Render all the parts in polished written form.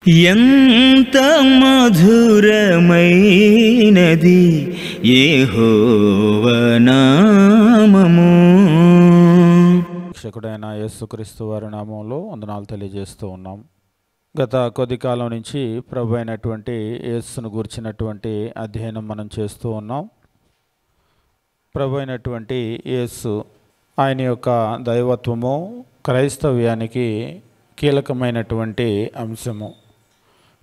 ఎంత మధురమైనది యెహోవా నామము. రక్షకుడైన యేసుక్రీస్తు వారి నామంలో వందనాలు తెలియజేస్తూ ఉన్నాం. గత కొద్ది కాలం నుంచి ప్రభు అయినటువంటి యేసును గురించినటువంటి అధ్యయనం మనం చేస్తూ ఉన్నాం. ప్రభు అయినటువంటి యేసు ఆయన యొక్క దైవత్వము క్రైస్తవ్యానికి కీలకమైనటువంటి అంశము.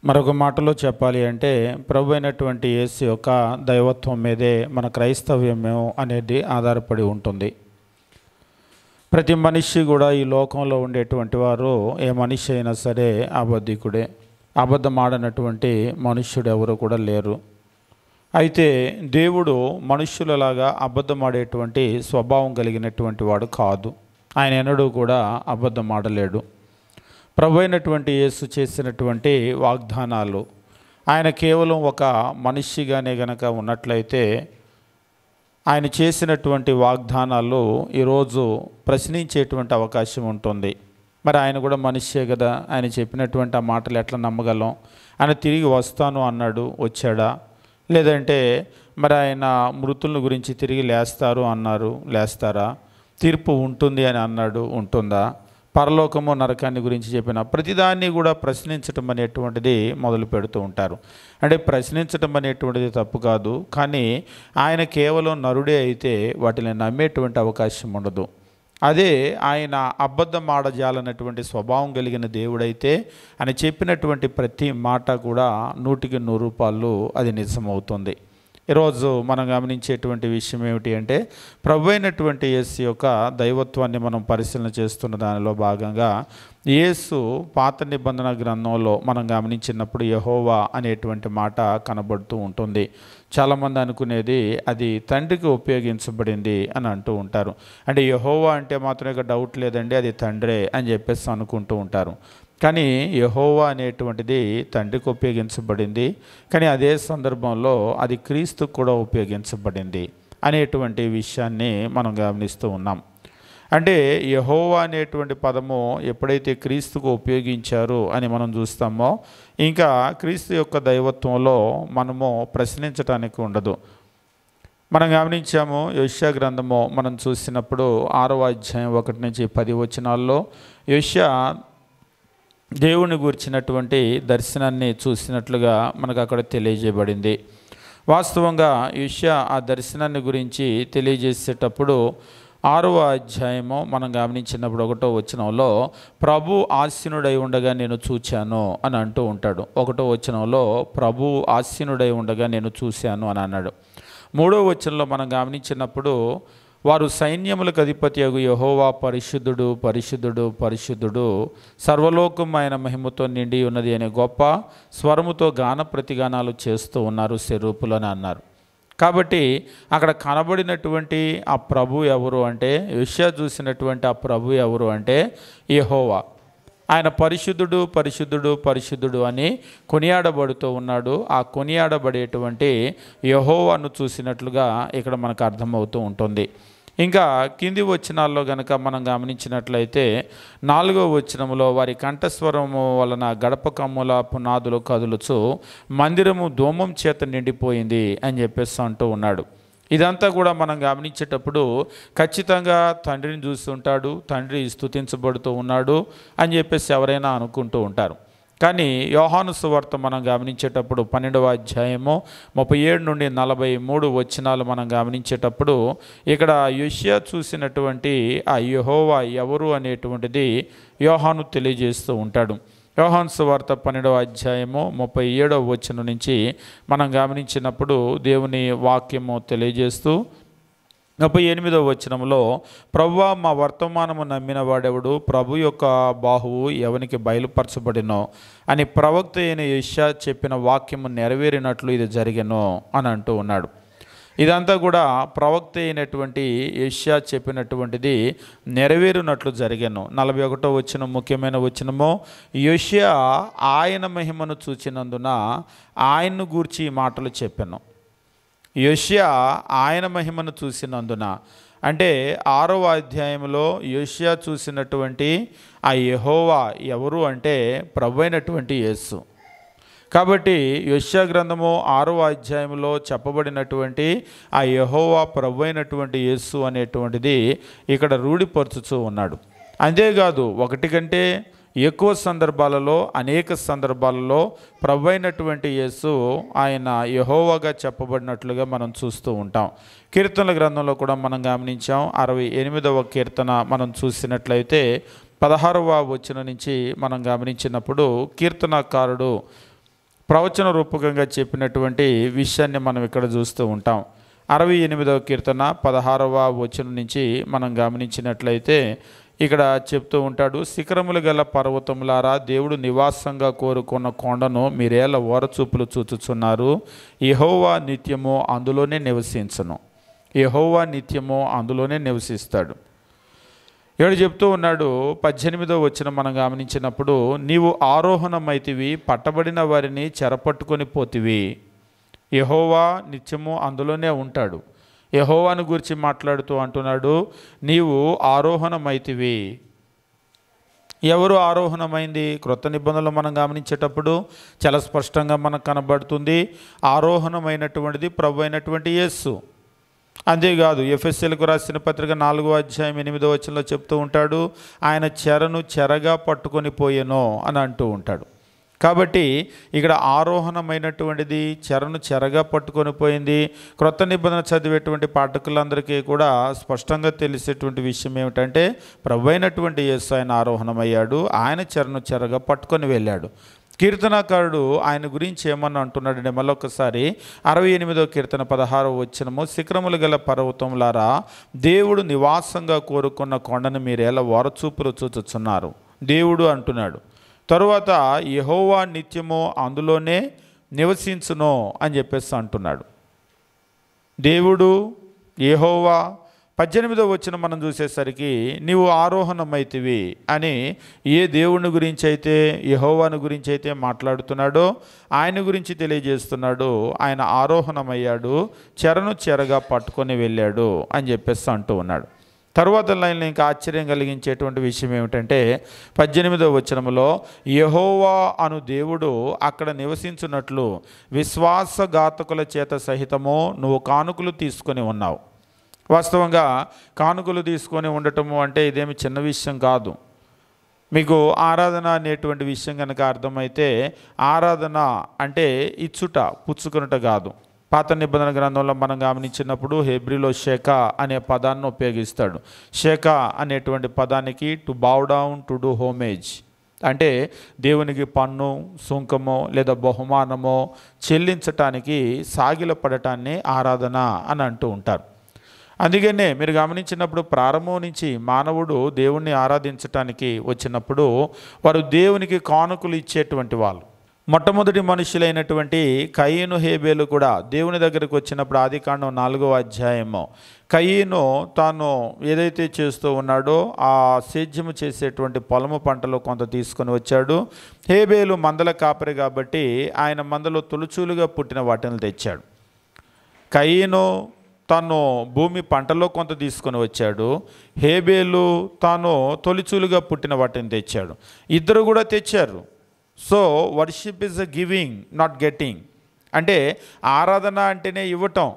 మరొక మాటలో చెప్పాలి అంటే ప్రభు అయినటువంటి యేసు యొక్క దైవత్వం మీదే మన క్రైస్తవ్యము అనేది ఆధారపడి ఉంటుంది. ప్రతి మనిషి కూడా ఈ లోకంలో ఉండేటువంటి వారు ఏ మనిషి అయినా సరే అబద్ధికుడే. అబద్ధం ఆడనటువంటి మనుష్యుడు ఎవరు కూడా లేరు. అయితే దేవుడు మనుష్యులలాగా అబద్ధం ఆడేటువంటి స్వభావం కలిగినటువంటి వాడు కాదు. ఆయన ఎన్నడూ కూడా అబద్ధం ఆడలేడు. ప్రభు అయినటువంటి యేసు చేసినటువంటి వాగ్దానాలు ఆయన కేవలం ఒక మనిషిగానే గనక ఉన్నట్లయితే ఆయన చేసినటువంటి వాగ్దానాలు ఈరోజు ప్రశ్నించేటువంటి అవకాశం ఉంటుంది. మరి ఆయన కూడా మనిషే కదా, ఆయన చెప్పినటువంటి ఆ మాటలు ఎట్లా నమ్మగలం? ఆయన తిరిగి వస్తాను అన్నాడు, వచ్చాడా? లేదంటే మరి ఆయన మృతుల గురించి తిరిగి లేస్తారు అన్నారు, లేస్తారా? తీర్పు ఉంటుంది అని అన్నాడు, ఉంటుందా? పరలోకము నరకాన్ని గురించి చెప్పిన ప్రతిదాన్ని కూడా ప్రశ్నించటం అనేటువంటిది మొదలు పెడుతూ ఉంటారు. అంటే ప్రశ్నించటం అనేటువంటిది తప్పు కాదు, కానీ ఆయన కేవలం నరుడే అయితే వాటిని నమ్మేటువంటి అవకాశం ఉండదు. అదే ఆయన అబద్ధం ఆడజాలన్నటువంటి స్వభావం కలిగిన దేవుడైతే ఆయన చెప్పినటువంటి ప్రతి మాట కూడా 100కి 100 రూపాయలు అది నిజమవుతుంది. ఈరోజు మనం గమనించేటువంటి విషయం ఏమిటి అంటే ప్రభు అయినటువంటి యేసు యొక్క దైవత్వాన్ని మనం పరిశీలన చేస్తున్న దానిలో భాగంగా యేసు పాత నిబంధన గ్రంథంలో మనం గమనించినప్పుడు యెహోవా అనేటువంటి మాట కనబడుతూ ఉంటుంది. చాలామంది అనుకునేది అది తండ్రికి ఉపయోగించబడింది అని అంటూ ఉంటారు. అంటే యెహోవా అంటే మాత్రం ఇక డౌట్ లేదండి, అది తండ్రే అని చెప్పేసి అనుకుంటూ ఉంటారు. కానీ యెహోవా అనేటువంటిది తండ్రికి ఉపయోగించబడింది, కానీ అదే సందర్భంలో అది క్రీస్తుకు కూడా ఉపయోగించబడింది అనేటువంటి విషయాన్ని మనం గమనిస్తూ ఉన్నాం. అంటే యెహోవా అనేటువంటి పదము ఎప్పుడైతే క్రీస్తుకు ఉపయోగించారు అని మనం చూస్తామో ఇంకా క్రీస్తు యొక్క దైవత్వంలో మనము ప్రశ్నించటానికి ఉండదు. మనం గమనించాము యెషయా గ్రంథము మనం చూసినప్పుడు 6వ అధ్యాయం 1 నుంచి 10 వచనాల్లో యెషయా దేవుని గురించినటువంటి దర్శనాన్ని చూసినట్లుగా మనకు అక్కడ తెలియజేయబడింది. వాస్తవంగా యెషయా ఆ దర్శనాన్ని గురించి తెలియజేసేటప్పుడు 6వ అధ్యాయము మనం గమనించినప్పుడు 1వ వచనంలో ప్రభు ఆసీనుడై ఉండగా నేను చూచాను అని అంటూ ఉంటాడు. 1వ వచనంలో ప్రభు ఆసీనుడై ఉండగా నేను చూశాను అని అన్నాడు. 3వ వచనంలో మనం గమనించినప్పుడు వారు సైన్యములకు అధిపతి యగు యెహోవా పరిశుద్ధుడు పరిశుద్ధుడు పరిశుద్ధుడు సర్వలోకం ఆయన మహిమతో నిండి ఉన్నది అనే గొప్ప స్వరముతో గాన ప్రతిగానాలు చేస్తూ ఉన్నారు సెరూపులు అని అన్నారు. కాబట్టి అక్కడ కనబడినటువంటి ఆ ప్రభు ఎవరు అంటే యెషయా చూసినటువంటి ఆ ప్రభు ఎవరు అంటే యెహోవా. ఆయన పరిశుద్ధుడు పరిశుద్ధుడు పరిశుద్ధుడు అని కొనియాడబడుతూ ఉన్నాడు. ఆ కొనియాడబడేటువంటి యెహోవాను చూసినట్లుగా ఇక్కడ మనకు అర్థమవుతూ ఉంటుంది. ఇంకా కింది వచనాల్లో గనక మనం గమనించినట్లయితే 4వ వచనంలో వారి కంఠస్వరము వలన గడప కమ్ముల పునాదులు కదులుచు మందిరము ధూమం చేత నిండిపోయింది అని చెప్పేసి అంటూ ఉన్నాడు. ఇదంతా కూడా మనం గమనించేటప్పుడు ఖచ్చితంగా తండ్రిని చూస్తుంటాడు, తండ్రి స్తుతించబడుతూ ఉన్నాడు అని చెప్పేసి ఎవరైనా అనుకుంటూ ఉంటారు. కానీ యోహాను సువార్త మనం గమనించేటప్పుడు 12వ అధ్యాయము 37 నుండి 43 వచనాలు మనం గమనించేటప్పుడు ఇక్కడ యెషయా చూసినటువంటి ఆ యెహోవా ఎవరు అనేటువంటిది యోహాను తెలియజేస్తూ ఉంటాడు. యోహాను సువార్త 12వ అధ్యాయము 37వ వచనం నుంచి మనం గమనించినప్పుడు దేవుని వాక్యము తెలియజేస్తూ 48వ వచనంలో ప్రభువా మా వర్తమానము నమ్మిన వాడెవడు, ప్రభు యొక్క బాహువు ఎవనికి బయలుపరచబడినో అని ప్రవక్త అయిన యెషయా చెప్పిన వాక్యము నెరవేరినట్లు ఇది జరిగెను అని అంటూ ఉన్నాడు. ఇదంతా కూడా ప్రవక్త అయినటువంటి యెషయా చెప్పినటువంటిది నెరవేరునట్లు జరిగెను. 41వ వచనం ముఖ్యమైన వచనము, యెషయా ఆయన మహిమను చూచినందున ఆయన్ను గూర్చి ఈ మాటలు చెప్పెను. యెషయా ఆయన మహిమను చూసినందున అంటే 6వ అధ్యాయంలో యోషియా చూసినటువంటి ఆ యెహోవా ఎవరు అంటే ప్రభు అయినటువంటి యేసు. కాబట్టి యెషయా గ్రంథము 6వ అధ్యాయంలో చెప్పబడినటువంటి ఆ యెహోవా ప్రభు అయినటువంటి యేసు అనేటువంటిది ఇక్కడ రూఢిపరుచుతూ ఉన్నాడు. అంతేకాదు ఒకటి కంటే ఎక్కువ సందర్భాలలో, అనేక సందర్భాలలో ప్రభు అయినటువంటి యేసు ఆయన యెహోవాగా చెప్పబడినట్లుగా మనం చూస్తూ ఉంటాం. కీర్తనల గ్రంథంలో కూడా మనం గమనించాం. 68వ కీర్తన మనం చూసినట్లయితే 16వ వచనం నుంచి మనం గమనించినప్పుడు కీర్తనకారుడు ప్రవచన రూపకంగా చెప్పినటువంటి విషయాన్ని మనం ఇక్కడ చూస్తూ ఉంటాం. 68వ కీర్తన 16వ వచనం నుంచి మనం గమనించినట్లయితే ఇక్కడ చెప్తూ ఉంటాడు, శిఖరములు గల పర్వతములారా, దేవుడు నివాసంగా కోరుకున్న కొండను మీరేళ్ళ ఓరచూపులు చూచుచున్నారు. యెహోవా నిత్యము అందులోనే నివసించును. యెహోవా నిత్యము అందులోనే నివసిస్తాడు. ఇక్కడ చెప్తూ ఉన్నాడు. 18వ వచనం మనం గమనించినప్పుడు, నీవు ఆరోహణమైతివి, పట్టబడిన వారిని చెరపట్టుకొని పోతివి. యెహోవా నిత్యము అందులోనే ఉంటాడు. యెహోవాను గురించి మాట్లాడుతూ అంటున్నాడు, నీవు ఆరోహణమైతివి. ఎవరు ఆరోహణమైంది? క్రొత్త నిబంధనలు మనం గమనించేటప్పుడు చాలా స్పష్టంగా మనకు కనబడుతుంది. ఆరోహణమైనటువంటిది ప్రభు అయినటువంటి యేసు. అంతేకాదు ఎఫెసీయులకు రాసిన పత్రిక 4వ అధ్యాయం 8వ వచనంలో చెప్తూ ఉంటాడు, ఆయన చెరను చెరగా పట్టుకొని పోయెను అని అంటూ ఉంటాడు. కాబట్టి ఇక్కడ ఆరోహణమైనటువంటిది చెరను చెరగా పట్టుకొని పోయింది. క్రొత్త నిబంధన చదివేటువంటి పాఠకులందరికీ కూడా స్పష్టంగా తెలిసేటువంటి విషయం ఏమిటంటే, ప్రభు అయినటువంటి యేసు ఆయన ఆరోహణమయ్యాడు, ఆయన చెరను చెరగా పట్టుకొని వెళ్ళాడు. కీర్తనకారుడు ఆయన గురించి ఏమన్నా అంటున్నాడంటే, మళ్ళొకసారి 68వ కీర్తన 16వ వచనము, శిఖరములు గల పర్వతములారా, దేవుడు నివాసంగా కోరుకున్న కొండను మీరేలా ఓరచూపులు చూచుచున్నారు. దేవుడు అంటున్నాడు. తరువాత యెహోవా నిత్యము అందులోనే నివసించును అని చెప్పేసి అంటున్నాడు. దేవుడు యెహోవా 18వ వచనం మనం చూసేసరికి, నీవు ఆరోహణమైతివి అని ఏ దేవుని గురించి అయితే, యెహోవాను గురించి అయితే మాట్లాడుతున్నాడో ఆయన గురించి తెలియజేస్తున్నాడు. ఆయన ఆరోహణమయ్యాడు, చెరను చెరగా పట్టుకొని వెళ్ళాడు అని చెప్పేసి అంటూ ఉన్నాడు. తరువాత లైన్లో ఇంకా ఆశ్చర్యం కలిగించేటువంటి విషయం ఏమిటంటే, 18వ వచనంలో యెహోవా అను దేవుడు అక్కడ నివసించున్నట్లు విశ్వాసఘాతకుల చేత సహితము నువ్వు కానుకలు తీసుకొని ఉన్నావు. వాస్తవంగా కానుకలు తీసుకొని ఉండటము అంటే ఇదేమి చిన్న విషయం కాదు. మీకు ఆరాధన అనేటువంటి విషయం కనుక అర్థమైతే, ఆరాధన అంటే ఇచ్చుట, పుచ్చుకునుట కాదు. పాత నిబంధన గ్రంథంలో మనం గమనించినప్పుడు హెబ్రీలో షేకా అనే పదాన్ని ఉపయోగిస్తాడు. షేకా అనేటువంటి పదానికి to bow down, to do homage, అంటే దేవునికి పన్ను, సుంకమో లేదా బహుమానమో చెల్లించటానికి సాగిలపడటాన్ని ఆరాధన అని అంటూ ఉంటారు. అందుకనే మీరు గమనించినప్పుడు ప్రారంభం నుంచి మానవుడు దేవుణ్ణి ఆరాధించటానికి వచ్చినప్పుడు వారు దేవునికి కానుకలు ఇచ్చేటువంటి వాళ్ళు. మొట్టమొదటి మనుషులైనటువంటి కయీను, హేబేలు కూడా దేవుని దగ్గరికి వచ్చినప్పుడు ఆదికాండం 4వ అధ్యాయము, కయీను తాను ఏదైతే చేస్తూ ఉన్నాడో ఆ సేద్యము చేసేటువంటి పొలము పంటలో కొంత తీసుకొని వచ్చాడు. హేబేలు మందల కాపరి కాబట్టి ఆయన మందలో తొలుచూలుగా పుట్టిన వాటిని తెచ్చాడు. కయీను తాను భూమి పంటలో కొంత తీసుకొని వచ్చాడు. హేబేలు తాను తొలిచూలుగా పుట్టిన వాటిని తెచ్చాడు. ఇద్దరు కూడా తెచ్చారు. So worship is a giving, not getting. అంటే ఆరాధన అంటేనే ఇవ్వటం.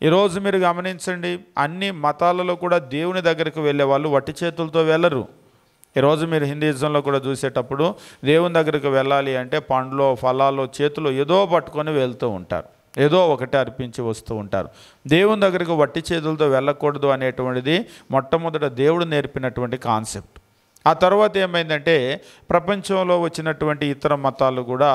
ఈరోజు మీరు గమనించండి, అన్ని మతాలలో కూడా దేవుని దగ్గరికి వెళ్ళే వాళ్ళు వట్టి చేతులతో వెళ్ళరు. ఈరోజు మీరు హిందూయిజంలో కూడా చూసేటప్పుడు దేవుని దగ్గరికి వెళ్ళాలి అంటే పండ్లో, ఫలాలు చేతులు ఏదో పట్టుకొని వెళ్తూ ఉంటారు, ఏదో ఒకటి అర్పించి వస్తూ ఉంటారు. దేవుని దగ్గరికి వట్టి చేతులతో వెళ్ళకూడదు అనేటువంటిది మొట్టమొదట దేవుడు నేర్పినటువంటి కాన్సెప్ట్. ఆ తర్వాత ఏమైందంటే ప్రపంచంలో వచ్చినటువంటి ఇతర మతాలు కూడా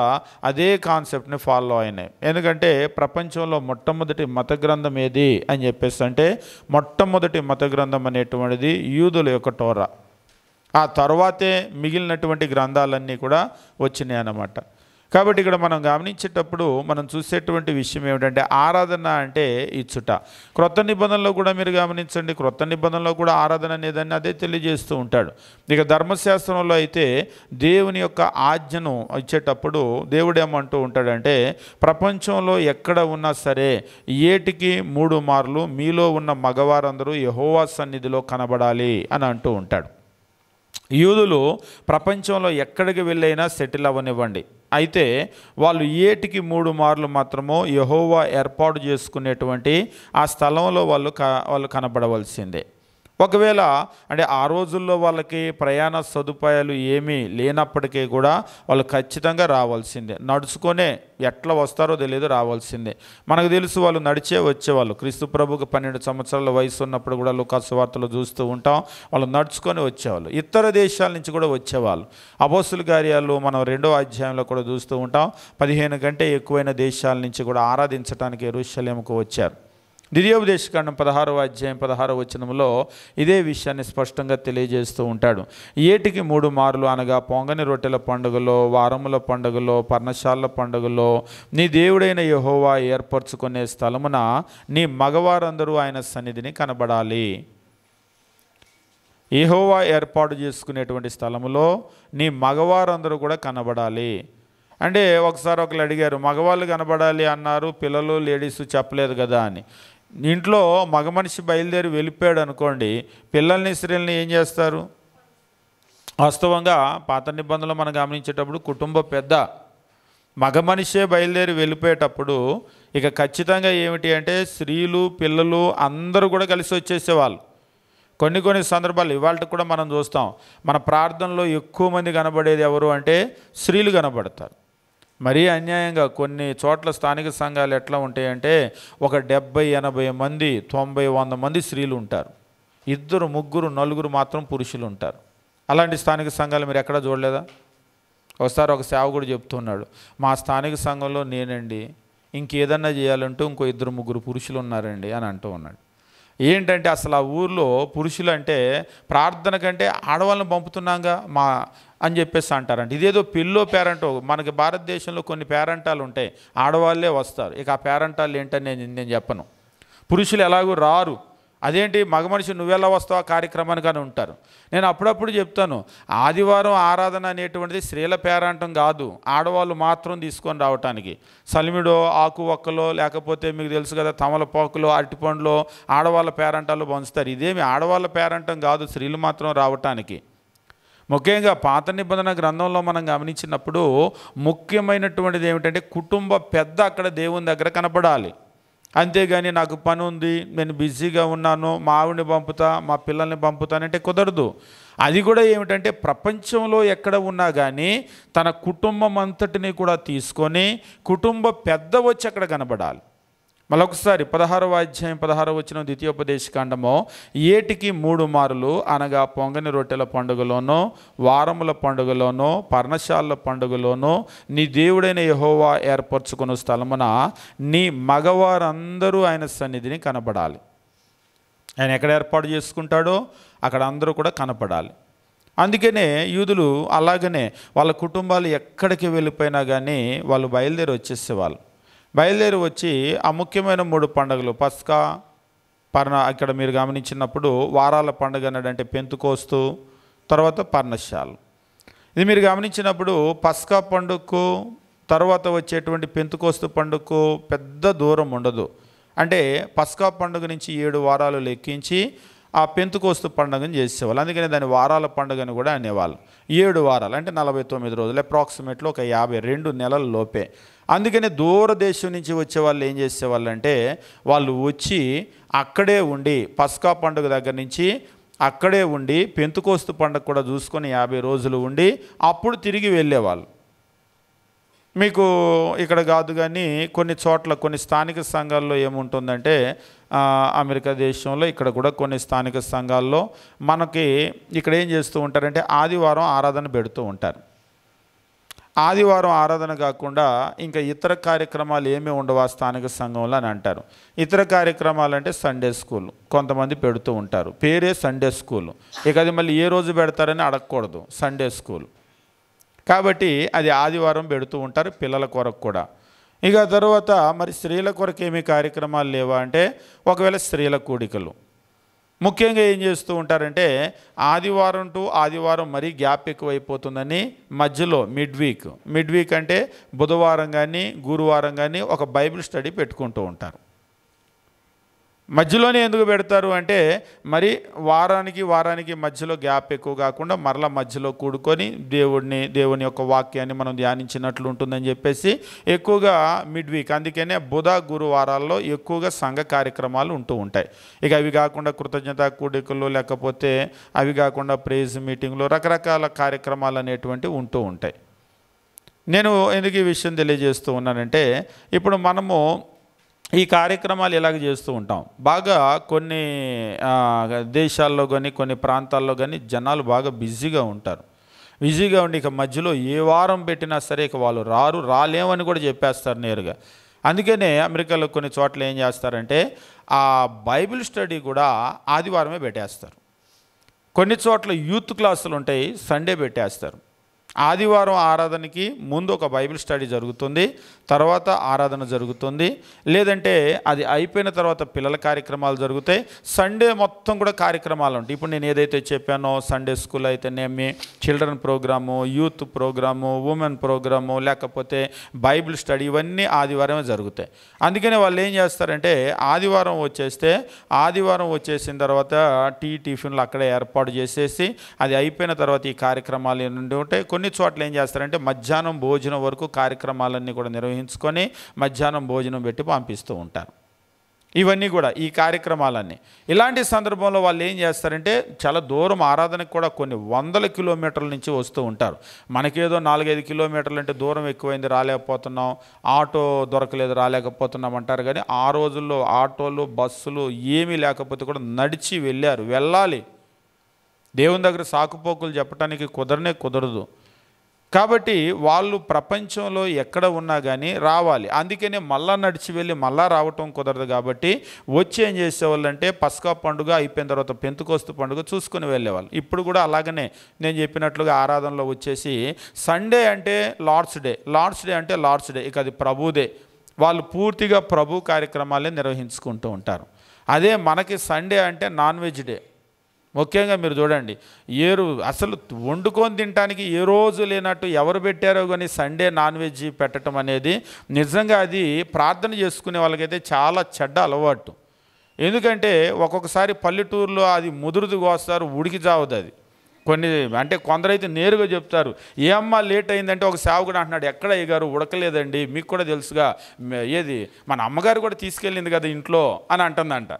అదే కాన్సెప్ట్ని ఫాలో అయినాయి. ఎందుకంటే ప్రపంచంలో మొట్టమొదటి మత గ్రంథం ఏది అని చెప్పేసి అంటే, మొట్టమొదటి మత గ్రంథం అనేటువంటిది యూదుల యొక్క టోరా. ఆ తర్వాతే మిగిలినటువంటి గ్రంథాలన్నీ కూడా వచ్చినాయి అన్నమాట. కాబట్టి ఇక్కడ మనం గమనించేటప్పుడు మనం చూసేటువంటి విషయం ఏమిటంటే, ఆరాధన అంటే ఇచ్చుట. క్రొత్త నిబంధనలో కూడా మీరు గమనించండి, క్రొత్త నిబంధనలో కూడా ఆరాధన అనేదాన్ని అదే తెలియజేస్తూ ఉంటాడు. ఇక ధర్మశాస్త్రంలో అయితే దేవుని యొక్క ఆజ్ఞను ఇచ్చేటప్పుడు దేవుడు ఏమంటూ ఉంటాడంటే, ప్రపంచంలో ఎక్కడ ఉన్నా సరే ఏటికి 3 మార్లు మీలో ఉన్న మగవారందరూ యెహోవా సన్నిధిలో కనబడాలి అని అంటూ ఉంటాడు. యూదులు ప్రపంచంలో ఎక్కడికి వెళ్ళైనా సెటిల్ అవ్వనివ్వండి, అయితే వాళ్ళు ఏటికి 3 మార్లు మాత్రము యెహోవా ఏర్పాటు చేసుకునేటువంటి ఆ స్థలంలో వాళ్ళు కనబడవలసిందే. ఒకవేళ అంటే ఆ రోజుల్లో వాళ్ళకి ప్రయాణ సదుపాయాలు ఏమీ లేనప్పటికీ కూడా వాళ్ళు ఖచ్చితంగా రావాల్సిందే. నడుచుకొనే ఎట్లా వస్తారో తెలియదు, రావాల్సిందే. మనకు తెలుసు వాళ్ళు నడిచే వచ్చేవాళ్ళు. క్రీస్తు ప్రభుకు 12 సంవత్సరాల వయసు ఉన్నప్పుడు కూడా లూకా సువార్తలో చూస్తూ ఉంటాం, వాళ్ళు నడుచుకొని వచ్చేవాళ్ళు. ఇతర దేశాల నుంచి కూడా వచ్చేవాళ్ళు. అపోస్తుల కార్యాలు మనం 2వ అధ్యాయంలో కూడా చూస్తూ ఉంటాం, 15 కంటే ఎక్కువైన దేశాల నుంచి కూడా ఆరాధించడానికి యెరూషలేముకు వచ్చారు. ద్వితీయోపదేశకాండం 16వ అధ్యాయం 16వ వచనంలో ఇదే విషయాన్ని స్పష్టంగా తెలియజేస్తూ ఉంటాడు. ఏటికి 3 మార్లు అనగా పొంగని రొట్టెల పండుగలో, వారముల పండుగలో, పర్ణశాల పండుగలో నీ దేవుడైన యెహోవా ఏర్పరచుకునే స్థలమున నీ మగవారందరూ ఆయన సన్నిధిని కనబడాలి. యెహోవా ఏర్పాటు చేసుకునేటువంటి స్థలములో నీ మగవారందరూ కూడా కనబడాలి. అంటే ఒకసారి ఒకరు అడిగారు, మగవాళ్ళు కనబడాలి అన్నారు, పిల్లలు లేడీస్ చెప్పలేదు కదా అని. ఇంట్లో మగ మనిషి బయలుదేరి వెళ్ళిపోయాడు అనుకోండి, పిల్లల్ని స్త్రీలని ఏం చేస్తారు? వాస్తవంగా పాత నిబంధనలు మనం గమనించేటప్పుడు కుటుంబ పెద్ద మగ మనిషే బయలుదేరి వెళ్ళిపోయేటప్పుడు ఇక ఖచ్చితంగా ఏమిటి అంటే స్త్రీలు పిల్లలు అందరూ కూడా కలిసి వచ్చేసేవాళ్ళు. కొన్ని సందర్భాలు ఇవాళ కూడా మనం చూస్తాం, మన ప్రార్థనలో ఎక్కువ మంది కనబడేది ఎవరు అంటే స్త్రీలు కనబడతారు. మరీ అన్యాయంగా కొన్ని చోట్ల స్థానిక సంఘాలు ఎట్లా ఉంటాయంటే ఒక 70-80 మంది 90-100 మంది స్త్రీలు ఉంటారు, 2, 3, 4 మాత్రం పురుషులు ఉంటారు. అలాంటి స్థానిక సంఘాలు మీరు ఎక్కడా చూడలేదా? ఒకసారి ఒక సేవకుడు చెప్తున్నాడు, మా స్థానిక సంఘంలో నేనండి, ఇంకేదన్నా చేయాలంటూ ఇంకో 2, 3 పురుషులు ఉన్నారండి అని అంటూ ఉన్నాడు. ఏంటంటే అసలు ఆ ఊర్లో పురుషులు అంటే ప్రార్థన కంటే ఆడవాళ్ళని పంపుతున్నాగా అని చెప్పేసి అంటారంట. ఇదేదో పిల్లో పేరెంటో, మనకి భారతదేశంలో కొన్ని పేరెంటాలు ఉంటాయి, ఆడవాళ్ళే వస్తారు. ఇక ఆ పేరెంటాలు ఏంటని నేను చెప్పను. పురుషులు ఎలాగూ రారు. అదేంటి మగ మనిషి నువ్వెలా వస్తావు ఆ కార్యక్రమానికి అని ఉంటారు. నేను అప్పుడప్పుడు చెప్తాను, ఆదివారం ఆరాధన అనేటువంటిది స్త్రీల పేరంటం కాదు, ఆడవాళ్ళు మాత్రం తీసుకొని రావటానికి. సలిమిడో, ఆకు ఒక్కలో, లేకపోతే మీకు తెలుసు కదా తమలపాకులో, అరటిపండ్లో ఆడవాళ్ళ పేరంటాలు పంచుతారు. ఇదేమి ఆడవాళ్ళ పేరంటం కాదు, స్త్రీలు మాత్రం రావటానికి. ముఖ్యంగా పాత నిబంధన గ్రంథంలో మనం గమనించినప్పుడు ముఖ్యమైనటువంటిది ఏమిటంటే కుటుంబ పెద్ద అక్కడ దేవుని దగ్గర కనపడాలి. అంతేగాని నాకు పని ఉంది, నేను బిజీగా ఉన్నాను, మా ఆవిడని పంపుతా, మా పిల్లల్ని పంపుతానంటే కుదరదు. అది కూడా ఏమిటంటే ప్రపంచంలో ఎక్కడ ఉన్నా కానీ తన కుటుంబం అంతటిని కూడా తీసుకొని కుటుంబ పెద్ద వచ్చి అక్కడ కనబడాలి. మరొకసారి 16వ అధ్యాయం 16వ వచనం ద్వితీయోపదేశకాండము ఏటికి 3 మార్లు అనగా పొంగని రొట్టెల పండుగలోనో, వారముల పండుగలోనో, పర్ణశాల పండుగలోనో నీ దేవుడైన యెహోవా ఏర్పరచుకున్న స్థలమున నీ మగవారందరూ ఆయన సన్నిధిని కనబడాలి. ఆయన ఎక్కడ ఏర్పాటు చేసుకుంటాడో అక్కడ అందరూ కూడా కనపడాలి. అందుకనే యూదులు అలాగనే వాళ్ళ కుటుంబాలు ఎక్కడికి వెళ్ళిపోయినా కానీ వాళ్ళు బయలుదేరి వచ్చేసేవాళ్ళు. బయలుదేరి వచ్చి ఆ ముఖ్యమైన 3 పండుగలు పస్కా, ఇక్కడ మీరు గమనించినప్పుడు వారాల పండుగ అన్నాడంటే పెంతుకోస్తు, తర్వాత పర్ణశాల. ఇది మీరు గమనించినప్పుడు పస్కా పండుగకు తర్వాత వచ్చేటువంటి పెంతుకోస్తు పండుగకు పెద్ద దూరం ఉండదు. అంటే పస్కా పండుగ నుంచి 7 వారాలు లెక్కించి ఆ పెంతుకోస్తు పండుగను చేసేవాళ్ళు. అందుకని దాన్ని వారాల పండుగని కూడా అనేవాళ్ళు. 7 వారాలు అంటే 49 రోజులు, అప్రాక్సిమేట్లీ ఒక 52 నెలల లోపే. అందుకని దూరదేశం నుంచి వచ్చే వాళ్ళు ఏం చేసేవాళ్ళు అంటే వాళ్ళు వచ్చి అక్కడే ఉండి పస్కా పండుగ దగ్గర నుంచి అక్కడే ఉండి పెంతుకోస్తు పండుగ కూడా చూసుకొని 50 రోజులు ఉండి అప్పుడు తిరిగి వెళ్ళేవాళ్ళు. మీకు ఇక్కడ కాదు కానీ కొన్ని చోట్ల కొన్ని స్థానిక సంఘాల్లో ఏముంటుందంటే అమెరికా దేశంలో ఇక్కడ కూడా కొన్ని స్థానిక సంఘాల్లో మనకి ఇక్కడ ఏం చేస్తూ ఉంటారంటే ఆదివారం ఆరాధన పెడుతూ ఉంటారు. ఆదివారం ఆరాధన కాకుండా ఇంకా ఇతర కార్యక్రమాలు ఏమీ ఉండవు ఆ స్థానిక సంఘంలో అని అంటారు. ఇతర కార్యక్రమాలు అంటే సండే స్కూల్ కొంతమంది పెడుతూ ఉంటారు, పేరే సండే స్కూల్. ఇక అది మళ్ళీ ఏ రోజు పెడతారని అడగకూడదు, సండే స్కూల్ కాబట్టి అది ఆదివారం పెడుతూ ఉంటారు పిల్లల కొరకు కూడా. ఇక తర్వాత మరి స్త్రీల కొరకు ఏమీ కార్యక్రమాలు లేవా అంటే ఒకవేళ స్త్రీల కూడికలు ముఖ్యంగా ఏం చేస్తూ ఉంటారంటే ఆదివారం టు ఆదివారం మరీ గ్యాప్ ఎక్కువైపోతుందని మధ్యలో మిడ్ వీక్ అంటే బుధవారం కానీ గురువారం కానీ ఒక బైబిల్ స్టడీ పెట్టుకుంటూ ఉంటారు. మధ్యలోనే ఎందుకు పెడతారు అంటే మరి వారానికి మధ్యలో గ్యాప్ ఎక్కువ కాకుండా మరలా మధ్యలో కూడుకొని దేవుని యొక్క వాక్యాన్ని మనం ధ్యానించినట్లు ఉంటుందని చెప్పేసి ఎక్కువగా మిడ్ వీక్, అందుకనే బుధ గురువారాల్లో ఎక్కువగా సంఘ కార్యక్రమాలు ఉంటూ ఉంటాయి. ఇక అవి కాకుండా కృతజ్ఞతా కూడికలు, లేకపోతే అవి కాకుండా ప్రేజ్ మీటింగ్లు, రకరకాల కార్యక్రమాలు అనేటువంటివి ఉంటూ ఉంటాయి. నేను ఎందుకు ఈ విషయం తెలియజేస్తూ ఉన్నానంటే, ఇప్పుడు మనము ఈ కార్యక్రమాలు ఇలాగ చేస్తూ ఉంటాం. బాగా కొన్ని దేశాల్లో కానీ కొన్ని ప్రాంతాల్లో కానీ జనాలు బాగా బిజీగా ఉంటారు. బిజీగా ఉండి ఇక మధ్యలో ఏ వారం పెట్టినా సరే ఇక వాళ్ళు రాలేమని కూడా చెప్పేస్తారు నేరుగా. అందుకనే అమెరికాలో కొన్ని చోట్ల ఏం చేస్తారంటే ఆ బైబిల్ స్టడీ కూడా ఆదివారమే పెట్టేస్తారు. కొన్ని చోట్ల యూత్ క్లాసులు ఉంటాయి, సండే పెట్టేస్తారు. ఆదివారం ఆరాధనకి ముందు ఒక బైబిల్ స్టడీ జరుగుతుంది, తర్వాత ఆరాధన జరుగుతుంది. లేదంటే అది అయిపోయిన తర్వాత పిల్లల కార్యక్రమాలు జరుగుతాయి. సండే మొత్తం కూడా కార్యక్రమాలు ఉంటాయి. ఇప్పుడు నేను ఏదైతే చెప్పానో సండే స్కూల్ అయితేనేమి, children program, youth program, women program, లేకపోతే బైబిల్ స్టడీ, ఇవన్నీ ఆదివారమే జరుగుతాయి. అందుకనే వాళ్ళు ఏం చేస్తారంటే ఆదివారం వచ్చేసిన తర్వాత టిఫిన్లు అక్కడే ఏర్పాటు చేసేసి అది అయిపోయిన తర్వాత ఈ కార్యక్రమాలు నుండి ఉంటాయి. కొన్ని చోట్ల ఏం చేస్తారంటే మధ్యాహ్నం భోజనం వరకు కార్యక్రమాలన్నీ కూడా నిర్వహించుకొని మధ్యాహ్నం భోజనం పెట్టి పంపిస్తూ ఉంటారు. ఇవన్నీ కూడా ఈ కార్యక్రమాలన్నీ. ఇలాంటి సందర్భంలో వాళ్ళు ఏం చేస్తారంటే చాలా దూరం ఆరాధనకు కూడా కొన్ని వందల కిలోమీటర్ల నుంచి వస్తూ ఉంటారు. మనకేదో 4-5 కిలోమీటర్లు అంటే దూరం ఎక్కువైంది, రాలేకపోతున్నాం, ఆటో దొరకలేదు రాలేకపోతున్నాం అంటారు. కానీ ఆ రోజుల్లో ఆటోలు, బస్సులు ఏమీ లేకపోతే కూడా నడిచి వెళ్ళాలి. దేవుని దగ్గర సాకుపోకులు చెప్పడానికి కుదరదు. కాబట్టి వాళ్ళు ప్రపంచంలో ఎక్కడ ఉన్నా కానీ రావాలి. అందుకనే మళ్ళా నడిచి వెళ్ళి మళ్ళా రావటం కుదరదు. కాబట్టి వచ్చి ఏం చేసేవాళ్ళంటే పస్కా పండుగ అయిపోయిన తర్వాత పెంతుకోస్తు పండుగ చూసుకుని వెళ్ళేవాళ్ళు. ఇప్పుడు కూడా అలాగనే నేను చెప్పినట్లుగా ఆరాధనలో వచ్చేసి సండే అంటే లార్డ్స్ డే అంటే లార్డ్స్ డే, ఇక అది ప్రభుదే. వాళ్ళు పూర్తిగా ప్రభు కార్యక్రమాలే నిర్వహించుకుంటూ ఉంటారు. అదే మనకి సండే అంటే నాన్ వెజ్ డే. ముఖ్యంగా మీరు చూడండి, అసలు వండుకొని తినడానికి ఏ రోజు లేనట్టు ఎవరు పెట్టారో కానీ సండే నాన్ వెజ్ పెట్టడం అనేది నిజంగా అది ప్రార్థన చేసుకునే వాళ్ళకైతే చాలా చెడ్డ అలవాటు. ఎందుకంటే ఒక్కొక్కసారి పల్లెటూరులో అది ముదురుదు కోస్తారు, ఉడికి చావదు. అది కొందరైతే నేరుగా చెప్తారు, ఏ అమ్మ లేట్ అయిందంటే ఒక సేవకుడు అంటున్నాడు, ఎక్కడ అయ్యగారు ఉడకలేదండి, మీకు కూడా తెలుసుగా, ఏది మన అమ్మగారు కూడా తీసుకెళ్ళింది కదా ఇంట్లో అని అంటుందంట.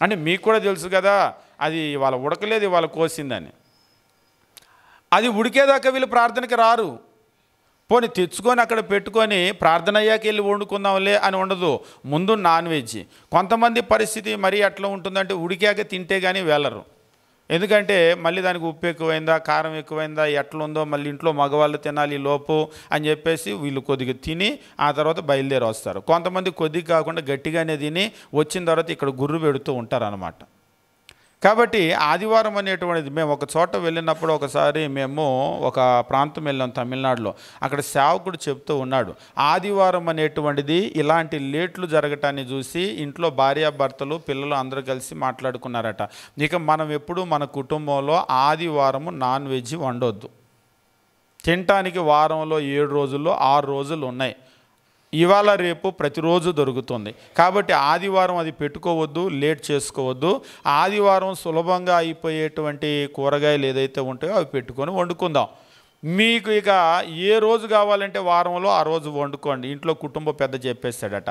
అంటే మీకు కూడా తెలుసు కదా అది వాళ్ళ ఉడకలేదు, వాళ్ళ కోసిందని. అది ఉడికేదాకా వీళ్ళు ప్రార్థనకి రారు. పోనీ తెచ్చుకొని అక్కడ పెట్టుకొని ప్రార్థన అయ్యాక వెళ్ళి వండుకుందాంలే అని ఉండదు, ముందు నాన్ వెజ్. కొంతమంది పరిస్థితి మరీ ఎట్లా ఉంటుందంటే ఉడికాక తింటే కానీ వెళ్ళరు. ఎందుకంటే మళ్ళీ దానికి ఉప్పు ఎక్కువైందా, కారం ఎక్కువైందా, ఎట్లుందో, మళ్ళీ ఇంట్లో మగవాళ్ళు తినాలి లోపు అని చెప్పేసి వీళ్ళు కొద్దిగా తిని ఆ తర్వాత బయలుదేరి వస్తారు. కొంతమంది కొద్దిగా కాకుండా గట్టిగానే తిని వచ్చిన తర్వాత ఇక్కడ గుర్రు పెడుతూ ఉంటారు అన్నమాట. కాబట్టి ఆదివారం అనేటువంటిది, మేము ఒక చోట వెళ్ళినప్పుడు ఒకసారి మేము ఒక ప్రాంతం వెళ్ళాం తమిళనాడులో. అక్కడ సేవకుడు చెప్తూ ఉన్నాడు, ఆదివారం అనేటువంటిది ఇలాంటి లేట్లు జరగటాన్ని చూసి ఇంట్లో భార్యాభర్తలు పిల్లలు అందరూ కలిసి మాట్లాడుకున్నారట, ఇక మనం ఎప్పుడు మన కుటుంబంలో ఆదివారము నాన్ వెజ్ వండొద్దు. తినటానికి వారంలో 7 రోజుల్లో 6 రోజులు ఉన్నాయి, ఇవాళ రేపు ప్రతిరోజు దొరుకుతుంది. కాబట్టి ఆదివారం అది పెట్టుకోవద్దు, లేట్ చేసుకోవద్దు. ఆదివారం సులభంగా అయిపోయేటువంటి కూరగాయలు ఏదైతే ఉంటాయో అవి పెట్టుకొని వండుకుందాం. మీకు ఇక ఏ రోజు కావాలంటే వారంలో ఆ రోజు వండుకోండి. ఇంట్లో కుటుంబ పెద్ద చెప్పేస్తాడట.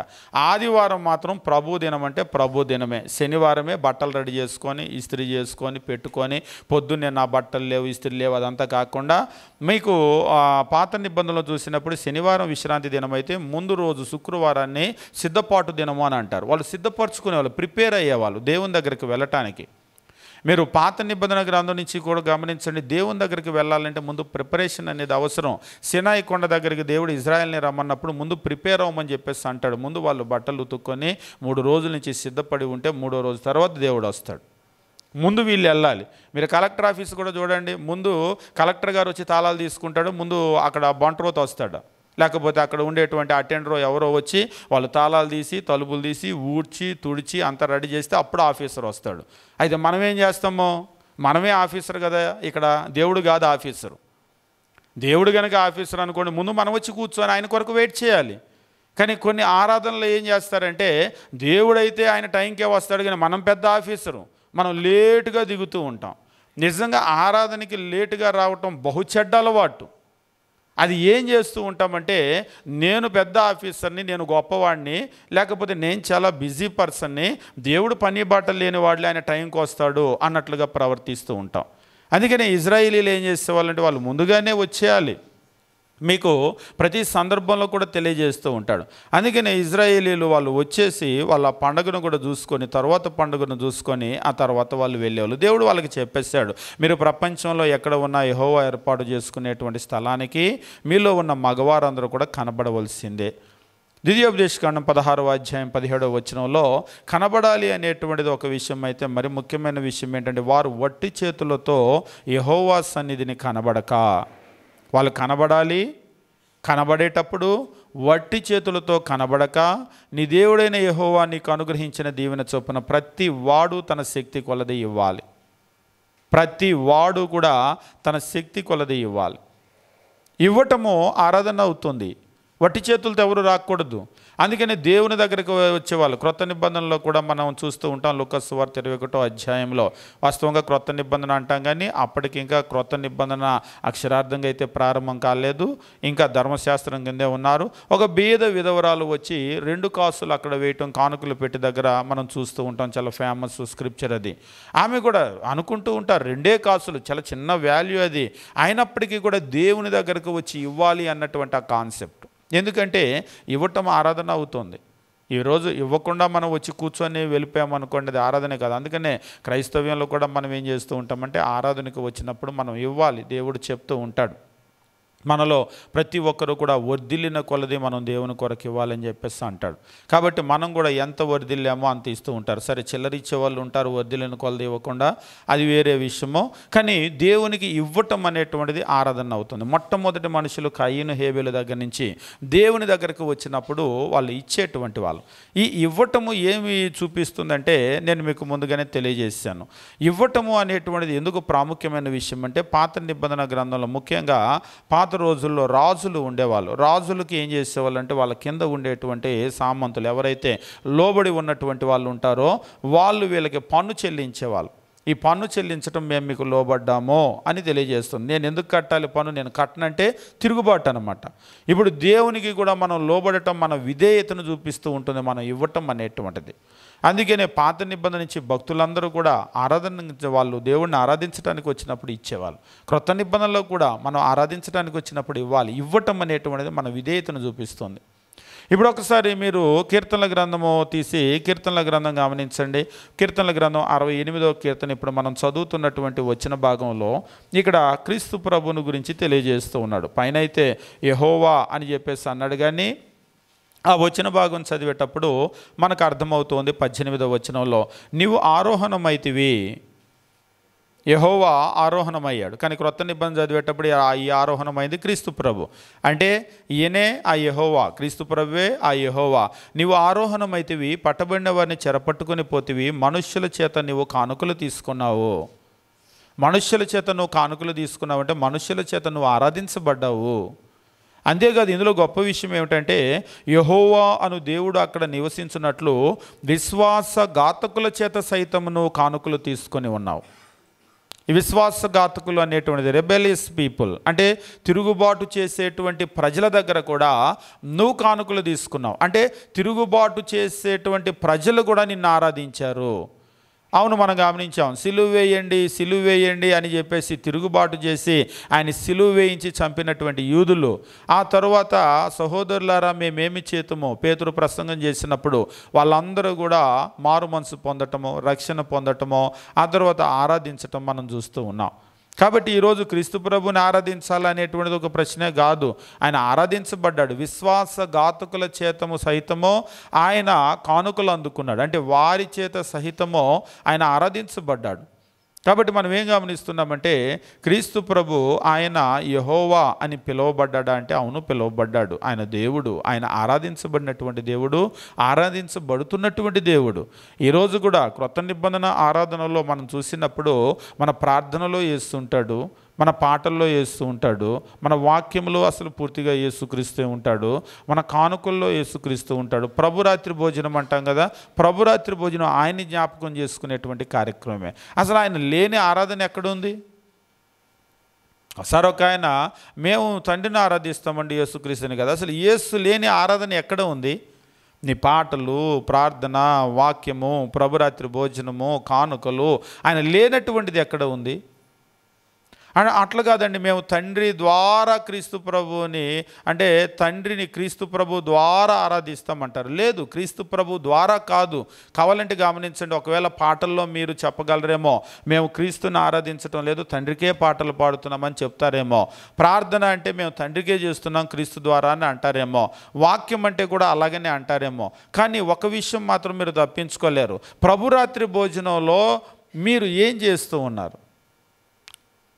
ఆదివారం మాత్రం ప్రభు దినం అంటే ప్రభు దినమే. శనివారమే బట్టలు రెడీ చేసుకొని ఇస్త్రీ చేసుకొని పెట్టుకొని పొద్దున్నే నా బట్టలు లేవు, ఇస్త్రీ లేవు అదంతా కాకుండా, మీకు పాత నిబంధనలు చూసినప్పుడు శనివారం విశ్రాంతి దినం అయితే ముందు రోజు శుక్రవారాన్ని సిద్ధపాటు దినము అని అంటారు. వాళ్ళు సిద్ధపరచుకునేవాళ్ళు, ప్రిపేర్ అయ్యేవాళ్ళు దేవుని దగ్గరికి వెళ్ళటానికి. మీరు పాత నిబంధన గ్రంథం నుంచి కూడా గమనించండి, దేవుని దగ్గరికి వెళ్ళాలంటే ముందు ప్రిపరేషన్ అనేది అవసరం. సినాయి కొండ దగ్గరికి దేవుడు ఇజ్రాయెల్ని రమ్మన్నప్పుడు ముందు ప్రిపేర్ అవ్వమని చెప్పేసి అంటాడు. ముందు వాళ్ళు బట్టలు ఉతుక్కొని 3 రోజుల నుంచి సిద్ధపడి ఉంటే 3వ రోజు తర్వాత దేవుడు వస్తాడు. ముందు వీళ్ళు వెళ్ళాలి. మీరు కలెక్టర్ ఆఫీస్ కూడా చూడండి, ముందు కలెక్టర్ గారు వచ్చి తాళాలు తీసుకుంటాడు, ముందు అక్కడ బంట్రోత్ వస్తాడు, లేకపోతే అక్కడ ఉండేటువంటి అటెండర్ ఎవరో వచ్చి వాళ్ళు తాళాలు తీసి తలుపులు తీసి ఊడ్చి తుడిచి అంతా రెడీ చేస్తే అప్పుడు ఆఫీసర్ వస్తాడు. అయితే మనం ఏం చేస్తామో, మనమే ఆఫీసర్ కదా, ఇక్కడ దేవుడు కాదు ఆఫీసరు. దేవుడు కనుక ఆఫీసర్ అనుకోండి, ముందు మనం వచ్చి కూర్చొని ఆయన కొరకు వెయిట్ చేయాలి. కానీ కొన్ని ఆరాధనలు ఏం చేస్తారంటే దేవుడైతే ఆయన టైంకే వస్తాడు, కానీ మనం పెద్ద ఆఫీసరు, మనం లేటుగా దిగుతూ ఉంటాం. నిజంగా ఆరాధనకి లేటుగా రావటం బహు చెడ్డ అలవాటు. అది ఏం చేస్తూ ఉంటామంటే నేను పెద్ద ఆఫీసర్ని, నేను గొప్పవాడిని, లేకపోతే నేను చాలా బిజీ పర్సన్ని, దేవుడు పని బాటలు లేని వాడిని ఆయన టైంకి వస్తాడు అన్నట్లుగా ప్రవర్తిస్తూ ఉంటాం. అందుకనే ఇజ్రాయేలీలు ఏం చేసేవాళ్ళంటే వాళ్ళు ముందుగానే వచ్చేయాలి, మీకు ప్రతి సందర్భంలో కూడా తెలియజేస్తూ ఉంటాడు. అందుకనే ఇజ్రాయేలీలు వాళ్ళు వచ్చేసి వాళ్ళ పండుగను కూడా చూసుకొని, తర్వాత పండుగను చూసుకొని ఆ తర్వాత వాళ్ళు వెళ్ళేవాళ్ళు. దేవుడు వాళ్ళకి చెప్పేశాడు, మీరు ప్రపంచంలో ఎక్కడ ఉన్న యెహోవా ఏర్పాటు చేసుకునేటువంటి స్థలానికి మీలో ఉన్న మగవారందరూ కూడా కనబడవలసిందే. ద్వితీయోపదేశకాండం 16వ అధ్యాయం 17వ వచనంలో కనబడాలి అనేటువంటిది ఒక విషయం అయితే, మరి ముఖ్యమైన విషయం ఏంటంటే వారు వట్టి చేతులతో యెహోవా సన్నిధిని కనబడక, వాళ్ళు కనబడాలి. కనబడేటప్పుడు వట్టి చేతులతో కనబడక, నీ దేవుడైన యెహోవా నీకు అనుగ్రహించిన దీవెన చొప్పున ప్రతి వాడు తన శక్తి కొలది ఇవ్వాలి. ప్రతి వాడు కూడా తన శక్తి కొలది ఇవ్వాలి. ఇవ్వటము ఆరాధన అవుతుంది. వట్టి చేతులతో ఎవరు రాకూడదు. అందుకని దేవుని దగ్గరికి వచ్చేవాళ్ళు క్రొత్త నిబంధనలో కూడా మనం చూస్తూ ఉంటాం. లూకాసు సువార్త 21వ అధ్యాయంలో వాస్తవంగా క్రొత్త నిబంధన అంటాం, కానీ అప్పటికి ఇంకా క్రొత్త నిబంధన అక్షరార్థంగా అయితే ప్రారంభం కాలేదు, ఇంకా ధర్మశాస్త్రం కిందే ఉన్నారు. ఒక బీద విధవరాలు వచ్చి 2 కాసులు అక్కడ వేయటం, కానుకలు పెట్టి దగ్గర మనం చూస్తూ ఉంటాం. చాలా ఫేమస్ స్క్రిప్చర్ అది. ఆమె కూడా అనుకుంటూ ఉంటారు 2 కాసులు, చాలా చిన్న వాల్యూ అది, అయినప్పటికీ కూడా దేవుని దగ్గరకు వచ్చి ఇవ్వాలి అన్నటువంటి ఆ కాన్సెప్ట్. ఎందుకంటే ఇవ్వటం ఆరాధన అవుతుంది. ఈరోజు ఇవ్వకుండా మనం వచ్చి కూర్చొని వెళ్ళిపోయామనుకోండి, అది ఆరాధనే కాదు. అందుకనే క్రైస్తవ్యంలో కూడా మనం ఏం చేస్తూ ఉంటామంటే ఆరాధనకు వచ్చినప్పుడు మనం ఇవ్వాలి. దేవుడు చెప్తూ ఉంటాడు, మనలో ప్రతి ఒక్కరు కూడా వర్ధిల్లిన కొలది మనం దేవుని కొరకు ఇవ్వాలని చెప్పేసి అంటాడు. కాబట్టి మనం కూడా ఎంత వర్ధిల్లామో అంత ఇస్తూ ఉంటారు. సరే, చిల్లరిచ్చే వాళ్ళు ఉంటారు వర్ధిల్లిన కొలది ఇవ్వకుండా, అది వేరే విషయమో. కానీ దేవునికి ఇవ్వటం అనేటువంటిది ఆరాధన అవుతుంది. మొట్టమొదటి మనుషులు కయీను హేబేలు దగ్గర నుంచి దేవుని దగ్గరకు వచ్చినప్పుడు వాళ్ళు ఇచ్చేటువంటి వాళ్ళు. ఈ ఇవ్వటము ఏమి చూపిస్తుందంటే నేను మీకు ముందుగానే తెలియజేశాను. ఇవ్వటము అనేటువంటిది ఎందుకు ప్రాముఖ్యమైన విషయం అంటే, పాత నిబంధన గ్రంథంలో ముఖ్యంగా పాత రోజుల్లో రాజులు ఉండేవాళ్ళు. రాజులకి ఏం చేసేవాళ్ళు అంటే వాళ్ళ కింద ఉండేటువంటి సామంతులు ఎవరైతే లోబడి ఉన్నటువంటి వాళ్ళు ఉంటారో వాళ్ళు వీళ్ళకి పన్ను చెల్లించేవాళ్ళు. ఈ పన్ను చెల్లించడం మేము మీకు లోబడ్డామో అని తెలియజేస్తుంది. నేను ఎందుకు కట్టాలి పన్ను? నేను కట్టనంటే తిరుగుబాటు అనమాట. ఇప్పుడు దేవునికి కూడా మనం లోబడటం మన విధేయతను చూపిస్తూ ఉంటుంది, మనం ఇవ్వటం అనేటువంటిది. అందుకనే పాత నిబంధన నుంచి భక్తులందరూ కూడా వాళ్ళు దేవుడిని ఆరాధించడానికి వచ్చినప్పుడు ఇచ్చేవాళ్ళు. క్రొత్త నిబంధనలో కూడా మనం ఆరాధించడానికి వచ్చినప్పుడు ఇవ్వాలి. ఇవ్వటం అనేటువంటిది మన విధేయతను చూపిస్తుంది. ఇప్పుడు ఒకసారి మీరు కీర్తనల గ్రంథము తీసి కీర్తనల గ్రంథం గమనించండి. కీర్తనల గ్రంథం 68వ కీర్తన ఇప్పుడు మనం చదువుతున్నటువంటి వచ్చిన భాగంలో ఇక్కడ క్రీస్తు ప్రభువుని గురించి తెలియజేస్తూ ఉన్నాడు. పైన అయితే యెహోవా అని చెప్పేసి అన్నాడు, కానీ ఆ వచ్చిన భాగం చదివేటప్పుడు మనకు అర్థమవుతోంది 18వ వచనంలో, నీవు ఆరోహణమైతివి, యెహోవా ఆరోహణమయ్యాడు. కానీ క్రొత్త నిబంధన చదివేటప్పుడు ఈ ఆరోహణమైంది క్రీస్తు ప్రభు. అంటే ఈయనే ఆ యెహోవా, క్రీస్తు ప్రభువే ఆ యెహోవా. నీవు ఆరోహణమైతివి, పట్టబడిన వారిని చెరపట్టుకుని పోతివి, మనుష్యుల చేత నీవు కానుకలు తీసుకున్నావు. మనుష్యుల చేత నువ్వు కానుకలు తీసుకున్నావు అంటే మనుష్యుల చేత నువ్వు ఆరాధించబడ్డావు. అంతేకాదు, ఇందులో గొప్ప విషయం ఏమిటంటే యెహోవా అను దేవుడు అక్కడ నివసించున్నట్లు విశ్వాసఘాతకుల చేత సైతమును కానుకలు తీసుకొని ఉన్నావు. ఈ విశ్వాసఘాతకులు అనేటువంటిది రెబెలియస్ పీపుల్, అంటే తిరుగుబాటు చేసేటువంటి ప్రజల దగ్గర కూడా నువ్వు కానుకలు తీసుకున్నావు. అంటే తిరుగుబాటు చేసేటువంటి ప్రజలు కూడా నిన్ను ఆరాధించారు. అవును, మనం గమనించాం. సిలువ వేయండి అని చెప్పేసి తిరుగుబాటు చేసి ఆయన సిలువ వేయించి చంపినటువంటి యూదులు. ఆ తరువాత సహోదరులారా మేమేమి చేతుమో పేతురు ప్రసంగం చేసినప్పుడు వాళ్ళందరూ కూడా మారు మనసు పొందటమో, రక్షణ పొందటమో, ఆ తర్వాత ఆరాధించటం మనం చూస్తూ ఉన్నాం. కాబట్టి ఈరోజు క్రీస్తు ప్రభుని ఆరాధించాలనేటువంటిది ఒక ప్రశ్నే కాదు. ఆయన ఆరాధించబడ్డాడు. విశ్వాసఘాతకుల చేతము సహితమో ఆయన కానుకలు అందుకున్నాడు. అంటే వారి చేత సహితమో ఆయన ఆరాధించబడ్డాడు. కాబట్టి మనం ఏం గమనిస్తున్నామంటే క్రీస్తు ప్రభు ఆయన యెహోవా అని పిలువబడ్డా అంటే అవును, పిలువబడ్డాడు. ఆయన దేవుడు, ఆయన ఆరాధించబడినటువంటి దేవుడు, ఆరాధించబడుతున్నటువంటి దేవుడు. ఈరోజు కూడా క్రొత్త నిబంధన ఆరాధనలో మనం చూసినప్పుడు మన ప్రార్థనలో యేసు ఉంటాడు, మన పాటల్లో యేసు ఉంటాడు, మన వాక్యంలో అసలు పూర్తిగా యేసుక్రీస్తు ఉంటాడు, మన కానుకల్లో యేసుక్రీస్తు ఉంటాడు. ప్రభురాత్రి భోజనం అంటాం కదా, ప్రభురాత్రి భోజనం ఆయన్ని జ్ఞాపకం చేసుకునేటువంటి కార్యక్రమమే. అసలు ఆయన లేని ఆరాధన ఎక్కడుంది? ఒకసారి ఒక ఆయన, మేము తండ్రిని ఆరాధిస్తామండి యేసుక్రీస్తుని కదా, అసలు యేసు లేని ఆరాధన ఎక్కడ ఉంది? నీ పాటలు, ప్రార్థన, వాక్యము, ప్రభురాత్రి భోజనము, కానుకలు ఆయన లేనటువంటిది ఎక్కడ ఉంది? అట్లా కాదండి, మేము తండ్రి ద్వారా క్రీస్తు ప్రభువుని, అంటే తండ్రిని క్రీస్తు ప్రభు ద్వారా ఆరాధిస్తామంటారు. లేదు, క్రీస్తు ప్రభు ద్వారా కాదు. కావాలంటే గమనించండి, ఒకవేళ పాటల్లో మీరు చెప్పగలరేమో మేము క్రీస్తుని ఆరాధించడం లేదు, తండ్రికే పాటలు పాడుతున్నామని చెప్తారేమో. ప్రార్థన అంటే మేము తండ్రికే చేస్తున్నాం క్రీస్తు ద్వారా అని అంటారేమో. వాక్యం అంటే కూడా అలాగనే అంటారేమో. కానీ ఒక విషయం మాత్రం మీరు తప్పించుకోలేరు, ప్రభురాత్రి భోజనంలో మీరు ఏం చేస్తూ ఉన్నారు?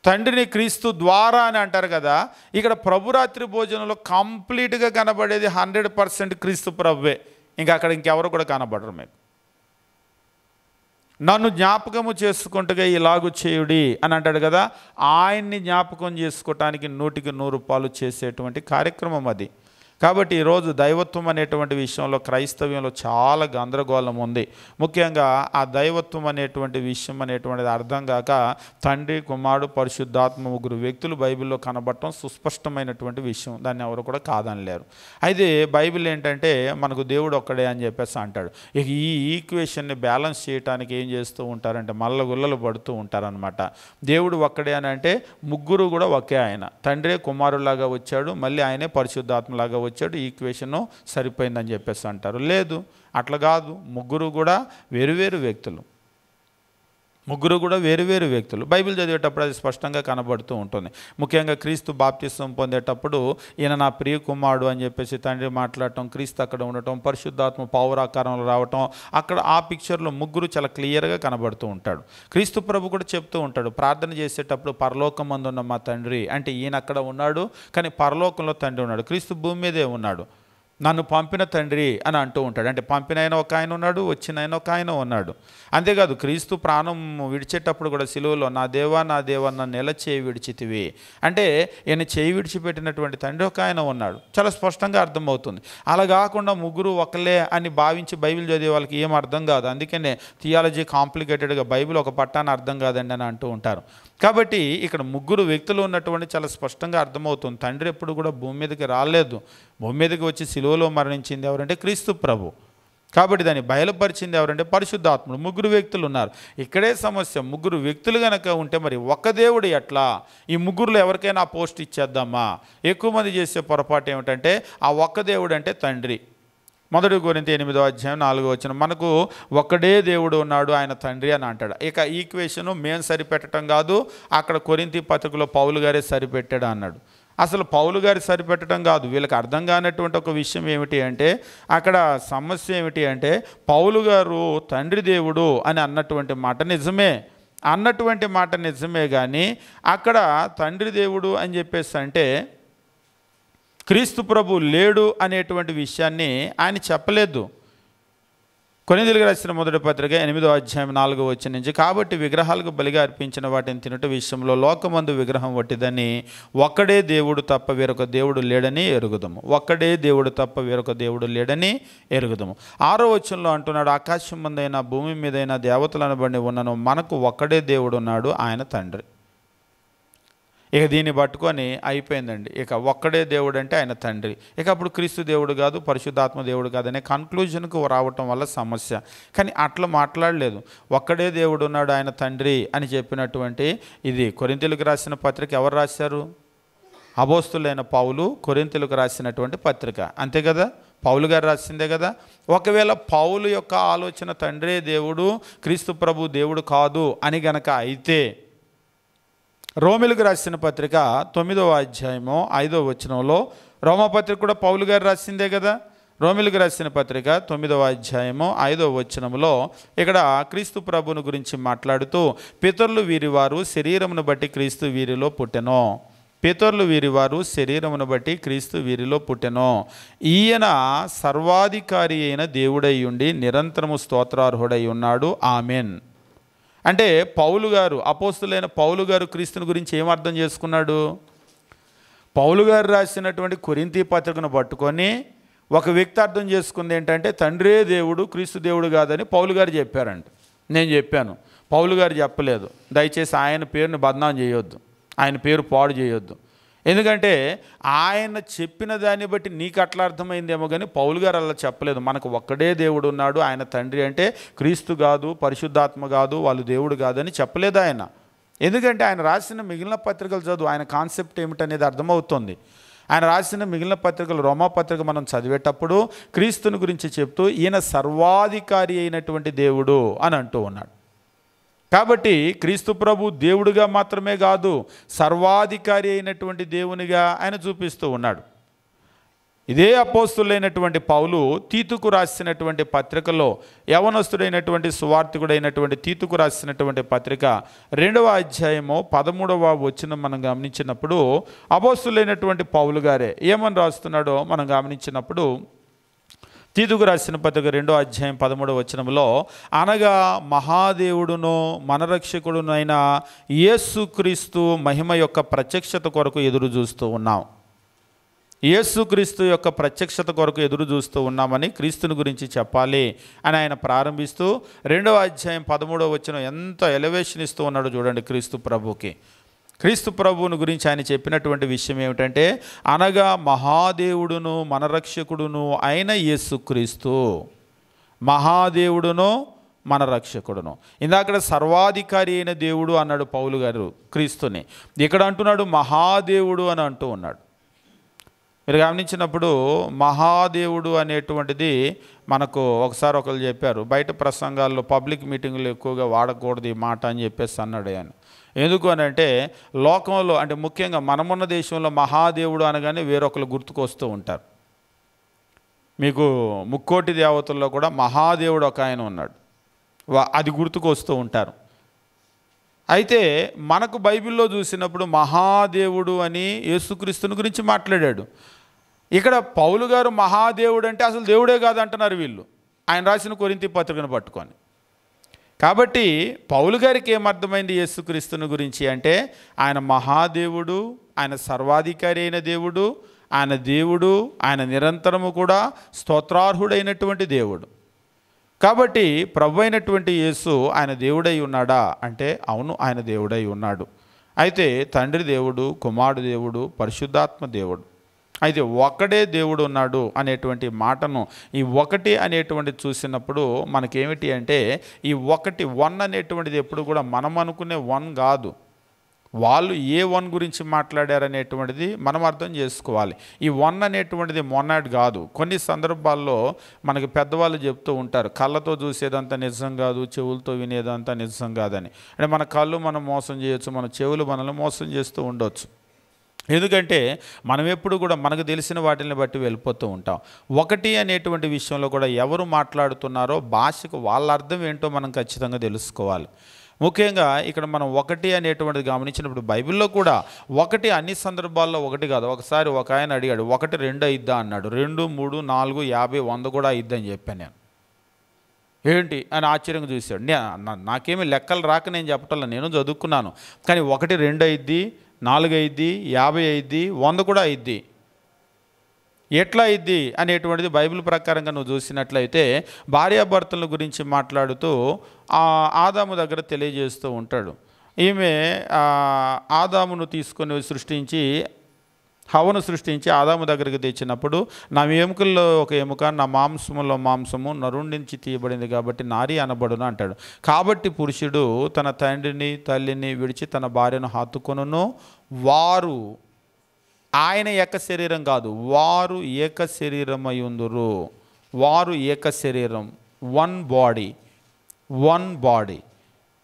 తండ్రిని క్రీస్తు ద్వారా అని అంటారు కదా, ఇక్కడ ప్రభురాత్రి భోజనంలో కంప్లీట్గా కనబడేది 100% క్రీస్తు ప్రభువే. ఇంకా అక్కడ ఇంకెవరు కూడా కనబడరు. మీకు నన్ను జ్ఞాపకము చేసుకుంటగా ఇలాగు చేయుడి అని అంటాడు కదా, ఆయన్ని జ్ఞాపకం చేసుకోవటానికి 100కి 100 చేసేటువంటి కార్యక్రమం అది. కాబట్టి ఈరోజు దైవత్వం అనేటువంటి విషయంలో క్రైస్తవ్యంలో చాలా గందరగోళం ఉంది. ముఖ్యంగా ఆ దైవత్వం అనేటువంటి విషయం అనేటువంటిది అర్థం కాక తండ్రి, కుమారుడు, పరిశుద్ధాత్మ ముగ్గురు వ్యక్తులు బైబిల్లో కనబడటం సుస్పష్టమైనటువంటి విషయం, దాన్ని ఎవరు కూడా కాదనలేరు. అయితే బైబిల్ ఏంటంటే మనకు దేవుడు ఒక్కడే అని చెప్పేసి అంటాడు. ఇక ఈ ఈక్వేషన్ని బ్యాలెన్స్ చేయడానికి ఏం చేస్తూ ఉంటారంటే మల్లగుల్లలు పడుతూ ఉంటారనమాట. దేవుడు ఒక్కడే అని అంటే ముగ్గురు కూడా ఒకే ఆయన, తండ్రే కుమారులాగా వచ్చాడు, మళ్ళీ ఆయనే పరిశుద్ధాత్మలాగా వచ్చాడు, ఈక్వేషను సరిపోయిందని చెప్పేసి అంటారు. లేదు, అట్లా కాదు. ముగ్గురు కూడా వేరువేరు వ్యక్తులు, ముగ్గురు కూడా వేరువేరు వ్యక్తులు. బైబిల్ చదివేటప్పుడు అది స్పష్టంగా కనబడుతూ ఉంటుంది. ముఖ్యంగా క్రీస్తు బాప్తిసం పొందేటప్పుడు ఈయన నా ప్రియ కుమారుడు అని చెప్పేసి తండ్రి మాట్లాడటం, క్రీస్తు అక్కడ ఉండటం, పరిశుద్ధాత్మ పావురాకారంలో రావటం, అక్కడ ఆ పిక్చర్లో ముగ్గురు చాలా క్లియర్గా కనబడుతూ ఉంటాడు. క్రీస్తు ప్రభు కూడా చెప్తూ ఉంటాడు, ప్రార్థన చేసేటప్పుడు పరలోకమందున్న మా తండ్రి అంటే ఈయన అక్కడ ఉన్నాడు, కానీ పరలోకంలో తండ్రి ఉన్నాడు. క్రీస్తు భూమి మీదే ఉన్నాడు, నన్ను పంపిన తండ్రి అని అంటూ ఉంటాడు. అంటే పంపిన ఆయన ఒక ఆయన ఉన్నాడు, వచ్చిన ఆయన ఒక ఆయన ఉన్నాడు. అంతేకాదు, క్రీస్తు ప్రాణం విడిచేటప్పుడు కూడా సిలువలో నా దేవా నా దేవా నన్ను ఎలా చేయి విడిచితివి అంటే ఈయన చేయి విడిచిపెట్టినటువంటి తండ్రి ఒక ఆయన ఉన్నాడు. చాలా స్పష్టంగా అర్థమవుతుంది. అలా కాకుండా ముగ్గురు ఒకలే అని భావించి బైబిల్ చదివే వాళ్ళకి ఏం అర్థం కాదు. అందుకనే థియాలజీ కాంప్లికేటెడ్గా బైబిల్ ఒక పట్టాన్ని అర్థం కాదండి అని అంటూ ఉంటారు. కాబట్టి ఇక్కడ ముగ్గురు వ్యక్తులు ఉన్నటువంటి చాలా స్పష్టంగా అర్థమవుతుంది. తండ్రి ఎప్పుడు కూడా భూమి మీదకి రాలేదు, భూమి మీదకి వచ్చి సిలువలో మరణించింది ఎవరంటే క్రీస్తు ప్రభు. కాబట్టి దాన్ని బయలుపరిచింది ఎవరంటే పరిశుద్ధాత్ముడు. ముగ్గురు వ్యక్తులు ఉన్నారు. ఇక్కడే సమస్య, ముగ్గురు వ్యక్తులు కనుక ఉంటే మరి ఒక దేవుడు ఎట్లా? ఈ ముగ్గురులో ఎవరికైనా ఆ పోస్ట్ ఇచ్చేద్దామా? ఎక్కువ మంది చేసే పొరపాటు ఏమిటంటే ఆ ఒక్క దేవుడు అంటే తండ్రి. 1 కొరింథీ 8:4 మనకు ఒక్కడే దేవుడు ఉన్నాడు, ఆయన తండ్రి అని అంటాడు. ఇక ఈక్వేషను మేము సరిపెట్టడం కాదు, అక్కడ కొరింథీ పత్రికలో పౌలు గారే సరిపెట్టాడు అన్నాడు. అసలు పౌలు గారి సరిపెట్టడం కాదు, వీళ్ళకి అర్థం కానటువంటి ఒక విషయం ఏమిటి అంటే అక్కడ సమస్య ఏమిటి అంటే పౌలు గారు తండ్రి దేవుడు అని అన్నటువంటి మాట నిజమే, అన్నటువంటి మాట నిజమే, కానీ అక్కడ తండ్రి దేవుడు అని చెప్పేసి అంటే క్రీస్తు ప్రభు లేడు అనేటువంటి విషయాన్ని ఆయన చెప్పలేదు. కొరింథీయులకు రాసిన 1 పత్రిక 8:4 నుంచి కాబట్టి విగ్రహాలకు బలిగా అర్పించిన వాటిని తినుట విషయంలో లోకమందు విగ్రహం వట్టిదని ఒక్కడే దేవుడు తప్ప వేరొక దేవుడు లేడని ఎరుగుదము. ఒక్కడే దేవుడు తప్ప వేరొక దేవుడు లేడని ఎరుగుదము. 6వ వచనంలో అంటున్నాడు, ఆకాశం ముందైనా భూమి మీదైనా దేవతలను బడి ఉన్నను మనకు ఒక్కడే దేవుడు ఉన్నాడు, ఆయన తండ్రి. ఇక దీన్ని పట్టుకొని అయిపోయిందండి. ఇక ఒక్కడే దేవుడు అంటే ఆయన తండ్రి. ఇక అప్పుడు క్రీస్తు దేవుడు కాదు, పరిశుద్ధాత్మ దేవుడు కాదనే కన్క్లూజన్కు రావటం వల్ల సమస్య. కానీ అట్లా మాట్లాడలేదు. ఒక్కడే దేవుడు ఉన్నాడు, ఆయన తండ్రి అని చెప్పినటువంటి ఇది కొరింథీయులకు రాసిన పత్రిక ఎవరు రాశారు? అపోస్తలుడైన పౌలు కొరింథీయులకు రాసినటువంటి పత్రిక, అంతే కదా, పౌలు గారు రాసిందే కదా. ఒకవేళ పౌలు యొక్క ఆలోచన తండ్రే దేవుడు, క్రీస్తు ప్రభు దేవుడు కాదు అని గనక అయితే రోమిలకు రాసిన పత్రిక 9:5 రోమపత్రిక కూడా పౌలు గారు రాసిందే కదా. రోమిలకు రాసిన పత్రిక 9:5 ఇక్కడ క్రీస్తు ప్రభుని గురించి మాట్లాడుతూ పితరులు వీరివారు శరీరమును బట్టి క్రీస్తు వీరిలో పుట్టెను. పితరులు వీరివారు శరీరమును బట్టి క్రీస్తు వీరిలో పుట్టెను. ఈయన సర్వాధికారి అయిన దేవుడై ఉండి నిరంతరము స్తోత్రార్హుడై ఉన్నాడు, ఆమెన్. అంటే పౌలు గారు, అపోస్తులైన పౌలు గారు క్రీస్తుని గురించి ఏం అర్థం చేసుకున్నాడు? పౌలు గారు రాసినటువంటి కొరింథీ పత్రికను పట్టుకొని ఒక వ్యక్తి అర్థం చేసుకుంది ఏంటంటే తండ్రే దేవుడు, క్రీస్తు దేవుడు కాదని పౌలు గారు చెప్పారంట. నేను చెప్పాను, పౌలు గారు చెప్పలేదు. దయచేసి ఆయన పేరుని బదనాం చేయొద్దు, ఆయన పేరు పాడు చేయొద్దు. ఎందుకంటే ఆయన చెప్పిన దాన్ని బట్టి నీకు అట్లా అర్థమైందేమో, కానీ పౌలు గారు అలా చెప్పలేదు. మనకు ఒక్కడే దేవుడు ఉన్నాడు, ఆయన తండ్రి అంటే క్రీస్తు కాదు, పరిశుద్ధాత్మ కాదు, వాళ్ళు దేవుడు కాదని చెప్పలేదు ఆయన. ఎందుకంటే ఆయన రాసిన మిగిలిన పత్రికలు చదువు, ఆయన కాన్సెప్ట్ ఏమిటనేది అర్థమవుతుంది. ఆయన రాసిన మిగిలిన పత్రికలు, రోమా పత్రిక మనం చదివేటప్పుడు క్రీస్తుని గురించి చెప్తూ ఈయన సర్వాధికారి అయినటువంటి దేవుడు అని అంటూ ఉన్నాడు. కాబట్టి క్రీస్తు ప్రభు దేవుడిగా మాత్రమే కాదు, సర్వాధికారి అయినటువంటి దేవునిగా ఆయన చూపిస్తూ ఉన్నాడు. ఇదే అపోస్తులైనటువంటి పౌలు తీతుకు రాసినటువంటి పత్రికలో, యవనస్తుడైనటువంటి సువార్తికుడైనటువంటి తీతుకు రాసినటువంటి పత్రిక 2వ అధ్యాయము 13వ వచనం మనం గమనించినప్పుడు అపోస్తులైనటువంటి పౌలు గారే ఏమని రాస్తున్నాడో మనం గమనించినప్పుడు, తీతుకు రాసిన పత్రిక 2వ అధ్యాయం 13వ వచనంలో, అనగా మహాదేవుడును మనరక్షకుడునైన యేసుక్రీస్తు మహిమ యొక్క ప్రత్యక్షత కొరకు ఎదురు చూస్తూ ఉన్నాం. యేసుక్రీస్తు యొక్క ప్రత్యక్షత కొరకు ఎదురు చూస్తూ ఉన్నామని క్రీస్తుని గురించి చెప్పాలి అని ఆయన ప్రారంభిస్తూ 2వ అధ్యాయం 13వ వచనం ఎంత ఎలివేషన్ ఇస్తూ ఉన్నాడో చూడండి. క్రీస్తు ప్రభుకి, క్రీస్తు ప్రభువుని గురించి ఆయన చెప్పినటువంటి విషయం ఏమిటంటే, అనగా మహాదేవుడును మనరక్షకుడును అయిన యేసుక్రీస్తు, మహాదేవుడును మన రక్షకుడును. ఇందాక సర్వాధికారి అయిన దేవుడు అన్నాడు పౌలు గారు క్రీస్తుని, ఇక్కడ అంటున్నాడు మహాదేవుడు అని అంటూ ఉన్నాడు. మీరు గమనించినప్పుడు మహాదేవుడు అనేటువంటిది మనకు ఒకసారి ఒకరు చెప్పారు, బయట ప్రసంగాల్లో పబ్లిక్ మీటింగ్లో ఎక్కువగా వాడకూడదు ఈ మాట అని చెప్పేసి అన్నాడు ఆయన. ఎందుకు అని అంటే లోకంలో, అంటే ముఖ్యంగా మనమున్న దేశంలో మహాదేవుడు అనగానే వేరొకరు గుర్తుకొస్తూ ఉంటారు. మీకు ముక్కోటి దేవతల్లో కూడా మహాదేవుడు ఒక ఆయన ఉన్నాడు, అది గుర్తుకొస్తూ ఉంటారు. అయితే మనకు బైబిల్లో చూసినప్పుడు మహాదేవుడు అని యేసుక్రీస్తుని గురించి మాట్లాడాడు. ఇక్కడ పౌలు గారు మహాదేవుడు అంటే అసలు దేవుడే కాదంటున్నారు వీళ్ళు, ఆయన రాసిన కొరింథీ పత్రికను పట్టుకొని. కాబట్టి పౌలు గారికి ఏమర్థమైంది యేసుక్రీస్తుని గురించి అంటే, ఆయన మహాదేవుడు, ఆయన సర్వాధికారి అయిన దేవుడు, ఆయన దేవుడు, ఆయన నిరంతరము కూడా స్తోత్రార్హుడైనటువంటి దేవుడు. కాబట్టి ప్రభు అయినటువంటి యేసు ఆయన దేవుడై ఉన్నాడా అంటే అవును, ఆయన దేవుడై ఉన్నాడు. అయితే తండ్రి దేవుడు, కుమారుడు దేవుడు, పరిశుద్ధాత్మ దేవుడు. అయితే ఒకడే దేవుడు ఉన్నాడు అనేటువంటి మాటను, ఈ ఒకటి అనేటువంటిది చూసినప్పుడు మనకేమిటి అంటే, ఈ ఒకటి వన్ అనేటువంటిది ఎప్పుడు కూడా మనం అనుకునే వన్ కాదు, వాళ్ళు ఏ వన్ గురించి మాట్లాడారనేటువంటిది మనం అర్థం చేసుకోవాలి. ఈ వన్ అనేటువంటిది మొన్నాడు కాదు. కొన్ని సందర్భాల్లో మనకి పెద్దవాళ్ళు చెప్తూ ఉంటారు, కళ్ళతో చూసేదంతా నిజం కాదు, చెవులతో వినేదంతా నిజం కాదని. అంటే మన కళ్ళు మనం మోసం చేయొచ్చు, మన చెవులు మనల్ని మోసం చేస్తూ ఉండొచ్చు. ఎందుకంటే మనం ఎప్పుడు కూడా మనకు తెలిసిన వాటిని బట్టి వెళ్ళిపోతూ ఉంటాం. ఒకటి అనేటువంటి విషయంలో కూడా ఎవరు మాట్లాడుతున్నారో భాషకు వాళ్ళ అర్థం ఏంటో మనం ఖచ్చితంగా తెలుసుకోవాలి. ముఖ్యంగా ఇక్కడ మనం ఒకటి అనేటువంటిది గమనించినప్పుడు బైబిల్లో కూడా ఒకటి అన్ని సందర్భాల్లో ఒకటి కాదు. ఒకసారి ఒక ఆయన అడిగాడు, 1 2 అయిద్దా అన్నాడు. 2 3 4 50 100 కూడా అయిద్దని చెప్పాను నేను. ఏంటి అని ఆశ్చర్యంగా చూశాడు. నాకేమీ లెక్కలు రాక నేను చెప్పటంలో, నేను చదువుకున్నాను. కానీ 1 2 అయిద్ది, 4 అయిద్ది, 50 అయిద్ది, 100 కూడా అయిద్ది. ఎట్లా అయిద్ది అనేటువంటిది బైబిల్ ప్రకారంగా నువ్వు చూసినట్లయితే భార్యాభర్తల గురించి మాట్లాడుతూ ఆదాము దగ్గర తెలియజేస్తూ ఉంటాడు. ఈమె ఆదామును తీసుకొని సృష్టించి, హవ్వను సృష్టించి ఆదాము దగ్గరికి తెచ్చినప్పుడు, నా ఎముకల్లో ఒక ఎముక, నా మాంసములో మాంసము నరుడి నుంచి తీయబడింది కాబట్టి నారి అనబడును అంటాడు. కాబట్టి పురుషుడు తన తండ్రిని తల్లిని విడిచి తన భార్యను హత్తుకొనును, వారు, ఆయన ఏక శరీరం కాదు, వారు ఏక శరీరమై ఉందురు. వారు ఏక శరీరం, వన్ బాడీ, వన్ బాడీ.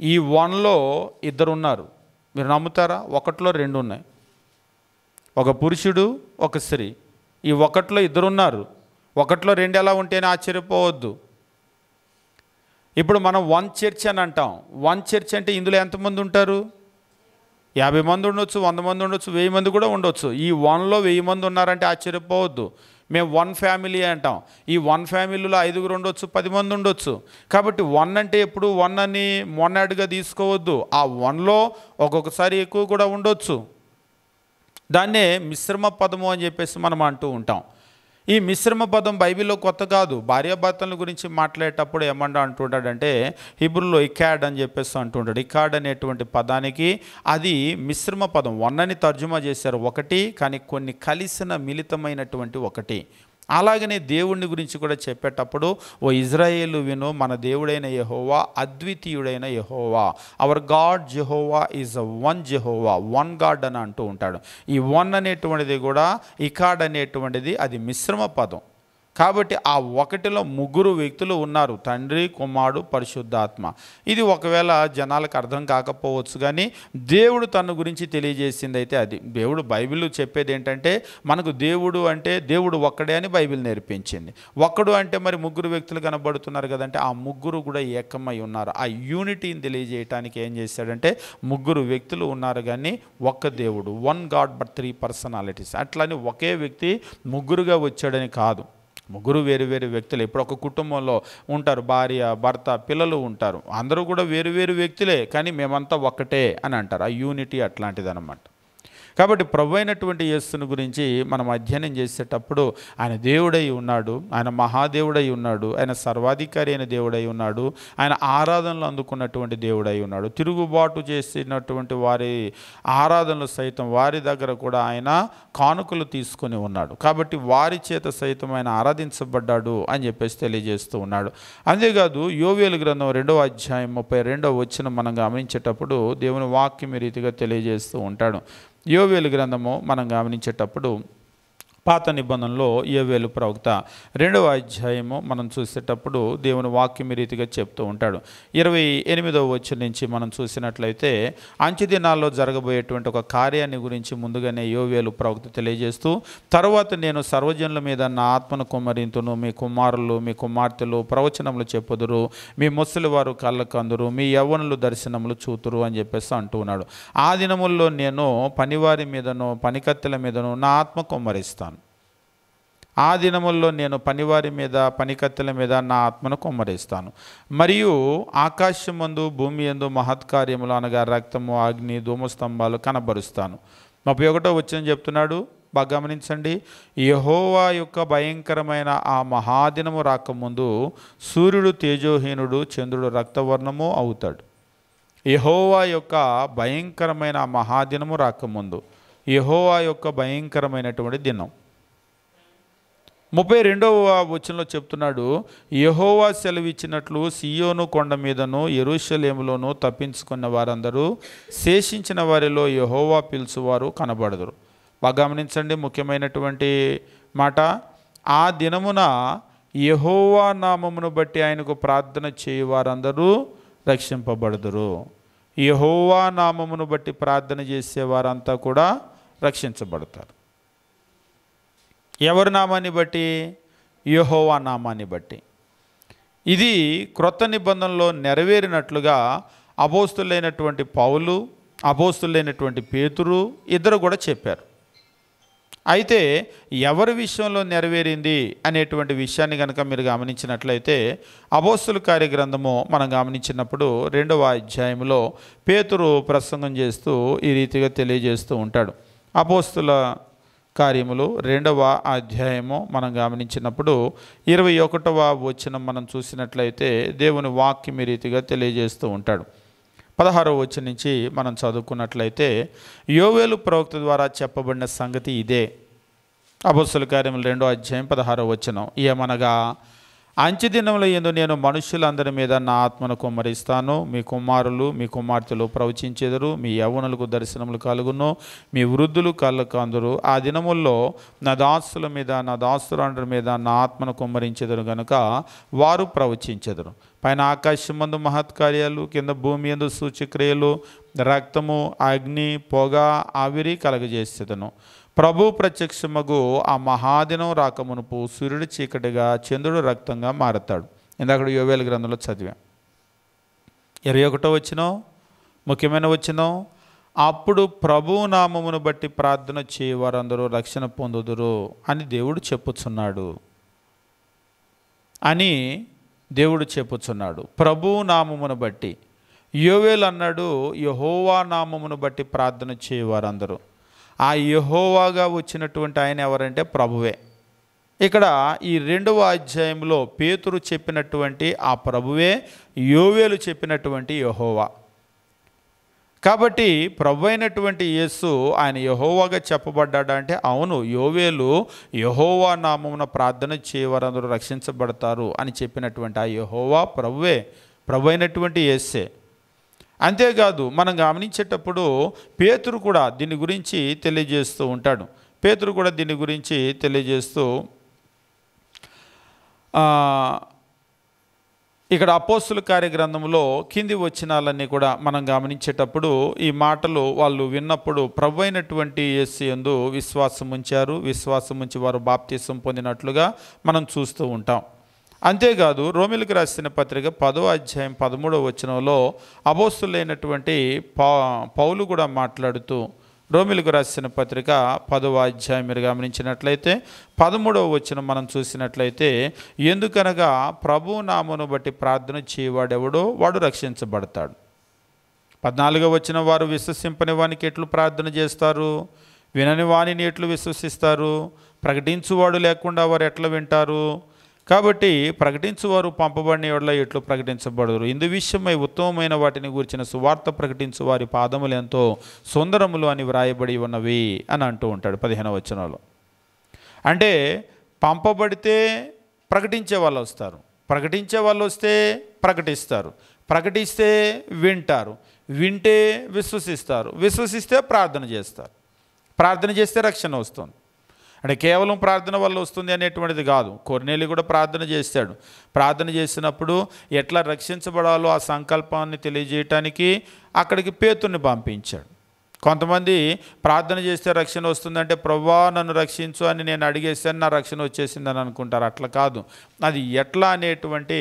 ఈ వన్లో ఇద్దరు ఉన్నారు. మీరు నమ్ముతారా? ఒకటిలో 2 ఉన్నాయి. ఒక పురుషుడు, ఒక స్త్రీ. ఈ ఒకటిలో ఇద్దరు ఉన్నారు. ఒకటిలో 2 ఎలా ఉంటేనే ఆశ్చర్యపోవద్దు. ఇప్పుడు మనం వన్ చర్చ్ అని అంటాం. వన్ చర్చ్ అంటే ఇందులో ఎంతమంది ఉంటారు? 50 మంది ఉండొచ్చు, 100 మంది ఉండొచ్చు, 1000 మంది కూడా ఉండొచ్చు. ఈ 1లో 1000 మంది ఉన్నారంటే ఆశ్చర్యపోవద్దు. మేము వన్ ఫ్యామిలీ అంటాం. ఈ వన్ ఫ్యామిలీలో 5 ఉండొచ్చు, 10 మంది ఉండొచ్చు. కాబట్టి వన్ అంటే ఎప్పుడు వన్ అని మొన్నటిగా తీసుకోవద్దు. ఆ వన్లో ఒక్కొక్కసారి ఎక్కువ కూడా ఉండొచ్చు. దాన్నే మిశ్రమ పదము అని చెప్పేసి మనం అంటూ ఉంటాం. ఈ మిశ్రమ పదం బైబిల్లో కొత్త కాదు. భార్యాభర్తల గురించి మాట్లాడేటప్పుడు ఏమన్నా అంటుంటాడంటే హిబ్రూలో ఇకాడ్ అని చెప్పేసి అంటుంటాడు. ఇకాడ్ అనేటువంటి పదానికి అది మిశ్రమ పదం. వన్ అని తర్జుమా చేశారు ఒకటి, కానీ కొన్ని కలిసిన మిళితమైనటువంటి ఒకటి. అలాగనే దేవుడిని గురించి కూడా చెప్పేటప్పుడు ఓ ఇజ్రాయేలు విను, మన దేవుడైన యెహోవా అద్వితీయుడైన యెహోవా, our God Jehovah is a one Jehovah, one God అని అంటూ ఉంటాడు. ఈ వన్ అనేటువంటిది కూడా ఇకాడ్ అనేటువంటిది అది మిశ్రమ పదం. కాబట్టి ఆ ఒకటిలో 3 వ్యక్తులు ఉన్నారు, తండ్రి, కుమారుడు, పరిశుద్ధాత్మ. ఇది ఒకవేళ జనాలకు అర్థం కాకపోవచ్చు, కానీ దేవుడు తన గురించి తెలియజేసింది అయితే అది. దేవుడు బైబిల్ చెప్పేది ఏంటంటే మనకు దేవుడు అంటే దేవుడు ఒక్కడే అని బైబిల్ నేర్పించింది. ఒక్కడు అంటే మరి 3 వ్యక్తులు కనబడుతున్నారు కదంటే ఆ 3 కూడా ఏకమై ఉన్నారు. ఆ యూనిటీని తెలియజేయటానికి ఏం చేశాడంటే 3 వ్యక్తులు ఉన్నారు కానీ ఒక్క దేవుడు, వన్ గాడ్ బట్ 3 పర్సనాలిటీస్. అట్లని ఒకే వ్యక్తి 3గా వచ్చాడని కాదు. 3 వేరు వేరు వ్యక్తులు. ఇప్పుడు ఒక కుటుంబంలో ఉంటారు, భార్య, భర్త, పిల్లలు ఉంటారు. అందరూ కూడా వేరు వేరు వ్యక్తులే, కానీ మేమంతా ఒక్కటే అని అంటారు. ఆ యూనిటీ అట్లాంటిది అన్నమాట. కాబట్టి ప్రభు అయినటువంటి యేసుని గురించి మనం అధ్యయనం చేసేటప్పుడు ఆయన దేవుడై ఉన్నాడు, ఆయన మహాదేవుడై ఉన్నాడు, ఆయన సర్వాధికారి అయిన దేవుడై ఉన్నాడు, ఆయన ఆరాధనలు అందుకున్నటువంటి దేవుడై ఉన్నాడు. తిరుగుబాటు చేసినటువంటి వారి ఆరాధనలు సైతం వారి దగ్గర కూడా ఆయన కానుకలు తీసుకొని ఉన్నాడు. కాబట్టి వారి చేత సైతం ఆయన ఆరాధించబడ్డాడు అని చెప్పేసి తెలియజేస్తూ ఉన్నాడు. అంతేకాదు యోవేలు గ్రంథం 2వ అధ్యాయం 32వ వచనం మనం గమనించేటప్పుడు దేవుని వాక్యం ఈ రీతిగా తెలియజేస్తూ ఉంటాడు. యోవేలు గ్రంథము మనం గమనించేటప్పుడు పాత నిబంధనలో యోవేలు ప్రవక్త 2వ అధ్యాయము మనం చూసేటప్పుడు దేవుని వాక్యం ఈ రీతిగా చెప్తూ ఉంటాడు. 28వ వచనం నుంచి మనం చూసినట్లయితే అంచె దినాల్లో జరగబోయేటువంటి ఒక కార్యాన్ని గురించి ముందుగానే యోవేలు ప్రవక్త తెలియజేస్తూ, తర్వాత నేను సర్వజనుల మీద నా ఆత్మను కుమ్మరింతును, మీ కుమారులు మీ కుమార్తెలు ప్రవచనములు చెప్పుదురు, మీ ముసలివారు కళ్ళకు అందురు, మీ యవ్వనులు దర్శనములు చూతురు అని చెప్పేసి అంటూ ఉన్నాడు. ఆ దినముల్లో నేను పనివారి మీదను పనికత్తెల మీదను నా ఆత్మ కుమ్మరిస్తాను. ఆ దినముల్లో నేను పనివారి మీద పనికత్తెల మీద నా ఆత్మను కుమ్మరిస్తాను. మరియు ఆకాశమందు భూమి యందు మహత్కార్యములు అనగా రక్తము, అగ్ని, ధూమస్తంభాలు కనబరుస్తాను. 31వ వచనం చెప్తున్నాడు, బాగా గమనించండి. యెహోవా యొక్క భయంకరమైన ఆ మహాదినము రాకముందు సూర్యుడు తేజోహీనుడు, చంద్రుడు రక్తవర్ణము అవుతాడు. యెహోవా యొక్క భయంకరమైన ఆ మహాదినము రాకముందు, యెహోవా యొక్క భయంకరమైనటువంటి దినం. 32వ వచనంలో చెప్తున్నాడు, యెహోవా సెలవిచ్చినట్లు సియోను కొండ మీదను యెరూషలేములోను తప్పించుకున్న వారందరూ శేషించిన వారిలో యెహోవా పిలుచువారు కనబడదురు. బాగా గమనించండి, ముఖ్యమైనటువంటి మాట. ఆ దినమున యెహోవా నామమును బట్టి ఆయనకు ప్రార్థన చేయువారందరూ రక్షింపబడదురు. యెహోవా నామమును బట్టి ప్రార్థన చేసేవారంతా కూడా రక్షించబడతారు. ఎవరి నామాన్ని బట్టి? యెహోవా నామాన్ని బట్టి. ఇది క్రొత్త నిబంధనలో నెరవేరినట్లుగా అపోస్తులైనటువంటి పౌలు, అపోస్తులైనటువంటి పేతురు ఇద్దరు కూడా చెప్పారు. అయితే ఎవరి విషయంలో నెరవేరింది అనేటువంటి విషయాన్ని కనుక మీరు గమనించినట్లయితే అపోస్తుల కార్యగ్రంథము మనం గమనించినప్పుడు 2వ అధ్యాయంలో పేతురు ప్రసంగం చేస్తూ ఈ రీతిగా తెలియజేస్తూ ఉంటాడు. అపోస్తుల కార్యములు 2వ అధ్యాయము మనం గమనించినప్పుడు 21వ వచనం మనం చూసినట్లయితే దేవుని వాక్యం ఈ రీతిగా తెలియజేస్తూ ఉంటాడు. 16వ వచనం నుంచి మనం చదువుకున్నట్లయితే యోవేలు ప్రవక్త ద్వారా చెప్పబడిన సంగతి ఇదే. అపోస్తుల కార్యములు 2వ అధ్యాయం 16వ వచనం, ఏమనగా అంచె దినముల యందు నేను మనుషులందరి మీద నా ఆత్మను కుమ్మరిస్తాను. మీ కుమారులు మీ కుమార్తెలు ప్రవచించెదరు, మీ యవ్వనులకు దర్శనములు కలుగును, మీ వృద్ధులు కళ్ళకు అందురు. ఆ దినముల్లో నా దాసుల మీద నా దాసురాండ్ర మీద నా ఆత్మను కుమ్మరించెదరు గనుక వారు ప్రవచించెదరు. పైన ఆకాశమందు మహత్కార్యాలు, కింద భూమి యందు సూచక్రియలు, రక్తము, అగ్ని, పొగ, ఆవిరి కలగజేసేదను. ప్రభు ప్రత్యక్షమగు ఆ మహాదినం రాకమునుపు సూర్యుడు చీకటిగా, చంద్రుడు రక్తంగా మారతాడు. ఇందాక యోవేలు గ్రంథంలో చదివాం. 21వ వచనం ముఖ్యమైన వచనం, అప్పుడు ప్రభువు నామమును బట్టి ప్రార్థన చేయవారందరూ రక్షణ పొందుదురు అని దేవుడు చెప్పుచున్నాడు అని దేవుడు చెప్పుచున్నాడు. ప్రభువు నామమును బట్టి. యోవేలు అన్నాడు, యెహోవా నామమును బట్టి ప్రార్థన చేయవారందరూ. ఆ యెహోవాగా వచ్చినటువంటి ఆయన ఎవరంటే ప్రభువే. ఇక్కడ ఈ 2వ అధ్యాయంలో పేతురు చెప్పినటువంటి ఆ ప్రభువే యోవేలు చెప్పినటువంటి యెహోవా. కాబట్టి ప్రభు అయినటువంటి యేసు ఆయన యెహోవాగా చెప్పబడ్డాడు అంటే అవును, యోవేలు యెహోవా నామమున ప్రార్థన చేయవారందరూ రక్షించబడతారు అని చెప్పినటువంటి ఆ యెహోవా ప్రభువే, ప్రభు అయినటువంటి యేసే. అంతేకాదు మనం గమనించేటప్పుడు పేతురు కూడా దీని గురించి తెలియజేస్తూ ఉంటాడు. పేతురు కూడా దీని గురించి తెలియజేస్తూ ఇక్కడ అపోస్తుల కార్యగ్రంథంలో కింది వచనాలన్నీ కూడా మనం గమనించేటప్పుడు ఈ మాటలు వాళ్ళు విన్నప్పుడు ప్రభు అయినటువంటి యేసు యందు విశ్వాసం ఉంచారు. విశ్వాసం ఉంచి వారు బాప్తిసం పొందినట్లుగా మనం చూస్తూ ఉంటాం. అంతేకాదు రోమీయులకు రాసిన పత్రిక 10వ అధ్యాయం 13వ వచనంలో అపోస్తులైనటువంటి పౌలు కూడా మాట్లాడుతూ, రోమీయులకు రాసిన పత్రిక 10వ అధ్యాయం మీరు గమనించినట్లయితే 13వ వచనం మనం చూసినట్లయితే, ఎందుకనగా ప్రభు నామమును బట్టి ప్రార్థన చేయవాడెవడో వాడు రక్షించబడతాడు. 14వ వచనం, వారు విశ్వసింపని వానికి ఎట్లు ప్రార్థన చేస్తారు? వినని వానిని ఎట్లు విశ్వసిస్తారు? ప్రకటించువాడు లేకుండా వారు ఎట్లా వింటారు? కాబట్టి ప్రకటించువారు పంపబడిన యెడల ఎట్లు ప్రకటించబడరు? ఇందు విషయమై ఉత్తమమైన వాటిని గురించిన సువార్త ప్రకటించు వారి పాదములు ఎంతో సుందరములు అని వ్రాయబడి ఉన్నవి అని అంటూ ఉంటాడు 15వ వచనంలో. అంటే పంపబడితే ప్రకటించే వాళ్ళు వస్తారు, ప్రకటించే వాళ్ళు వస్తే ప్రకటిస్తారు, ప్రకటిస్తే వింటారు, వింటే విశ్వసిస్తారు, విశ్వసిస్తే ప్రార్థన చేస్తారు, ప్రార్థన చేస్తే రక్షణ వస్తుంది. అంటే కేవలం ప్రార్థన వల్ల వస్తుంది అనేటువంటిది కాదు. కొర్నేలి కూడా ప్రార్థన చేశాడు. ప్రార్థన చేసినప్పుడు ఎట్లా రక్షించబడాలో ఆ సంకల్పాన్ని తెలియజేయటానికి అక్కడికి పేతుర్ని పంపించాడు. కొంతమంది ప్రార్థన చేస్తే రక్షణ వస్తుందంటే ప్రభువా నన్ను రక్షించు అని నేను అడిగేసాను, నా రక్షణ వచ్చేసిందని అనుకుంటారు. అట్లా కాదు. అది ఎట్లా అనేటువంటి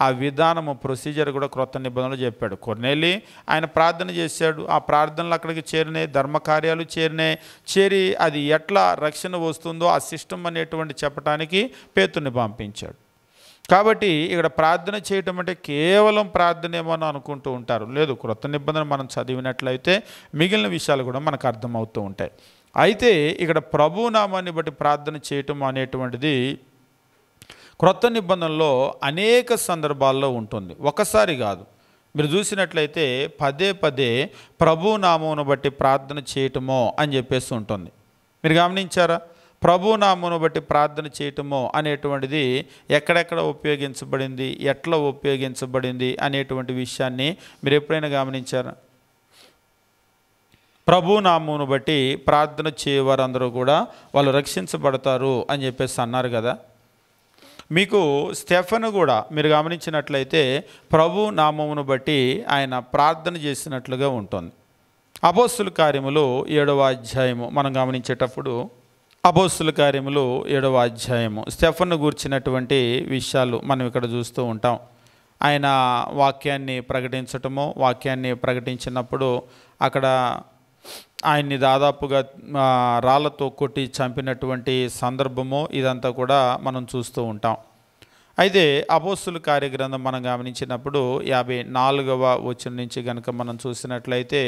ఆ విధానము ప్రొసీజర్ కూడా క్రొత్త నిబంధనలు చెప్పాడు. కొర్నేలి ఆయన ప్రార్థన చేశాడు, ఆ ప్రార్థనలు అక్కడికి చేరినాయి, ధర్మకార్యాలు చేరినాయి. చేరి అది ఎట్లా రక్షణ వస్తుందో ఆ సిస్టమ్ అనేటువంటి చెప్పడానికి పేతుర్ని పంపించాడు. కాబట్టి ఇక్కడ ప్రార్థన చేయటం అంటే కేవలం ప్రార్థన ఏమో అనుకుంటూ ఉంటారు. లేదు, క్రొత్త నిబంధన మనం చదివినట్లయితే మిగిలిన విషయాలు కూడా మనకు అర్థమవుతూ ఉంటాయి. అయితే ఇక్కడ ప్రభు నామాన్ని బట్టి ప్రార్థన చేయటం అనేటువంటిది క్రొత్త నిబంధనలో అనేక సందర్భాల్లో ఉంటుంది, ఒకసారి కాదు. మీరు చూసినట్లయితే పదే పదే ప్రభు నామమును బట్టి ప్రార్థన చేయటమో అని చెప్పేసి ఉంటుంది. మీరు గమనించారా? ప్రభు నామమును బట్టి ప్రార్థన చేయటమో అనేటువంటిది ఎక్కడెక్కడ ఉపయోగించబడింది, ఎట్లా ఉపయోగించబడింది అనేటువంటి విషయాన్ని మీరు ఎప్పుడైనా గమనించారా? ప్రభు నామమును బట్టి ప్రార్థన చేయవారందరూ కూడా వాళ్ళు రక్షించబడతారు అని చెప్పేసి అన్నారు కదా. మీకు స్టెఫెను కూడా మీరు గమనించినట్లయితే ప్రభు నామమును బట్టి ఆయన ప్రార్థన చేసినట్లుగా ఉంటుంది. అపోస్తుల కార్యములు 7వ అధ్యాయము మనం గమనించేటప్పుడు, అపోస్తుల కార్యములు 7వ అధ్యాయము స్టెఫెను గూర్చినటువంటి విషయాలు మనం ఇక్కడ చూస్తూ ఉంటాం. ఆయన వాక్యాన్ని ప్రకటించటము, వాక్యాన్ని ప్రకటించినప్పుడు అక్కడ ఆయన్ని దాదాపుగా రాళ్లతో కొట్టి చంపినటువంటి సందర్భము ఇదంతా కూడా మనం చూస్తూ ఉంటాం. అయితే అపోస్తుల కార్యగ్రంథం మనం గమనించినప్పుడు 54వ వచనం నుంచి కనుక మనం చూసినట్లయితే,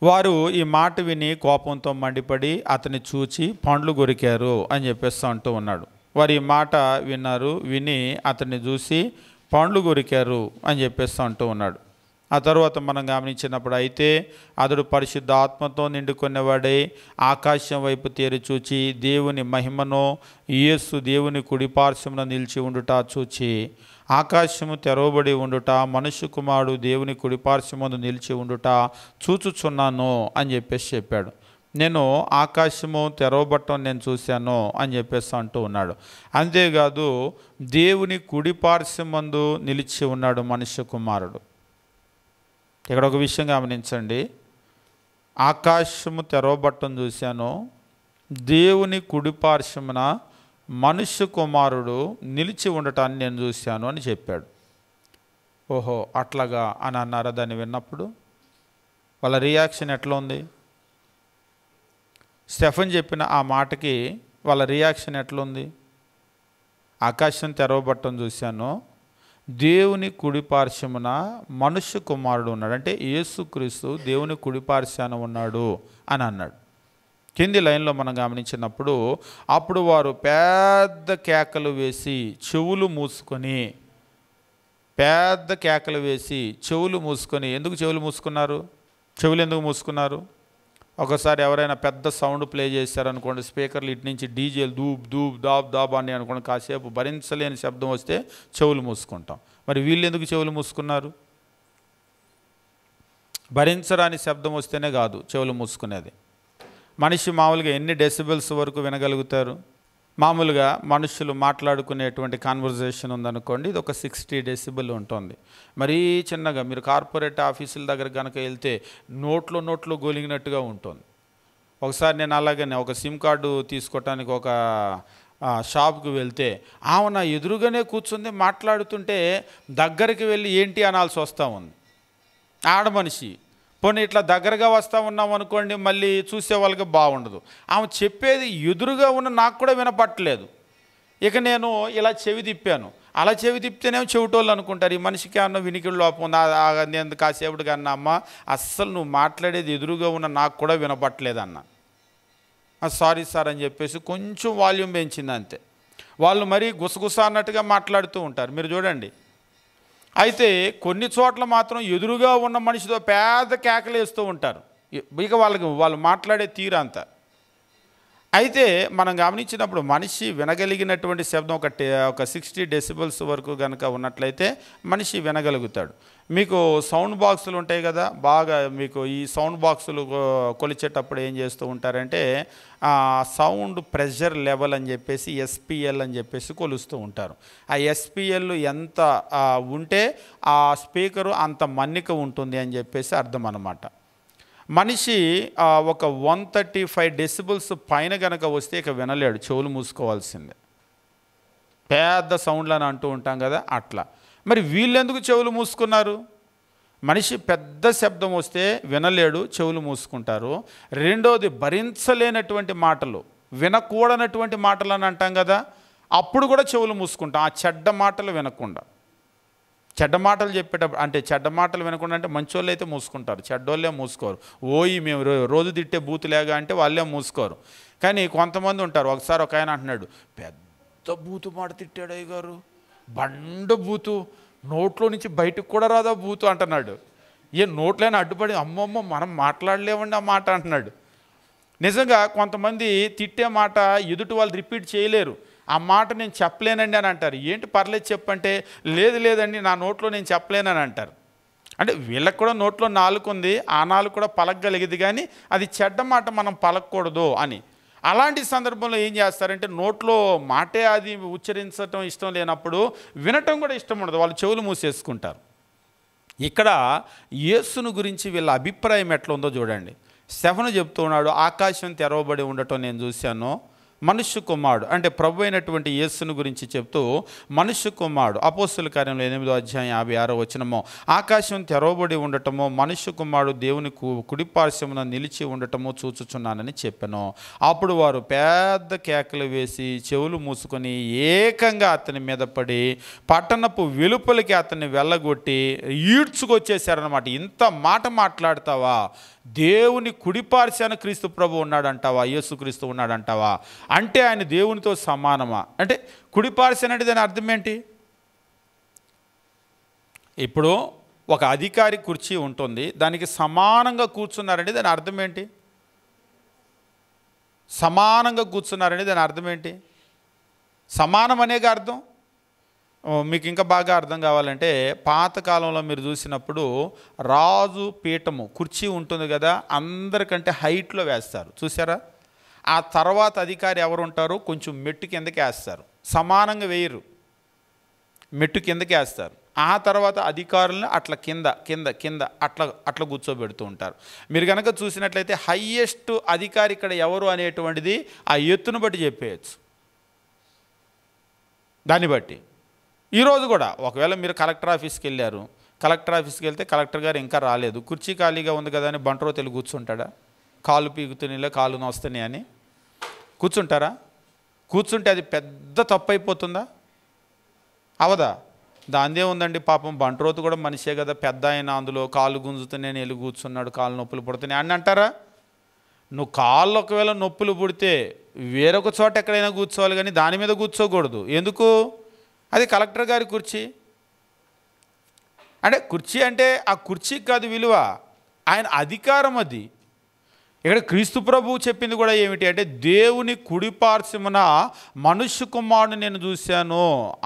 వారు ఈ మాట విని కోపంతో మండిపడి అతన్ని చూచి పండ్లు కొరికారు అని చెప్పేస్తూ అంటూ ఉన్నాడు. వారు ఈ మాట విన్నారు, విని అతన్ని చూసి పండ్లు కొరికారు అని చెప్పేస్తూ అంటూ ఉన్నాడు. ఆ తర్వాత మనం గమనించినప్పుడు అయితే అతడు పరిశుద్ధ ఆత్మతో నిండుకున్నవాడై ఆకాశం వైపు తేరి చూచి దేవుని మహిమను, యేసు దేవుని కుడిపార్శ్వమున నిలిచి ఉండుట చూచి, ఆకాశము తెరవబడి ఉండుట, మనుష్య కుమారుడు దేవుని కుడిపార్శ్వమున నిలిచి ఉండుట చూచుచున్నాను అని చెప్పేసి చెప్పాడు. నేను ఆకాశము తెరవబట్టం నేను చూశాను అని చెప్పేసి అంటూ ఉన్నాడు. అంతేకాదు దేవుని కుడిపార్శ్వమందు నిలిచి ఉన్నాడు మనుష్య కుమారుడు. ఇక్కడ ఒక విషయం గమనించండి, ఆకాశము తెరవబట్టం చూశాను, దేవుని కుడిపార్శ్వమున మనుష్య కుమారుడు నిలిచి ఉండటాన్ని నేను చూశాను అని చెప్పాడు. ఓహో అట్లాగా అని అన్నారా? దాన్ని విన్నప్పుడు వాళ్ళ రియాక్షన్ ఎట్లా ఉంది? స్టెఫన్ చెప్పిన ఆ మాటకి వాళ్ళ రియాక్షన్ ఎట్లుంది? ఆకాశం తెరవబట్టం చూశాను, దేవుని కుడిపార్శ్వమున మనుష్య కుమారుడు ఉన్నాడు, అంటే యేసుక్రీస్తు దేవుని కుడిపార్శ్వాన ఉన్నాడు అని అన్నాడు. కింది లైన్లో మనం గమనించినప్పుడు, అప్పుడు వారు పెద్ద కేకలు వేసి చెవులు మూసుకొని, ఎందుకు చెవులు మూసుకున్నారు? చెవులు ఎందుకు మూసుకున్నారు? ఒకసారి ఎవరైనా పెద్ద సౌండ్ ప్లే చేశారనుకోండి, స్పీకర్లు ఇటు నుంచి డీజేలు దూబ్ దూబ్ దాబ్ దాబ్ అని అనుకోండి, కాసేపు భరించలేని శబ్దం వస్తే చెవులు మూసుకుంటాం. మరి వీళ్ళు ఎందుకు చెవులు మూసుకున్నారు? భరించరాని శబ్దం వస్తేనే కాదు చెవులు మూసుకునేది. మనిషి మామూలుగా ఎన్ని డెసిబెల్స్ వరకు వినగలుగుతారు? మామూలుగా మనుషులు మాట్లాడుకునేటువంటి కాన్వర్జేషన్ ఉందనుకోండి, ఇది ఒక 60 డెసిబెల్ ఉంటుంది. మరీ చిన్నగా మీరు కార్పొరేట్ ఆఫీసుల దగ్గర కనుక వెళ్తే నోట్లో గొలిగినట్టుగా ఉంటుంది. ఒకసారి నేను అలాగనే ఒక సిమ్ కార్డు తీసుకోవటానికి ఒక షాప్కి వెళ్తే ఆమె నా ఎదురుగానే కూర్చుంది, మాట్లాడుతుంటే దగ్గరికి వెళ్ళి ఏంటి అనాల్సి వస్తూ ఉంది. ఆడ మనిషి. పోనీ ఇట్లా దగ్గరగా వస్తూ ఉన్నాం అనుకోండి, మళ్ళీ చూసే వాళ్ళకి బాగుండదు. ఆమె చెప్పేది ఎదురుగా ఉన్న నాకు కూడా వినపట్టలేదు. ఇక నేను ఇలా చెవి తిప్పాను. అలా చెవి తిప్తేనేమో చెవిటోళ్ళు అనుకుంటారు, ఈ మనిషికి అన్న వినికిడి లోపం ఉంది. నేను కాసేపటికి అన్నా, అమ్మ అస్సలు నువ్వు మాట్లాడేది ఎదురుగా ఉన్న నాకు కూడా వినపట్టలేదన్న. సారీ సార్ అని చెప్పేసి కొంచెం వాల్యూమ్ పెంచింది అంతే. వాళ్ళు మరీ గుసగుస అన్నట్టుగా మాట్లాడుతూ ఉంటారు, మీరు చూడండి. అయితే కొన్ని చోట్ల మాత్రం ఎదురుగా ఉన్న మనిషితో పెద్ద కేకలు వేస్తూ ఉంటారు. ఇక వాళ్ళు మాట్లాడే తీరు అంతా. అయితే మనం గమనించినప్పుడు మనిషి వినగలిగినటువంటి శబ్దం ఒక 60 డెసిబెల్స్ వరకు కనుక ఉన్నట్లయితే మనిషి వినగలుగుతాడు. మీకు సౌండ్ బాక్సులు ఉంటాయి కదా, బాగా మీకు ఈ సౌండ్ బాక్సులు కొలిచేటప్పుడు ఏం చేస్తూ ఉంటారంటే సౌండ్ ప్రెషర్ లెవెల్ అని చెప్పేసి SPL అని చెప్పేసి కొలుస్తూ ఉంటారు. ఆ SPL ఎంత ఉంటే ఆ స్పీకరు అంత మన్నిక ఉంటుంది అని చెప్పేసి అర్థం అన్నమాట. మనిషి ఒక 135 డెసిబుల్స్ పైన కనుక వస్తే ఇక వినలేడు, చెవులు మూసుకోవాల్సిందే. పెద్ద సౌండ్లని అంటూ ఉంటాం కదా, అట్లా. మరి వీళ్ళెందుకు చెవులు మూసుకున్నారు? మనిషి పెద్ద శబ్దం వస్తే వినలేడు, చెవులు మూసుకుంటారు. రెండోది భరించలేనటువంటి మాటలు, వినకూడనటువంటి మాటలు అని అంటాం కదా, అప్పుడు కూడా చెవులు మూసుకుంటాం. ఆ చెడ్డ మాటలు వినకుండా. చెడ్డ మాటలు చెప్పేటప్పుడు అంటే చెడ్డ మాటలు వినకుండా అంటే మంచోళ్ళు అయితే మూసుకుంటారు, చెడ్డోళ్ళే మూసుకోరు. ఓయి మేము రోజు తిట్టే బూతులేగా అంటే వాళ్ళే మూసుకోరు. కానీ కొంతమంది ఉంటారు. ఒకసారి ఒక ఆయన అంటున్నాడు, పెద్ద బూతు మాట తిట్టాడు అయ్య గారు, బండ బూతు, నోట్లో నుంచి బయటకు కూడా రాదా బూతు అంటున్నాడు. ఏ నోట్లైనా అడ్డుపడి అమ్మమ్మ మనం మాట్లాడలేమండి ఆ మాట అంటున్నాడు. నిజంగా కొంతమంది తిట్టే మాట ఎదుటి వాళ్ళు రిపీట్ చేయలేరు. ఆ మాట నేను చెప్పలేనండి అని అంటారు. ఏంటి పర్లేదు చెప్పంటే, లేదండి నా నోట్లో నేను చెప్పలేనని అంటారు. అంటే వీళ్ళకి కూడా నోట్లో నాలుక ఉంది, ఆ నాలుక కూడా పలకగలిగేది, కానీ అది చెడ్డ మాట మనం పలకకూడదు అని. అలాంటి సందర్భంలో ఏం చేస్తారంటే నోట్లో మాటే అది ఉచ్చరించడం ఇష్టం లేనప్పుడు వినటం కూడా ఇష్టం ఉండదు, వాళ్ళు చెవులు మూసేసుకుంటారు. ఇక్కడ యేసును గురించి వీళ్ళ అభిప్రాయం ఎట్లా ఉందో చూడండి. స్టెఫను చెప్తూ ఉన్నాడు, ఆకాశం తెరవబడి ఉండటం నేను చూశాను, మనుష్య కుమారుడు అంటే ప్రభు అయినటువంటి యేసును గురించి చెప్తూ మనుష్య కుమారుడు, అపోస్తుల కార్యంలో 8వ అధ్యాయం 56వ వచనము, ఆకాశం తెరవబడి ఉండటము, మనుష్య కుమారుడు దేవుని కుడిపార్శ్వమున నిలిచి ఉండటము చూచుచున్నానని చెప్పాను. అప్పుడు వారు పెద్ద కేకలు వేసి చెవులు మూసుకొని ఏకంగా అతని మీద పడి పట్టణపు వెలుపలికి అతన్ని వెళ్ళగొట్టి ఈడ్చుకొచ్చేసారనమాట. ఇంత మాట మాట్లాడతావా? దేవుని కుడిపార్శ్వాన క్రీస్తు ప్రభు ఉన్నాడంటావా? యేసుక్రీస్తు ఉన్నాడంటావా? అంటే ఆయన దేవునితో సమానమా? అంటే కుడిపార్శ్వాన అంటే దాని అర్థం ఏంటి? ఇప్పుడు ఒక అధికారి కుర్చీ ఉంటుంది, దానికి సమానంగా కూర్చున్నారంటే దాని అర్థం ఏంటి? సమానంగా కూర్చున్నారంటే దాని అర్థం ఏంటి? సమానం అనేక అర్థం. మీకు ఇంకా బాగా అర్థం కావాలంటే పాతకాలంలో మీరు చూసినప్పుడు రాజు పీఠము కుర్చీ ఉంటుంది కదా, అందరికంటే హైట్లో వేస్తారు, చూసారా? ఆ తర్వాత అధికారి ఎవరు ఉంటారో కొంచెం మెట్టు కిందకి వేస్తారు, సమానంగా వేయరు, మెట్టు కిందకి వేస్తారు. ఆ తర్వాత అధికారులను అట్లా కింద కింద కింద అట్లా అట్లా కూర్చోబెడుతూ ఉంటారు. మీరు కనుక చూసినట్లయితే హయ్యెస్ట్ అధికారి ఇక్కడ ఎవరు అనేటువంటిది ఆ ఎత్తును బట్టి చెప్పేయచ్చు. దాన్ని బట్టి ఈరోజు కూడా ఒకవేళ మీరు కలెక్టర్ ఆఫీస్కి వెళ్ళారు, కలెక్టర్ ఆఫీస్కి వెళ్తే కలెక్టర్ గారు ఇంకా రాలేదు, కుర్చీ ఖాళీగా ఉంది కదా అని బంటరో తెలుగు కూర్చుంటాడా? కాళ్ళు పీకుతున్నాయిలే, కాళ్ళు నొస్తున్నాయి అని కూర్చుంటారా? కూర్చుంటే అది పెద్ద తప్పు అయిపోతుందా? అవదా? దాందే ఉందండి, పాపం బంట్రోతు కూడా మనిషే కదా, పెద్ద ఆయన అందులో కాళ్ళు గుంజుతున్నాయి, వెళ్ళి కూర్చున్నాడు, కాళ్ళు నొప్పులు పుడుతున్నాయి అని అంటారా? నువ్వు కాళ్ళు ఒకవేళ నొప్పులు పుడితే వేరొక చోట ఎక్కడైనా కూర్చోవాలి, కానీ దాని మీద కూర్చోకూడదు. ఎందుకు? అది కలెక్టర్ గారి కుర్చీ. అంటే కుర్చీ అంటే ఆ కుర్చీకి కాదు విలువ, ఆయన అధికారం అది. ఇక్కడ క్రీస్తు ప్రభువు చెప్పింది కూడా ఏమిటి అంటే, దేవుని కుడిపార్శ్వమున మనుష్య కుమారుని నేను చూశాను,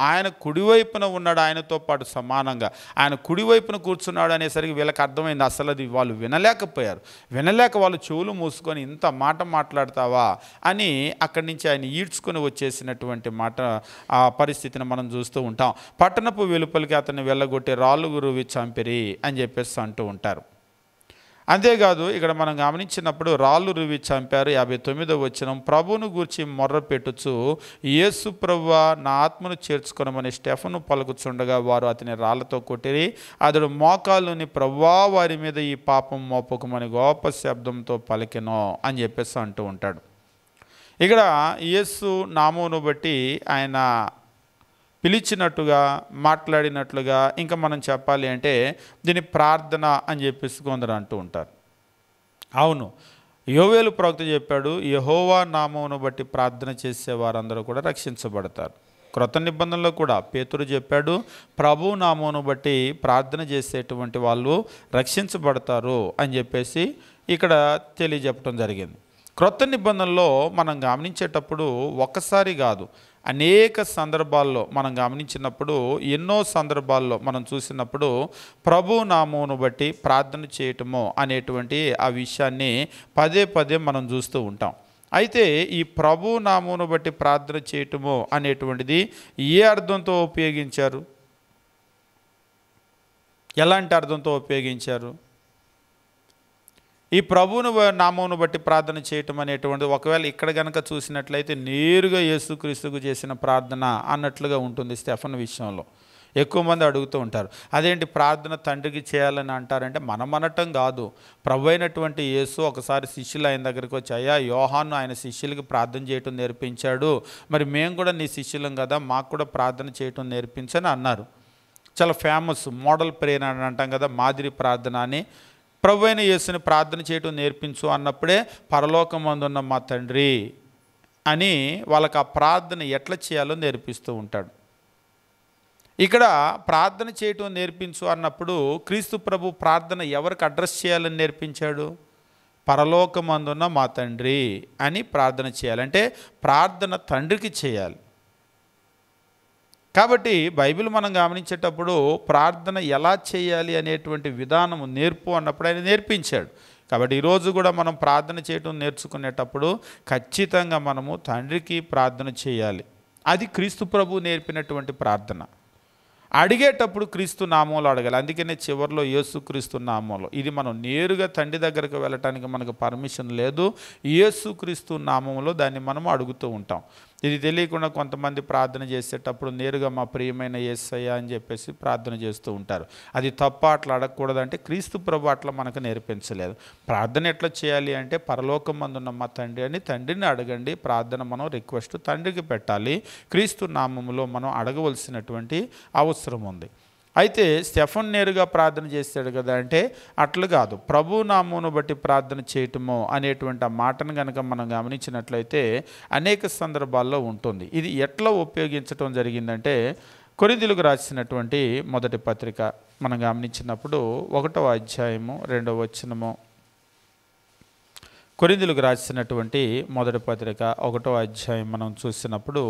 ఆయన కుడివైపున ఉన్నాడు, ఆయనతో పాటు సమానంగా ఆయన కుడివైపున కూర్చున్నాడు అనేసరికి వీళ్ళకి అర్థమైంది. అసలు అది వాళ్ళు వినలేకపోయారు. వినలేక వాళ్ళు చెవులు మూసుకొని ఇంత మాట మాట్లాడతావా అని అక్కడి నుంచి ఆయన ఈడ్చుకొని వచ్చేసినటువంటి మాట, ఆ పరిస్థితిని మనం చూస్తూ ఉంటాం. పట్టణపు వెలుపలికి అతన్ని వెళ్ళగొట్టి రాళ్ళు గురువి చంపిరి అని చెప్పేసి అంటూ ఉంటారు. అంతేకాదు ఇక్కడ మనం గమనించినప్పుడు రాళ్ళు రువి చంపారు. 59వ వచనం, ప్రభువును గూర్చి మొర్ర పెట్టుచు, యేసు ప్రభువా నా ఆత్మను చేర్చుకొనమని స్టెఫను పలుకుచుండగా వారు అతని రాళ్లతో కొట్టిరి. అతడు మోకాళ్ళుని, ప్రభువా వారి మీద ఈ పాపం మోపకమని గొప్ప శబ్దంతో పలికెనో అని చెప్పేసి అంటూ ఉంటాడు. ఇక్కడ యేసు నామమును బట్టి ఆయన పిలిచినట్టుగా, మాట్లాడినట్లుగా, ఇంకా మనం చెప్పాలి అంటే దీని ప్రార్థన అని చెప్పేసి కొందరు అంటూ ఉంటారు. అవును, యోవేలు ప్రవక్త చెప్పాడు, యెహోవా నామమును బట్టి ప్రార్థన చేసే వారందరూ కూడా రక్షించబడతారు. క్రొత్త నిబంధనలో కూడా పేతురు చెప్పాడు, ప్రభు నామమును బట్టి ప్రార్థన చేసేటువంటి వాళ్ళు రక్షించబడతారు అని చెప్పేసి ఇక్కడ తెలియజెప్పడం జరిగింది. క్రొత్త నిబంధనలో మనం గమనించేటప్పుడు ఒక్కసారి కాదు, అనేక సందర్భాల్లో మనం గమనించినప్పుడు, ఎన్నో సందర్భాల్లో మనం చూసినప్పుడు ప్రభు నామమును బట్టి ప్రార్థన చేయటము అనేటువంటి ఆ విషయాన్ని పదే పదే మనం చూస్తూ ఉంటాం. అయితే ఈ ప్రభు నామమును బట్టి ప్రార్థన చేయటము అనేటువంటిది ఏ అర్థంతో ఉపయోగించారు? ఎలాంటి అర్థంతో ఉపయోగించారు? ఈ ప్రభువును నామమును బట్టి ప్రార్థన చేయటం అనేటువంటిది ఒకవేళ ఇక్కడ కనుక చూసినట్లయితే నేరుగా యేసుక్రీస్తుకు చేసిన ప్రార్థన అన్నట్లుగా ఉంటుంది. స్టెఫను విషయంలో ఎక్కువ మంది అడుగుతూ ఉంటారు, అదేంటి ప్రార్థన తండ్రికి చేయాలని అంటారంటే, మనం అనటం కాదు, ప్రభు అయినటువంటి యేసు ఒకసారి శిష్యులు ఆయన దగ్గరికి వచ్చి, అయ్యా యోహాను ఆయన శిష్యులకి ప్రార్థన చేయటం నేర్పించాడు, మరి మేము కూడా నీ శిష్యులం కదా, మాకు కూడా ప్రార్థన చేయటం నేర్పించని అన్నారు. చాలా ఫేమస్ మోడల్ ప్రేయర్ అని అంటాం కదా, మాదిరి ప్రార్థన అని. ప్రభు అయిన యేసుని ప్రార్థన చేయటం నేర్పించు అన్నప్పుడే పరలోకమందున్న మా తండ్రి అని వాళ్ళకి ఆ ప్రార్థన ఎట్లా చేయాలో నేర్పిస్తూ ఉంటాడు. ఇక్కడ ప్రార్థన చేయటం నేర్పించు అన్నప్పుడు క్రీస్తు ప్రభు ప్రార్థన ఎవరికి అడ్రస్ చేయాలని నేర్పించాడు? పరలోకమందున్న మా తండ్రి అని ప్రార్థన చేయాలంటే ప్రార్థన తండ్రికి చేయాలి. కాబట్టి బైబిల్ మనం గమనించేటప్పుడు ప్రార్థన ఎలా చేయాలి అనేటువంటి విధానము నేర్పు అన్నప్పుడు ఆయన నేర్పించాడు. కాబట్టి ఈరోజు కూడా మనం ప్రార్థన చేయటం నేర్చుకునేటప్పుడు ఖచ్చితంగా మనము తండ్రికి ప్రార్థన చేయాలి. అది క్రీస్తు ప్రభు నేర్పినటువంటి ప్రార్థన. అడిగేటప్పుడు క్రీస్తు నామంలో అడగాలి. అందుకనే చివరిలో యేసుక్రీస్తు నామంలో, ఇది మనం నేరుగా తండ్రి దగ్గరకు వెళ్ళటానికి మనకు పర్మిషన్ లేదు, యేసుక్రీస్తు నామంలో దాన్ని మనం అడుగుతూ ఉంటాం. ఇది తెలియకుండా కొంతమంది ప్రార్థన చేసేటప్పుడు నేరుగా మా ప్రియమైన యేసయ్య అని చెప్పేసి ప్రార్థన చేస్తూ ఉంటారు. అది తప్ప, అట్లా అడగకూడదంటే క్రీస్తు ప్రభు అట్లా మనకు నేర్పించలేదు. ప్రార్థన ఎట్లా చేయాలి అంటే పరలోకమందున్న మా తండ్రి అని తండ్రిని అడగండి. ప్రార్థన మనం రిక్వెస్ట్ తండ్రికి పెట్టాలి. క్రీస్తు నామములో మనం అడగవలసినటువంటి అవసరం ఉంది. అయితే స్టెఫన్ నేరుగా ప్రార్థన చేస్తాడు కదా అంటే అట్లు కాదు, ప్రభు నామమును బట్టి ప్రార్థన చేయటము అనేటువంటి ఆ మాటను కనుక మనం గమనించినట్లయితే అనేక సందర్భాల్లో ఉంటుంది. ఇది ఎట్లా ఉపయోగించటం జరిగిందంటే, కొరింథీయులకు రాసినటువంటి మొదటి పత్రిక మనం గమనించినప్పుడు 1వ అధ్యాయము 2వ వచనము, కొరింథీయులకు రాసినటువంటి మొదటి పత్రిక 1వ అధ్యాయం మనం చూసినప్పుడు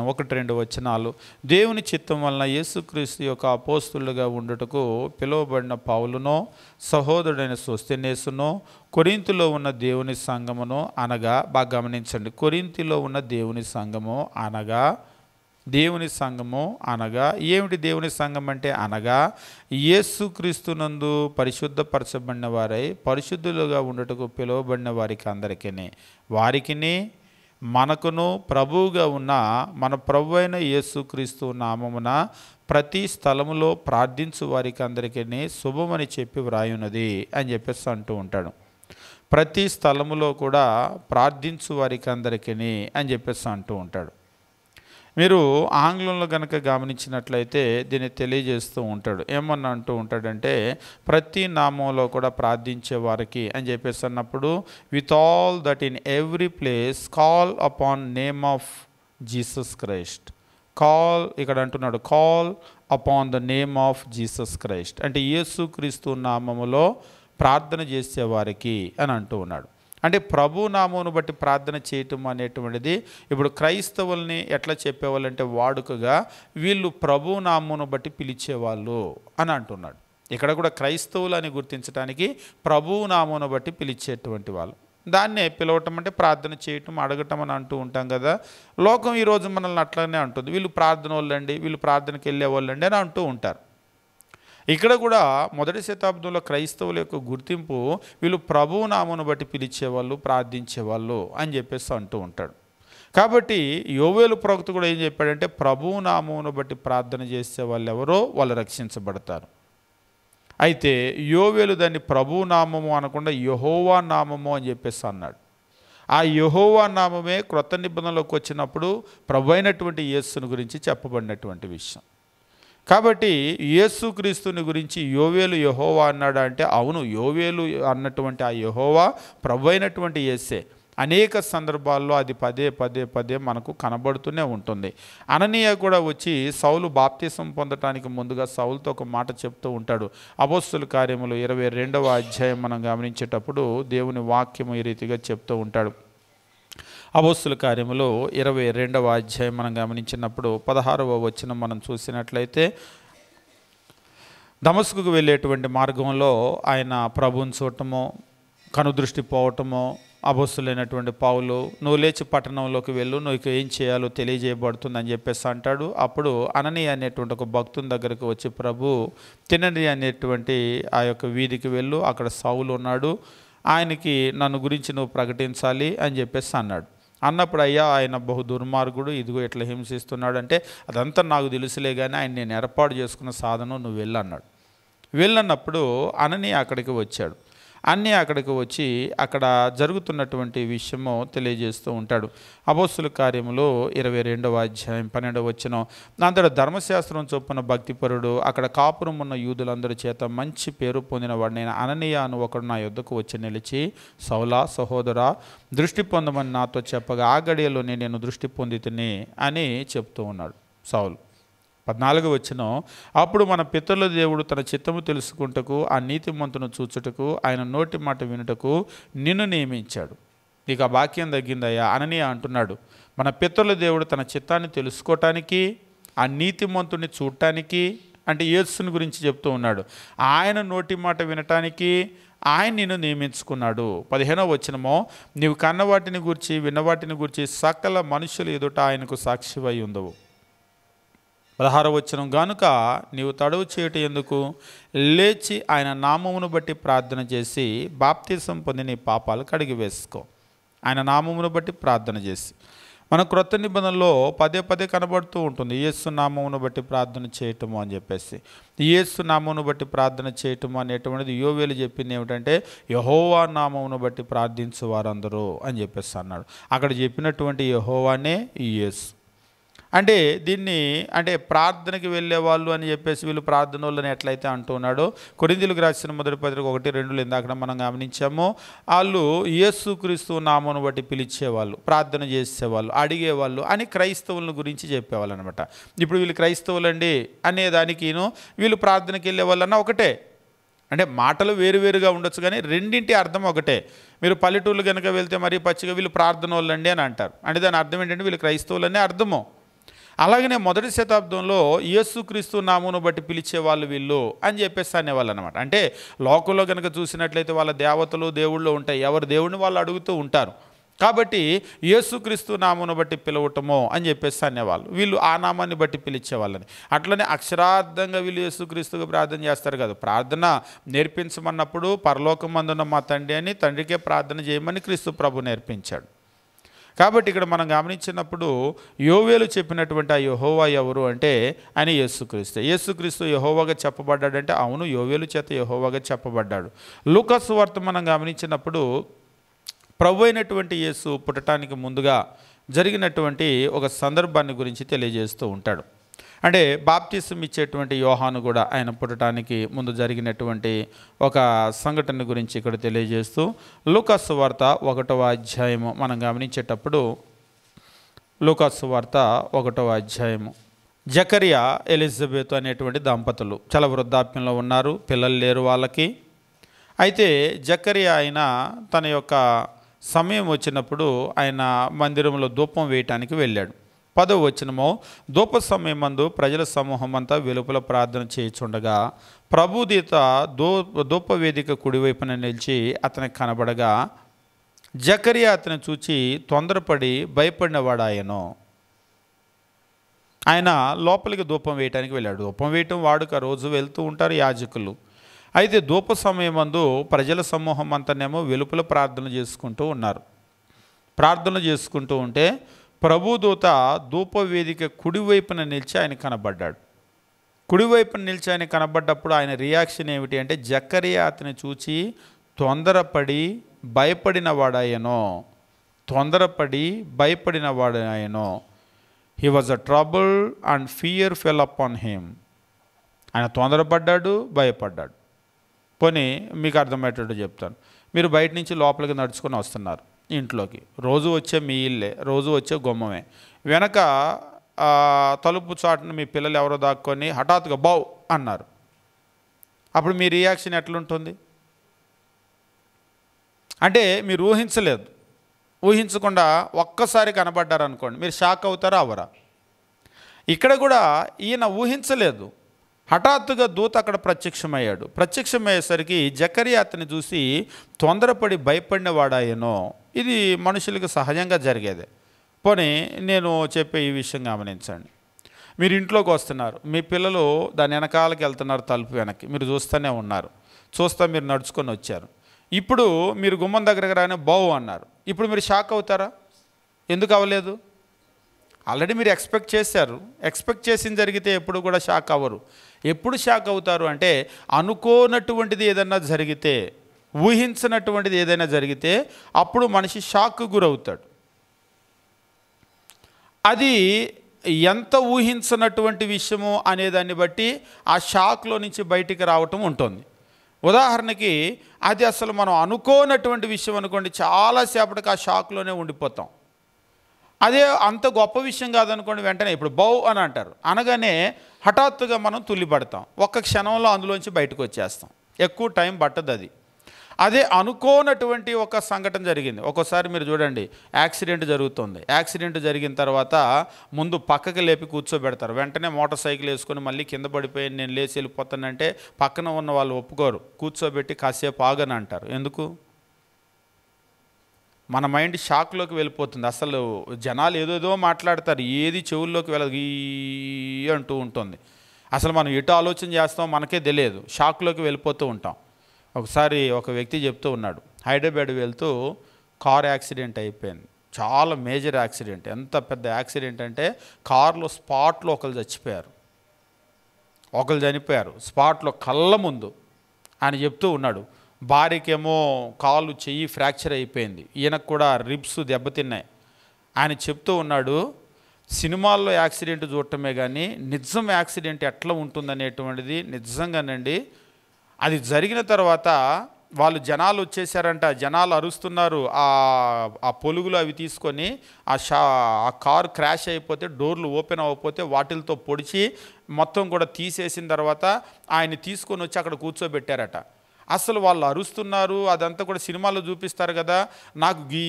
1-2 వచనాలు, దేవుని చిత్తం వలన యేసుక్రీస్తు యొక్క అపోస్తులుగా ఉండుటకు పిలువబడిన పౌలునో సహోదరుడైన సోస్తెనేసునో కొరింథీలో ఉన్న దేవుని సంఘమును అనగా, బాగా గమనించండి, కొరింథీలో ఉన్న దేవుని సంఘము అనగా, దేవుని సంఘము అనగా ఏమిటి? దేవుని సంఘం అంటే అనగా యేసుక్రీస్తునందు పరిశుద్ధపరచబడిన వారై పరిశుద్ధులుగా ఉండుటకు పిలువబడిన వారికి అందరికీ, వారికిని మనకును ప్రభువుగా ఉన్న మన ప్రభు అయిన యేసుక్రీస్తు నామమున ప్రతి స్థలములో ప్రార్థించు వారికి అందరికీ శుభమని చెప్పి వ్రాయున్నది అని చెప్పేసి అంటూ ఉంటాడు. ప్రతి స్థలములో కూడా ప్రార్థించు వారికి అందరికీ అని చెప్పేసి అంటూ ఉంటాడు. మీరు ఆంగ్లంలో కనుక గమనించినట్లయితే దీన్ని తెలియజేస్తూ ఉంటాడు. ఏమన్నా అంటూ ఉంటాడంటే ప్రతి నామంలో కూడా ప్రార్థించే వారికి అని చెప్పేసి అన్నప్పుడు with all that in every place call upon name of Jesus Christ. Call ఇక్కడ అంటున్నాడు call upon the name of Jesus Christ అంటే యేసుక్రీస్తు నామములో ప్రార్థన చేసేవారికి అని అంటూ ఉన్నాడు. అంటే ప్రభు నామమును బట్టి ప్రార్థన చేయటం అనేటువంటిది ఇప్పుడు క్రైస్తవుల్ని ఎట్లా చెప్పేవాళ్ళంటే వాడుకగా వీళ్ళు ప్రభు నామమును బట్టి పిలిచేవాళ్ళు అని అంటున్నాడు. ఇక్కడ కూడా క్రైస్తవులు అని గుర్తించడానికి ప్రభు నామమును బట్టి పిలిచేటువంటి వాళ్ళు. దాన్నే పిలవటం అంటే ప్రార్థన చేయటం అడగటం అని అంటూ ఉంటాం కదా. లోకం ఈరోజు మనల్ని అట్లనే అంటుంది, వీళ్ళు ప్రార్థన వాళ్ళండి, వీళ్ళు ప్రార్థనకి వెళ్ళే వాళ్ళండి అని అంటూ ఉంటారు. ఇక్కడ కూడా మొదటి శతాబ్దంలో క్రైస్తవుల యొక్క గుర్తింపు వీళ్ళు ప్రభువు నామమును బట్టి పిలిచేవాళ్ళు, ప్రార్థించేవాళ్ళు అని చెప్పేసి అంటూ ఉంటాడు. కాబట్టి యోవేలు ప్రవక్త కూడా ఏం చెప్పాడంటే ప్రభువు నామమును బట్టి ప్రార్థన చేసే వాళ్ళు ఎవరో వాళ్ళు రక్షించబడతారు. అయితే యోవేలు దాన్ని ప్రభువు నామము అనకుండా యెహోవా నామము అని చెప్పేసి అన్నాడు. ఆ యెహోవా నామమే క్రొత్త నిబంధనలోకి వచ్చినప్పుడు ప్రభు అయినటువంటి యేసుని గురించి చెప్పబడినటువంటి విషయం. కాబట్టి యేసుక్రీస్తుని గురించి యోవేలు యెహోవా అన్నాడు అంటే అవును, యోవేలు అన్నటువంటి ఆ యెహోవా ప్రభు అయినటువంటి యేసే. అనేక సందర్భాల్లో అది పదే పదే పదే మనకు కనబడుతూనే ఉంటుంది. అననీయ కూడా వచ్చి సౌలు బాప్తిసం పొందటానికి ముందుగా సౌలుతో ఒక మాట చెప్తూ ఉంటాడు. అపోస్తలుల కార్యములు 22వ అధ్యాయం మనం గమనించేటప్పుడు దేవుని వాక్యము ఈ రీతిగా చెప్తూ ఉంటాడు. అపోస్తలుల కార్యములు 22వ అధ్యాయం మనం గమనించినప్పుడు 16వ వచనం మనం చూసినట్లయితే దమస్కుకు వెళ్ళేటువంటి మార్గంలో ఆయన ప్రభువుని చూడటము, కనుదృష్టి పోవటము, అపోస్తలులైనటువంటి పౌలు నువ్వు లేచి పట్టణంలోకి వెళ్ళు, నువ్వు ఏం చేయాలో తెలియజేయబడుతుందని చెప్పేసి అంటాడు. అప్పుడు అననీయ అనేటువంటి ఒక భక్తుని దగ్గరకు వచ్చి ప్రభు తినని అనేటువంటి ఆ యొక్క వీధికి వెళ్ళు, అక్కడ సౌలు ఉన్నాడు, ఆయనకి నన్ను గురించి నువ్వు ప్రకటించాలి అని చెప్పేసి అన్నాడు. అన్నప్పుడు అయ్యా ఆయన బహు దుర్మార్గుడు, ఇదిగో ఎట్లా హింసిస్తున్నాడు అంటే అదంతా నాకు తెలుసులే కానీ ఆయన నేను ఏర్పాటు చేసుకున్న సాధనం నువ్వు వెళ్ళన్నాడు. వెళ్ళన్నప్పుడు అననీయ అక్కడికి వచ్చాడు. అక్కడికి వచ్చి అక్కడ జరుగుతున్నటువంటి విషయము తెలియజేస్తూ ఉంటాడు. అపోస్తలుల కార్యములు 22వ అధ్యాయం 12వ వచనం అందరూ ధర్మశాస్త్రం చొప్పున భక్తిపరుడు అక్కడ కాపురం ఉన్న యూదులందరి చేత మంచి పేరు పొందిన వాడినైన అననీయ అను ఒకడు నా యొద్దకు వచ్చి నిలిచి సౌలా సహోదరా దృష్టి పొందమని నాతో చెప్పగా ఆ గడియలోనే నేను దృష్టి పొందితిని అని చెప్తూ ఉన్నాడు సౌలు. 14వ వచనం అప్పుడు మన పితరుల దేవుడు తన చిత్తము తెలుసుకుంటకు ఆ నీతిమంతును చూచుటకు ఆయన నోటి మాట వినుటకు నిన్ను నియమించాడు. ఇక ఆ వాక్యం తగ్గిందయ్యా అననీయ అంటున్నాడు. మన పితరుల దేవుడు తన చిత్తాన్ని తెలుసుకోవటానికి ఆ నీతిమంతుని చూడటానికి అంటే యేసుని గురించి చెప్తూ ఉన్నాడు. ఆయన నోటి మాట వినటానికి ఆయన నిన్ను నియమించుకున్నాడు. 15వ వచనమో నీవు కన్న వాటిని గురించి విన్నవాటిని గురించి సకల మనుషులు ఎదుట ఆయనకు సాక్షివై ఉండవు. 16వ వచనం గనుక నీవు తడవు చేయట ఎందుకు లేచి ఆయన నామమును బట్టి ప్రార్థన చేసి బాప్తిసం పొంది నీ పాపాలు కడిగి వేసుకో. ఆయన నామమును బట్టి ప్రార్థన చేసి మన క్రొత్త నిబంధనలో పదే పదే కనబడుతూ ఉంటుంది యేసు నామమును బట్టి ప్రార్థన చేయటము అని చెప్పేసి. యేసు నామమును బట్టి ప్రార్థన చేయటము అనేటువంటిది యోవేలు చెప్పింది ఏమిటంటే యెహోవా నామమును బట్టి ప్రార్థించు వారందరూ అని చెప్పేసి అన్నాడు. అక్కడ చెప్పినటువంటి యెహోవానే యేసు. అంటే దీన్ని అంటే ప్రార్థనకి వెళ్ళేవాళ్ళు అని చెప్పేసి వీళ్ళు ప్రార్థన వాళ్ళని ఎట్లయితే అంటున్నాడో కొరింథీయులకు రాసిన మొదటి పత్రిక 1:2 ఇందాక మనం గమనించాము. వాళ్ళు యేసుక్రీస్తు నామమును బట్టి పిలిచేవాళ్ళు, ప్రార్థన చేసేవాళ్ళు, అడిగేవాళ్ళు అని క్రైస్తవుల గురించి చెప్పేవాళ్ళు అనమాట. ఇప్పుడు వీళ్ళు క్రైస్తవులండి అనేదానికి వీళ్ళు ప్రార్థనకి వెళ్ళే వాళ్ళన్నా ఒకటే. అంటే మాటలు వేరువేరుగా ఉండొచ్చు కానీ రెండింటి అర్థం ఒకటే. మీరు పల్లెటూళ్ళు కనుక వెళ్తే మరీ పచ్చిగా వీళ్ళు ప్రార్థన వాళ్ళండి అని అంటారు. అంటే దాని అర్థం ఏంటంటే వీళ్ళు క్రైస్తవులనే అర్థము. అలాగనే మొదటి శతాబ్దంలో యేసుక్రీస్తు నామమును బట్టి పిలిచేవాళ్ళు వీళ్ళు అని చెప్పేసి అనేవాళ్ళు అనమాట. అంటే లోకంలో కనుక చూసినట్లయితే వాళ్ళ దేవతలు దేవుళ్ళు ఉంటాయి, ఎవరు దేవుడిని వాళ్ళు అడుగుతూ ఉంటారు. కాబట్టి యేసుక్రీస్తు నామమును బట్టి పిలవటమో అని చెప్పేసి అనేవాళ్ళు. వీళ్ళు ఆ నామాన్ని బట్టి పిలిచేవాళ్ళని. అట్లనే అక్షరార్థంగా వీళ్ళు యేసుక్రీస్తుగా ప్రార్థన చేస్తారు కదా. ప్రార్థన నేర్పించమన్నప్పుడు పరలోకమందున్న మా తండ్రి అని తండ్రికే ప్రార్థన చేయమని క్రీస్తు ప్రభు నేర్పించాడు. కాబట్టి ఇక్కడ మనం గమనించినప్పుడు యోవేలు చెప్పినటువంటి ఆ యెహోవా ఎవరు అంటే ఆయన యేసుక్రీస్తు. యేసుక్రీస్తు యెహోవాగా చెప్పబడ్డాడంటే అవును యోవేలు చేత యెహోవాగా చెప్పబడ్డాడు. లూకా సువార్త మనం గమనించినప్పుడు ప్రభు అయినటువంటి యేసు పుట్టడానికి ముందుగా జరిగినటువంటి ఒక సందర్భాన్ని గురించి తెలియజేస్తూ ఉంటాడు. అంటే బాప్తిసం ఇచ్చేటువంటి యోహాను కూడా ఆయన పుట్టడానికి ముందు జరిగినటువంటి ఒక సంఘటన గురించి ఇక్కడ తెలియజేస్తూ లూకాసు సువార్త 1వ అధ్యాయము మనం గమనించేటప్పుడు లూకాసు సువార్త 1వ అధ్యాయము జకరియా ఎలిజబెత్ అనేటువంటి దంపతులు చాలా వృద్ధాప్యంలో ఉన్నారు, పిల్లలు లేరు వాళ్ళకి. అయితే జకరియా ఆయన తన యొక్క సమయం వచ్చినప్పుడు ఆయన మందిరంలో ధూపం వేయటానికి వెళ్ళాడు. 10వ వచనము, ధూప సమయమందు ప్రజల సమూహం అంతా వెలుపల ప్రార్థన చేయుచుండగా ప్రభుదూత ధూపవేదిక కుడివైపున నిలిచి అతనికి కనబడగా జకరియా అతను చూచి తొందరపడి భయపడినవాడాయను. ఆయన లోపలికి ధూపం వేయటానికి వెళ్ళాడు. ధూపం వేయటం వాడుక రోజు వెళ్తూ ఉంటారు యాజకులు. అయితే ధూప సమయమందు ప్రజల సమూహం అంతానేమో వెలుపల ప్రార్థన చేసుకుంటూ ఉన్నారు. ప్రార్థన చేసుకుంటూ ఉంటే ప్రభుదూత ధూపవేదిక కుడివైపున నిలిచి ఆయన కనబడ్డాడు. కుడివైపున నిలిచి ఆయన కనబడ్డప్పుడు ఆయన రియాక్షన్ ఏమిటి అంటే జకరియా అతని చూచి తొందరపడి భయపడినవాడాయనో. తొందరపడి భయపడినవాడాయనో. He was a trouble and fear fell upon him. ఆయన తొందరపడ్డాడు, భయపడ్డాడు. పోనీ మీకు అర్థమయ్యేటట్టు చెప్తాను. మీరు బయట నుంచి లోపలికి నడుచుకొని వస్తున్నారు ఇంట్లోకి. రోజు వచ్చే మీ ఇల్లే, రోజు వచ్చే గుమ్మమే. వెనక తలుపు చాటున మీ పిల్లలు ఎవరో దాక్కొని హఠాత్తుగా బావ్ అన్నారు. అప్పుడు మీ రియాక్షన్ ఎట్లుంటుంది? అంటే మీరు ఊహించలేదు. ఊహించకుండా ఒక్కసారి కనబడ్డారు అనుకోండి, మీరు షాక్ అవుతారా అవరా? ఇక్కడ కూడా ఈయన ఊహించలేదు. హఠాత్తుగా దూత అక్కడ ప్రత్యక్షమయ్యాడు. ప్రత్యక్షమయ్యేసరికి జకరియా అతన్ని చూసి తొందరపడి భయపడినవాడాయనో. ఇది మనుషులకు సహజంగా జరిగేదే. పోనీ నేను చెప్పే ఈ విషయం గమనించండి. మీరు ఇంట్లోకి వస్తున్నారు, మీ పిల్లలు దాని వెనకాలకి వెళ్తున్నారు, తలుపు వెనక్కి మీరు చూస్తూనే ఉన్నారు. చూస్తా మీరు నడుచుకొని వచ్చారు. ఇప్పుడు మీరు గుమ్మం దగ్గరకు రానే బావు అన్నారు. ఇప్పుడు మీరు షాక్ అవుతారా? ఎందుకు అవ్వలేదు? ఆల్రెడీ మీరు ఎక్స్పెక్ట్ చేశారు. ఎక్స్పెక్ట్ చేసింది జరిగితే ఎప్పుడు కూడా షాక్ అవ్వరు. ఎప్పుడు షాక్ అవుతారు అంటే అనుకోనటువంటిది ఏదైనా జరిగితే, ఊహించినటువంటిది ఏదైనా జరిగితే అప్పుడు మనిషి షాక్కు గురవుతాడు. అది ఎంత ఊహించినటువంటి విషయము అనేదాన్ని బట్టి ఆ షాక్లో నుంచి బయటికి రావటం ఉంటుంది. ఉదాహరణకి అది అసలు మనం అనుకోనటువంటి విషయం అనుకోండి, చాలాసేపటికి ఆ షాక్లోనే ఉండిపోతాం. అదే అంత గొప్ప విషయం కాదనుకోండి, వెంటనే ఇప్పుడు బౌ అని అంటారు అనగానే హఠాత్తుగా మనం తుల్లిపడతాం. ఒక్క క్షణంలో అందులోంచి బయటకు వచ్చేస్తాం. ఎక్కువ టైం పట్టదు అది. అదే అనుకోనటువంటి ఒక సంఘటన జరిగింది. ఒక్కోసారి మీరు చూడండి, యాక్సిడెంట్ జరుగుతుంది. యాక్సిడెంట్ జరిగిన తర్వాత ముందు పక్కకి లేపి కూర్చోబెడతారు. వెంటనే మోటార్ సైకిల్ వేసుకొని మళ్ళీ కింద పడిపోయి నేను లేచి వెళ్ళిపోతానంటే పక్కన ఉన్న వాళ్ళు ఒప్పుకోరు. కూర్చోబెట్టి కాసేపు ఆగని అంటారు. ఎందుకు? మన మైండ్ షాక్లోకి వెళ్ళిపోతుంది. అసలు జనాలు ఏదేదో మాట్లాడతారు, ఏది చెవుల్లోకి వెళ్ళదు, ఈ అంటూ ఉంటుంది. అసలు మనం ఎటు ఆలోచన చేస్తామో మనకే తెలియదు, షాక్లోకి వెళ్ళిపోతూ ఉంటాం. ఒకసారి ఒక వ్యక్తి చెప్తూ ఉన్నాడు, హైదరాబాద్ వెళ్తూ కార్ యాక్సిడెంట్ అయిపోయింది. చాలా మేజర్ యాక్సిడెంట్. ఎంత పెద్ద యాక్సిడెంట్ అంటే కారులో స్పాట్లో ఒకరు చనిపోయారు స్పాట్లో కళ్ళ ముందు. ఆయన చెప్తూ ఉన్నాడు, భార్యకేమో కాలు చెయ్యి ఫ్రాక్చర్ అయిపోయింది, ఈయనకు కూడా రిబ్స్ దెబ్బతిన్నాయి. ఆయన చెప్తూ ఉన్నాడు, సినిమాల్లో యాక్సిడెంట్ చూడటమే కానీ నిజం యాక్సిడెంట్ ఎట్లా ఉంటుందనేటువంటిది నిజంగానండి. అది జరిగిన తర్వాత వాళ్ళు జనాలు వచ్చేసారంట, జనాలు అరుస్తున్నారు. ఆ పొలుగులు అవి తీసుకొని ఆ కారు క్రాష్ అయిపోతే డోర్లు ఓపెన్ అవ్వకపోతే వాటిలతో పొడిచి మొత్తం కూడా తీసేసిన తర్వాత ఆయన్ని తీసుకొని వచ్చి అక్కడ కూర్చోబెట్టారట. అసలు వాళ్ళు అరుస్తున్నారు, అదంతా కూడా సినిమాలో చూపిస్తారు కదా, నాకు గీ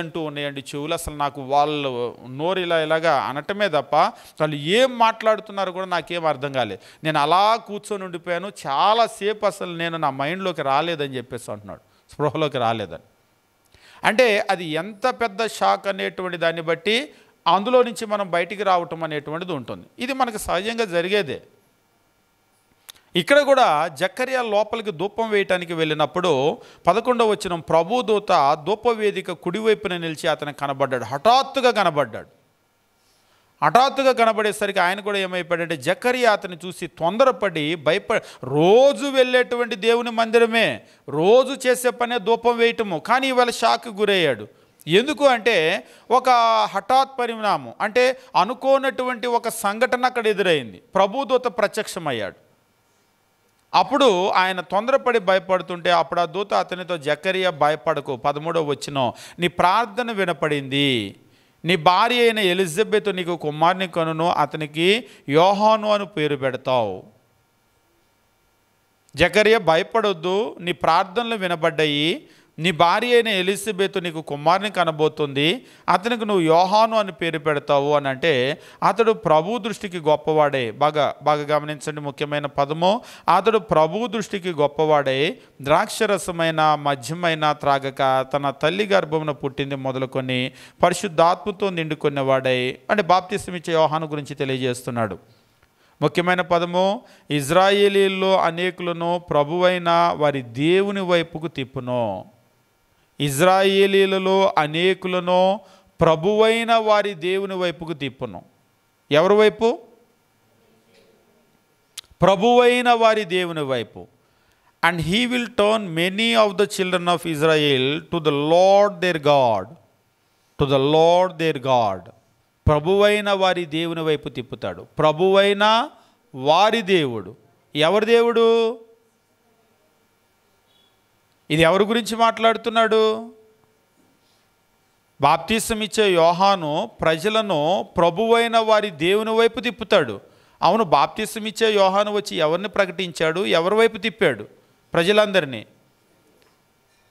అంటూ ఉన్నాయండి చెవులు. అసలు నాకు వాళ్ళు నోరు ఇలాగా అనటమే తప్ప వాళ్ళు ఏం మాట్లాడుతున్నారు కూడా నాకేం అర్థం కాలేదు. నేను అలా కూర్చొని ఉండిపోయాను చాలాసేపు, అసలు నేను నా మైండ్లోకి రాలేదని చెప్పేసి అంటున్నాడు, స్పృహలోకి రాలేదని. అంటే అది ఎంత పెద్ద షాక్ అనేటువంటి దాన్ని బట్టి అందులో నుంచి మనం బయటికి రావటం అనేటువంటిది ఉంటుంది. ఇది మనకు సహజంగా జరిగేదే. ఇక్కడ కూడా జకరియా లోపలికి ధూపం వేయటానికి వెళ్ళినప్పుడు 11వ వచనం, ప్రభుదూత ధూపవేదిక కుడివైపున నిలిచి అతనికి కనబడ్డాడు. హఠాత్తుగా కనబడ్డాడు. హఠాత్తుగా కనబడేసరికి ఆయన కూడా ఏమైపోయాడంటే జకరియా అతన్ని చూసి తొందరపడి రోజు వెళ్ళేటువంటి దేవుని మందిరమే, రోజు చేసే పనే ధూపం వేయటము, కానీ ఇవాళ షాక్కి గురయ్యాడు. ఎందుకు అంటే ఒక హఠాత్ పరిణామం, అంటే అనుకోనటువంటి ఒక సంఘటన అక్కడ ఎదురైంది. ప్రభుదూత ప్రత్యక్షమయ్యాడు. అప్పుడు ఆయన తొందరపడి భయపడుతుంటే అప్పుడు ఆ దూత అతనితో జకరియా భయపడకు, 13వ వచనం, నీ ప్రార్థన వినపడింది, నీ భార్య అయిన ఎలిజబెత్ నీకు కుమారుని కనును, అతనికి యోహాను అని పేరు పెడతావు. జకరియా భయపడొద్దు, నీ ప్రార్థనలు వినబడ్డాయి, నీ భార్య అయిన ఎలిజబెత్ నీకు కుమారుని కనబోతుంది, అతనికి నువ్వు యోహాను అని పేరు పెడతావు అని అంటే అతడు ప్రభు దృష్టికి గొప్పవాడే. బాగా గమనించండి, ముఖ్యమైన పదము, అతడు ప్రభు దృష్టికి గొప్పవాడే, ద్రాక్షరసమైన మద్యమైన త్రాగక తన తల్లి గర్భమున పుట్టింది మొదలుకొని పరిశుద్ధాత్మతో నిండుకున్నవాడై అంటే బాప్తిసం ఇచ్చే యోహాను గురించి తెలియజేస్తున్నాడు. ముఖ్యమైన పదము, ఇజ్రాయేలీల్లో అనేకులను ప్రభువైన వారి దేవుని వైపుకు తిప్పును. ఇజ్రాయేలీలలో అనేకులను ప్రభువైన వారి దేవుని వైపుకు తిప్పును. ఎవరి వైపు? ప్రభువైన వారి దేవుని వైపు. And he will turn many of the children of Israel to the Lord their God, to the Lord their God. ప్రభువైన వారి దేవుని వైపు తిప్పుతాడు. ప్రభువైన వారి దేవుడు. ఎవరి దేవుడు? ఇది ఎవరి గురించి మాట్లాడుతున్నాడు? బాప్తిసం ఇచ్చే యోహాను ప్రజలను ప్రభువైన వారి దేవుని వైపు తిప్పుతాడు. అవును, బాప్తిసం ఇచ్చే యోహాను వచ్చి ఎవరిని ప్రకటించాడు? ఎవరి వైపు తిప్పాడు? ప్రజలందరినీ.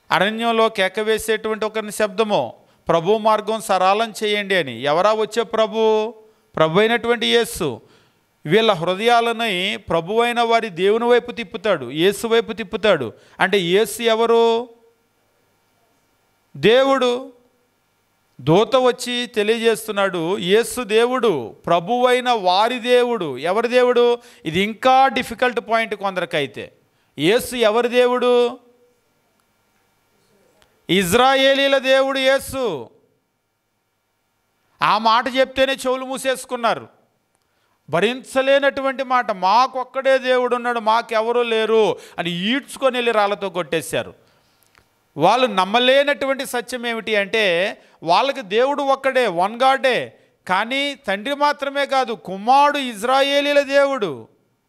అరణ్యంలో కేక వేసేటువంటి ఒకరిని శబ్దమో, ప్రభు మార్గం సరళం చేయండి అని. ఎవరా వచ్చే ప్రభు? ప్రభు అయినటువంటి యేసు. వీళ్ళ హృదయాలని ప్రభువైన వారి దేవుని వైపు తిప్పుతాడు, యేసు వైపు తిప్పుతాడు. అంటే యేసు ఎవరు? దేవుడు. దూత వచ్చి తెలియజేస్తున్నాడు, యేసు దేవుడు, ప్రభువైన వారి దేవుడు. ఎవరి దేవుడు? ఇది ఇంకా డిఫికల్ట్ పాయింట్ కొందరికైతే. యేసు ఎవరి దేవుడు? ఇజ్రాయేలీల దేవుడు యేసు. ఆ మాట చెప్తేనే చెవులు మూసేసుకున్నారు. భరించలేనటువంటి మాట, మాకొక్కడే దేవుడు ఉన్నాడు, మాకెవరూ లేరు అని ఈడ్చుకొని వెళ్ళి రాళ్ళతో కొట్టేశారు. వాళ్ళు నమ్మలేనటువంటి సత్యం ఏమిటి అంటే వాళ్ళకి దేవుడు ఒక్కడే, వన్ గాడే, కానీ తండ్రి మాత్రమే కాదు, కుమారుడు ఇజ్రాయేలీల దేవుడు.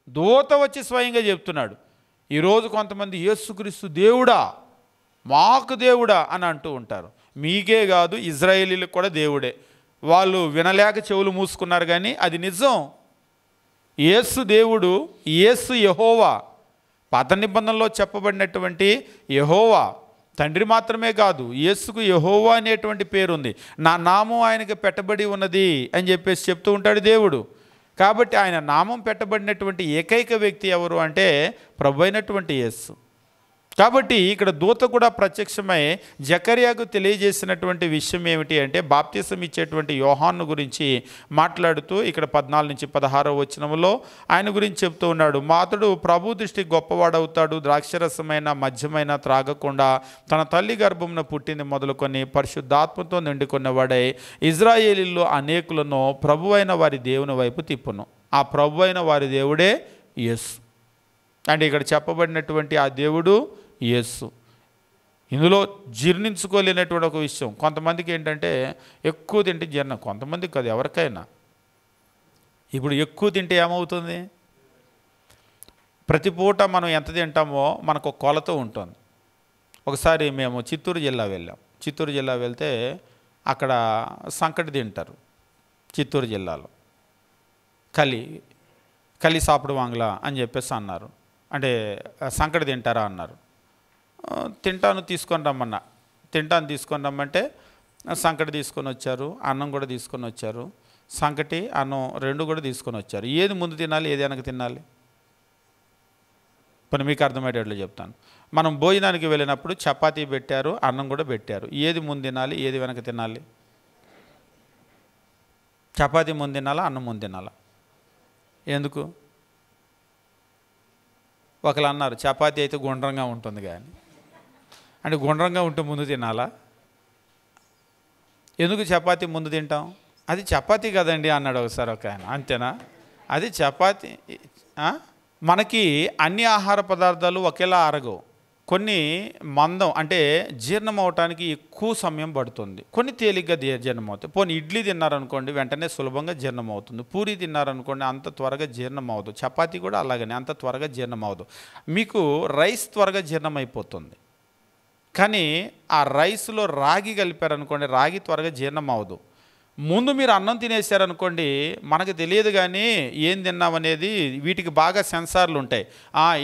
దూత వచ్చి స్వయంగా చెప్తున్నాడు. ఈరోజు కొంతమంది యేసుక్రీస్తు దేవుడా, మాకు దేవుడా అని అంటూ ఉంటారు. మీకే కాదు, ఇజ్రాయేలీలకు కూడా దేవుడే. వాళ్ళు వినలేక చెవులు మూసుకున్నారు, కానీ అది నిజం. యేసు దేవుడు, యేసు యెహోవా. పాత నిబంధనలో చెప్పబడినటువంటి యెహోవా తండ్రి మాత్రమే కాదు, యేసుకు యెహోవా అనేటువంటి పేరు ఉంది. నా నామం ఆయనకి పెట్టబడి ఉన్నది అని చెప్పేసి చెప్తూ ఉంటాడు దేవుడు. కాబట్టి ఆయన నామం పెట్టబడినటువంటి ఏకైక వ్యక్తి ఎవరు అంటే ప్రభు అయినటువంటి యేసు. కాబట్టి ఇక్కడ దూత కూడా ప్రత్యక్షమై జకర్యాకు తెలియజేసినటువంటి విషయం ఏమిటి అంటే బాప్తిసం ఇచ్చేటువంటి యోహాను గురించి మాట్లాడుతూ ఇక్కడ 14 నుంచి 16 వచనంలో ఆయన గురించి చెప్తూ ఉన్నాడు. మాతడు ప్రభు దృష్టికి గొప్పవాడవుతాడు, ద్రాక్షరసమైన మద్యమైన త్రాగకుండా తన తల్లి గర్భమున పుట్టింది మొదలుకొని పరిశుద్ధాత్మతో నిండుకున్నవాడై ఇజ్రాయేలీల్లో అనేకులను ప్రభు అయిన వారి దేవుని వైపు తిప్పును. ఆ ప్రభు అయిన వారి దేవుడే యేసు. అంటే ఇక్కడ చెప్పబడినటువంటి ఆ దేవుడు యేసు. ఇందులో జీర్ణించుకోలేనటువంటి ఒక విషయం, కొంతమందికి ఏంటంటే ఎక్కువ తింటే జీర్ణం, కొంతమందికి కాదు, ఎవరికైనా. ఇప్పుడు ఎక్కువ తింటే ఏమవుతుంది? ప్రతి పూట మనం ఎంత తింటామో మనకు కొలత ఉంటుంది. ఒకసారి మేము చిత్తూరు జిల్లా వెళ్ళాం. చిత్తూరు జిల్లా వెళ్తే అక్కడ సంకటి తింటారు. చిత్తూరు జిల్లాలో కలి సాపిడువాంగ్లా అని చెప్పేసి అన్నారు. అంటే సంకటి తింటారా అన్నారు. తింటాను తీసుకొని రమ్మన్నా. తింటాను తీసుకొని రమ్మంటే సంకటి తీసుకొని వచ్చారు, అన్నం కూడా తీసుకొని వచ్చారు. సంకటి అన్నం రెండు కూడా తీసుకొని వచ్చారు. ఏది ముందు తినాలి, ఏది వెనక తినాలి? పని మీకు అర్థమయ్యేటట్లు చెప్తాను. మనం భోజనానికి వెళ్ళినప్పుడు చపాతీ పెట్టారు, అన్నం కూడా పెట్టారు. ఏది ముందు తినాలి, ఏది వెనక తినాలి? చపాతీ ముందు తినాలా, అన్నం ముందు తినాలా? ఎందుకు? ఒకరు అన్నారు చపాతీ అయితే గుండ్రంగా ఉంటుంది కానీ, అంటే గుండ్రంగా ఉంటే ముందు తినాలా? ఎందుకు చపాతీ ముందు తింటాం అది చపాతీ కదండి అన్నాడు ఒకసారి ఒక ఆయన. అంతేనా? అది చపాతీ. మనకి అన్ని ఆహార పదార్థాలు ఒకేలా అరగవు. కొన్ని మందం అంటే జీర్ణం అవటానికి ఎక్కువ సమయం పడుతుంది, కొన్ని తేలిగ్గా జీర్ణం అవుతాయి. పోనీ ఇడ్లీ తిన్నారనుకోండి వెంటనే సులభంగా జీర్ణం అవుతుంది. పూరి తిన్నారనుకోండి అంత త్వరగా జీర్ణం అవ్వదు. చపాతీ కూడా అలాగనే అంత త్వరగా జీర్ణం అవ్వదు. మీకు రైస్ త్వరగా జీర్ణం అయిపోతుంది, కానీ ఆ రైస్లో రాగి కలిపారనుకోండి రాగి త్వరగా జీర్ణం అవ్వదు. ముందు మీరు అన్నం తినేసారనుకోండి మనకు తెలియదు, కానీ ఏం తిన్నామనేది వీటికి బాగా సెన్సార్లు ఉంటాయి.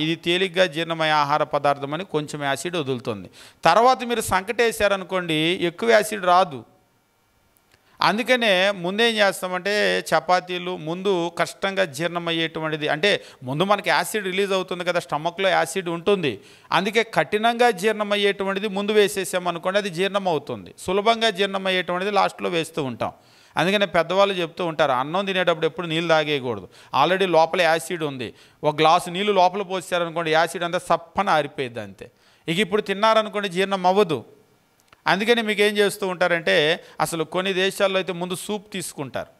ఇది తేలిగ్గా జీర్ణమయ్యే ఆహార పదార్థం అని కొంచెం యాసిడ్ వదులుతుంది. తర్వాత మీరు సంకటేసారనుకోండి ఎక్కువ యాసిడ్ రాదు. అందుకనే ముందేం చేస్తామంటే చపాతీలు ముందు కష్టంగా జీర్ణమయ్యేటువంటిది, అంటే ముందు మనకి యాసిడ్ రిలీజ్ అవుతుంది కదా, స్టమక్లో యాసిడ్ ఉంటుంది. అందుకే కఠినంగా జీర్ణమయ్యేటువంటిది ముందు వేసేసామనుకోండి అది జీర్ణం అవుతుంది. సులభంగా జీర్ణమయ్యేటువంటిది లాస్ట్లో వేస్తూ ఉంటాం. అందుకనే పెద్దవాళ్ళు చెప్తూ ఉంటారు అన్నం తినేటప్పుడు ఎప్పుడు నీళ్ళు తాగేయకూడదు. ఆల్రెడీ లోపల యాసిడ్ ఉంది, ఒక గ్లాసు నీళ్ళు లోపల పోసారనుకోండి యాసిడ్ అంతా సప్పన ఆరిపోయింది అంతే. ఇక ఇప్పుడు తిన్నారనుకోండి జీర్ణం అవ్వదు. అందుకని మీకు ఏం చేస్తూ ఉంటారంటే అసలు కొన్ని దేశాల్లో అయితే ముందు సూప్ తీసుకుంటారు.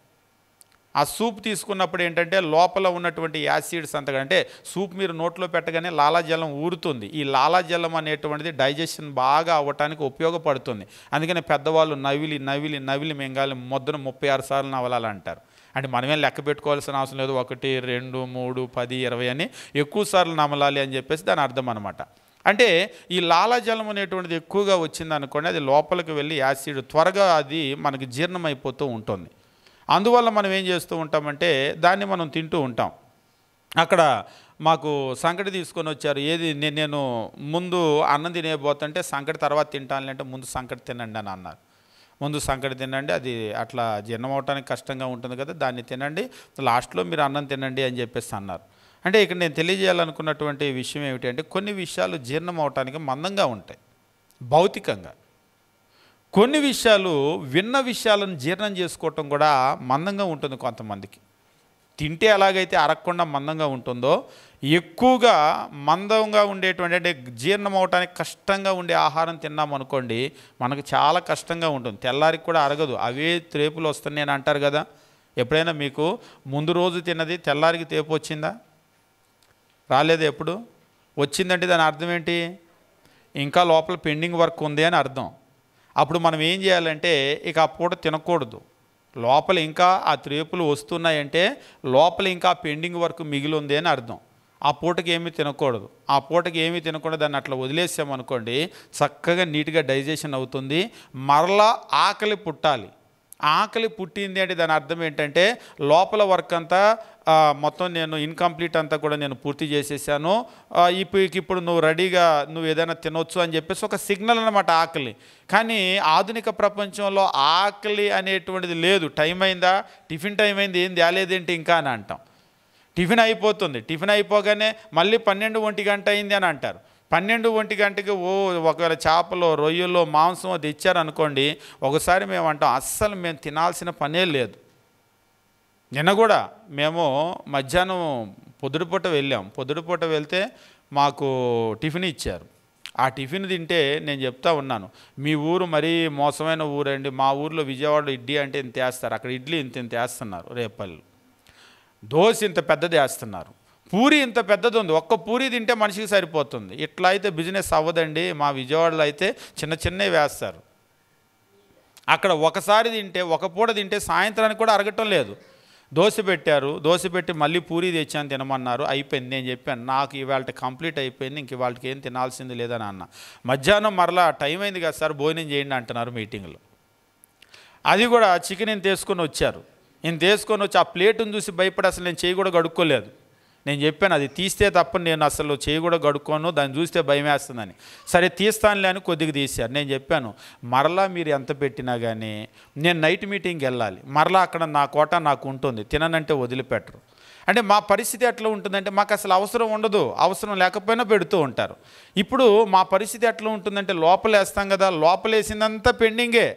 ఆ సూప్ తీసుకున్నప్పుడు ఏంటంటే లోపల ఉన్నటువంటి యాసిడ్స్ అంతా, అంటే సూప్ మీరు నోట్లో పెట్టగానే లాలాజలం ఊరుతుంది. ఈ లాలాజలం అనేటువంటిది డైజెషన్ బాగా అవ్వటానికి ఉపయోగపడుతుంది. అందుకని పెద్దవాళ్ళు నవిలి నవిలి నవిలి మింగాలి మొదన 36 సార్లు నవలాలంటారు. అంటే మనమేం లెక్క పెట్టుకోవాల్సిన అవసరం లేదు, 1 2 3 10 20 అని ఎక్కువ సార్లు నమలాలి అని చెప్పేసి దాని అర్థం అనమాట. అంటే ఈ లాలాజలం అనేటువంటిది ఎక్కువగా వచ్చిందనుకోండి అది లోపలికి వెళ్ళి యాసిడ్ త్వరగా అది మనకి జీర్ణమైపోతూ ఉంటుంది. అందువల్ల మనం ఏం చేస్తూ ఉంటామంటే దాన్ని మనం తింటూ ఉంటాం. అక్కడ మాకు సంకటి తీసుకొని వచ్చారు. ఏది నేను ముందు అన్నం తినేపోతుంటే సంకటి తర్వాత తింటాను అంటే ముందు సంకటి తినండి అని అన్నారు. ముందు సంకటి తినండి, అది అట్లా జీర్ణం అవటానికి కష్టంగా ఉంటుంది కదా, దాన్ని తినండి, లాస్ట్లో మీరు అన్నం తినండి అని చెప్పేసి అన్నారు. అంటే ఇక్కడ నేను తెలియజేయాలనుకున్నటువంటి విషయం ఏమిటి అంటే కొన్ని విషయాలు జీర్ణం అవటానికి మందంగా ఉంటాయి భౌతికంగా. కొన్ని విషయాలు విన్న విషయాలను జీర్ణం చేసుకోవటం కూడా మందంగా ఉంటుంది కొంతమందికి. తింటే ఎలాగైతే అరగకుండా మందంగా ఉంటుందో ఎక్కువగా మందంగా ఉండేటువంటి అంటే జీర్ణం అవటానికి కష్టంగా ఉండే ఆహారం తిన్నామనుకోండి మనకు చాలా కష్టంగా ఉంటుంది, తెల్లారికి కూడా అరగదు. అవే త్రేపులు వస్తున్నాయని అంటారు కదా. ఎప్పుడైనా మీకు ముందు రోజు తిన్నది తెల్లారికి తేపు వచ్చిందా? రాలేదు. ఎప్పుడు వచ్చిందంటే దాని అర్థం ఏంటి? ఇంకా లోపల పెండింగ్ వర్క్ ఉంది అని అర్థం. అప్పుడు మనం ఏం చేయాలంటే ఇక ఆ పూట తినకూడదు. లోపల ఇంకా ఆ త్రేపులు వస్తున్నాయంటే లోపల ఇంకా పెండింగ్ వర్క్ మిగిలి ఉంది అని అర్థం. ఆ పూటకి ఏమీ తినకూడదు. ఆ పూటకి ఏమీ తినకుండా దాన్ని అట్లా వదిలేసామనుకోండి చక్కగా నీట్గా డైజెషన్ అవుతుంది. మరలా ఆకలి పుట్టాలి. ఆకలి పుట్టింది అంటే దాని అర్థం ఏంటంటే లోపల వర్క్ అంతా మొత్తం నేను ఇన్కంప్లీట్ అంతా కూడా నేను పూర్తి చేసేసాను, ఇప్పుడు నువ్వు రెడీగా నువ్వు ఏదైనా తినొచ్చు అని చెప్పేసి ఒక సిగ్నల్ అన్నమాట ఆకలి. కానీ ఆధునిక ప్రపంచంలో ఆకలి అనేటువంటిది లేదు. టైం అయిందా, టిఫిన్ టైం అయింది, ఏం తేలేదేంటి ఇంకా అని అంటాం. టిఫిన్ అయిపోతుంది, టిఫిన్ అయిపోగానే మళ్ళీ 12 1 గంట అయింది అని అంటారు. 12 1 గంటకి ఒకవేళ చేపలో రొయ్యలో మాంసం తెచ్చారనుకోండి ఒకసారి మేము అంటాం అస్సలు మేము తినాల్సిన పనే లేదు. నిన్న కూడా మేము మధ్యాహ్నం పొద్దుటిపూట వెళ్ళాం. పొద్దుటిపూట వెళ్తే మాకు టిఫిన్ ఇచ్చారు. ఆ టిఫిన్ తింటే నేను చెప్తా ఉన్నాను మీ ఊరు మరీ మోసమైన ఊరండి. మా ఊర్లో విజయవాడలో ఇడ్లీ అంటే ఇంత వేస్తారు, అక్కడ ఇడ్లీ ఇంత వేస్తున్నారు, రేపల్లి దోశ ఇంత పెద్దది వేస్తున్నారు, పూరి ఇంత పెద్దది ఉంది, ఒక్క పూరి తింటే మనిషికి సరిపోతుంది. ఇట్లా అయితే బిజినెస్ అవ్వదండి. మా విజయవాడలో అయితే చిన్న చిన్నవి వేస్తారు. అక్కడ ఒకసారి తింటే ఒక పూట తింటే సాయంత్రానికి కూడా అరగటం లేదు. దోశ పెట్టారు, దోశ పెట్టి మళ్ళీ పూరి తెచ్చాను తినమన్నారు, అయిపోయింది. నేను చెప్పాను నాకు ఇవాళ కంప్లీట్ అయిపోయింది, ఇంక ఇవాళకి ఏం తినాల్సింది లేదని అన్న. మధ్యాహ్నం మరలా టైం అయింది కదా సార్ భోజనం చేయండి అంటున్నారు మీటింగ్లో. అది కూడా చికెన్ ఇంత తీసుకొని వచ్చారు. ఇంత తీసుకొని వచ్చి ఆ ప్లేటును చూసి భయపడి అసలు నేను చేయి కూడా కడుక్కోలేదు. నేను చెప్పాను అది తీస్తే తప్ప నేను అసలు చేయి కూడా కడుక్కోను, దాన్ని చూస్తే భయం వేస్తుందని. సరే తీస్తానులే అని కొద్దిగా తీశారు. నేను చెప్పాను మరలా మీరు ఎంత పెట్టినా కానీ నేను నైట్ మీటింగ్కి వెళ్ళాలి, మరలా అక్కడ నా కోట నాకు ఉంటుంది, తిననంటే వదిలిపెట్టరు. అంటే మా పరిస్థితి ఎట్లా ఉంటుందంటే మాకు అసలు అవసరం ఉండదు, అవసరం లేకపోయినా పెడుతూ ఉంటారు. ఇప్పుడు మా పరిస్థితి ఎట్లా ఉంటుందంటే లోపలేస్తాం కదా, లోపలేసిందంతా పెండింగే.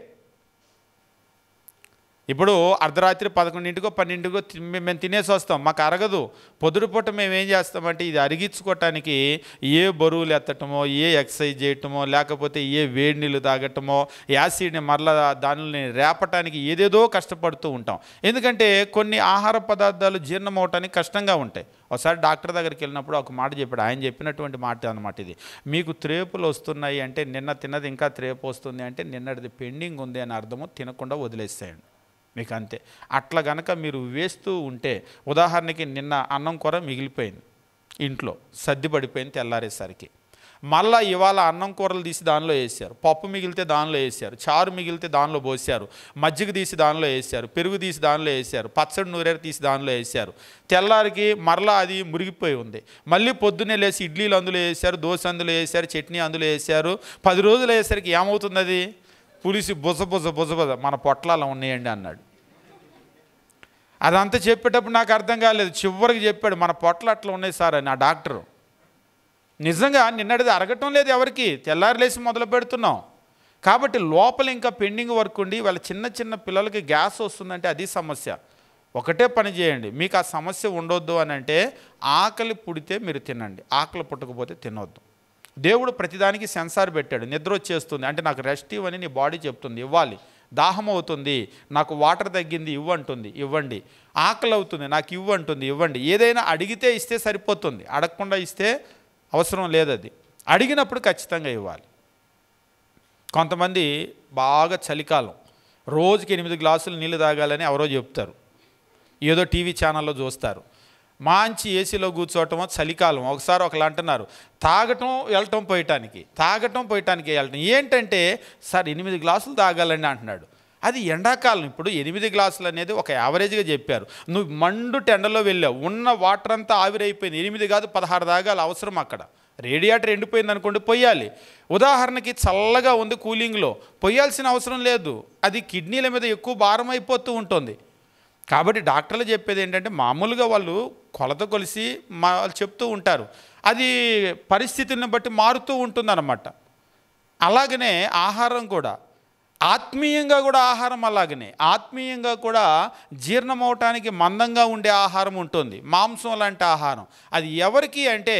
ఇప్పుడు అర్ధరాత్రి 11కో 12కో మేము తినేసి వస్తాం, మాకు అరగదు. పొద్దుటిపూట మేము ఏం చేస్తామంటే ఇది అరిగించుకోవటానికి ఏ బరువులు ఎత్తటమో, ఏ ఎక్సర్సైజ్ చేయటమో, లేకపోతే ఏ వేడి నీళ్ళు తాగటమో, యాసిడ్ని మరలా దానిని రేపటానికి ఏదేదో కష్టపడుతూ ఉంటాం. ఎందుకంటే కొన్ని ఆహార పదార్థాలు జీర్ణం అవటానికి కష్టంగా ఉంటాయి. ఒకసారి డాక్టర్ దగ్గరికి వెళ్ళినప్పుడు ఒక మాట చెప్పాడు. ఆయన చెప్పినటువంటి మాట అన్నమాట ఇది. మీకు త్రేపులు వస్తున్నాయి అంటే నిన్న తిన్నది ఇంకా త్రేపు వస్తుంది అంటే నిన్నటిది పెండింగ్ ఉంది అని అర్థము, తినకుండా వదిలేస్తాయండి మీకు అంతే. అట్లా గనక మీరు వేస్తూ ఉంటే, ఉదాహరణకి నిన్న అన్నం కూర మిగిలిపోయింది, ఇంట్లో సర్ది పడిపోయింది, తెల్లారేసరికి మళ్ళీ ఇవాళ అన్నం కూరలు తీసి దానిలో వేసారు, పప్పు మిగిలితే దానిలో వేసారు, చారు మిగిలితే దానిలో పోసారు, మజ్జిగ తీసి దానిలో వేసారు, పెరుగు తీసి దానిలో వేసారు, పచ్చడి నూరేరు తీసి దానిలో వేసారు. తెల్లారికి మరలా అది మురిగిపోయి ఉంది. మళ్ళీ పొద్దున్నే లేసి ఇడ్లీలు అందులో వేసారు, దోశ అందులో వేసారు, చట్నీ అందులో వేసారు. 10 రోజులు అయ్యేసరికి ఏమవుతుంది? అది పులిసి బుజ బుజ బుజ బుజ మన పొట్లాలు ఉన్నాయండి అన్నాడు. అదంతా చెప్పేటప్పుడు నాకు అర్థం కాలేదు. చివరికి చెప్పాడు, మన పొట్లు అట్లా ఉన్నాయి సార్ అని ఆ డాక్టరు. నిజంగా నిన్నటిది అరగటం లేదు ఎవరికి, తెల్లారిలేసి మొదలు పెడుతున్నాం. కాబట్టి లోపల ఇంకా పెండింగ్ వర్క్ ఉండి వాళ్ళ చిన్న చిన్న పిల్లలకి గ్యాస్ వస్తుందంటే అది సమస్య. ఒకటే పని చేయండి, మీకు ఆ సమస్య ఉండొద్దు అని అంటే ఆకలి పుడితే మీరు తినండి, ఆకలి పుట్టకపోతే తినొద్దు. దేవుడు ప్రతిదానికి సెన్సార్ పెట్టాడు. నిద్ర వచ్చేస్తుంది అంటే నాకు రెస్ట్ ఇవ్వని నీ బాడీ చెప్తుంది, ఇవ్వాలి. దాహం అవుతుంది, నాకు వాటర్ తగ్గింది, ఇవ్వంటుంది, ఇవ్వండి. ఆకలి అవుతుంది, నాకు ఇవ్వంటుంది, ఇవ్వండి. ఏదైనా అడిగితే ఇస్తే సరిపోతుంది, అడగకుండా ఇస్తే అవసరం లేదు. అది అడిగినప్పుడు ఖచ్చితంగా ఇవ్వాలి. కొంతమంది బాగా చలికాలం రోజుకి 8 గ్లాసులు నీళ్ళు తాగాలని ఎవరో చెప్తారు, ఏదో టీవీ ఛానల్లో చూస్తారు. మంచి ఏసీలో కూర్చోవటమో చలికాలం. ఒకసారి ఒకళ్ళు అంటున్నారు తాగటం వెళ్ళటం పోయటానికి, తాగటం పోయటానికి వెళ్ళటం. ఏంటంటే సార్ 8 గ్లాసులు తాగాలండి అంటున్నాడు. అది ఎండాకాలం. ఇప్పుడు 8 గ్లాసులు అనేది ఒక యావరేజ్గా చెప్పారు. నువ్వు మండు టెండలో వెళ్ళావు, ఉన్న వాటర్ అంతా ఆవిరైపోయింది. 8 కాదు 16 తాగాలి అవసరం. అక్కడ రేడియేటర్ ఎండిపోయింది అనుకోండి, పొయ్యాలి. ఉదాహరణకి చల్లగా ఉంది కూలింగ్లో, పొయ్యాల్సిన అవసరం లేదు. అది కిడ్నీల మీద ఎక్కువ భారం అయిపోతూ ఉంటుంది. కాబట్టి డాక్టర్లు చెప్పేది ఏంటంటే మామూలుగా వాళ్ళు కొలత కొలిసి వాళ్ళు చెప్తూ ఉంటారు, అది పరిస్థితిని బట్టి మారుతూ ఉంటుందన్నమాట. అలాగనే ఆహారం కూడా, ఆత్మీయంగా కూడా ఆహారం అలాగనే. ఆత్మీయంగా కూడా జీర్ణం అవటానికి మందంగా ఉండే ఆహారం ఉంటుంది, మాంసం లాంటి ఆహారం. అది ఎవరికి అంటే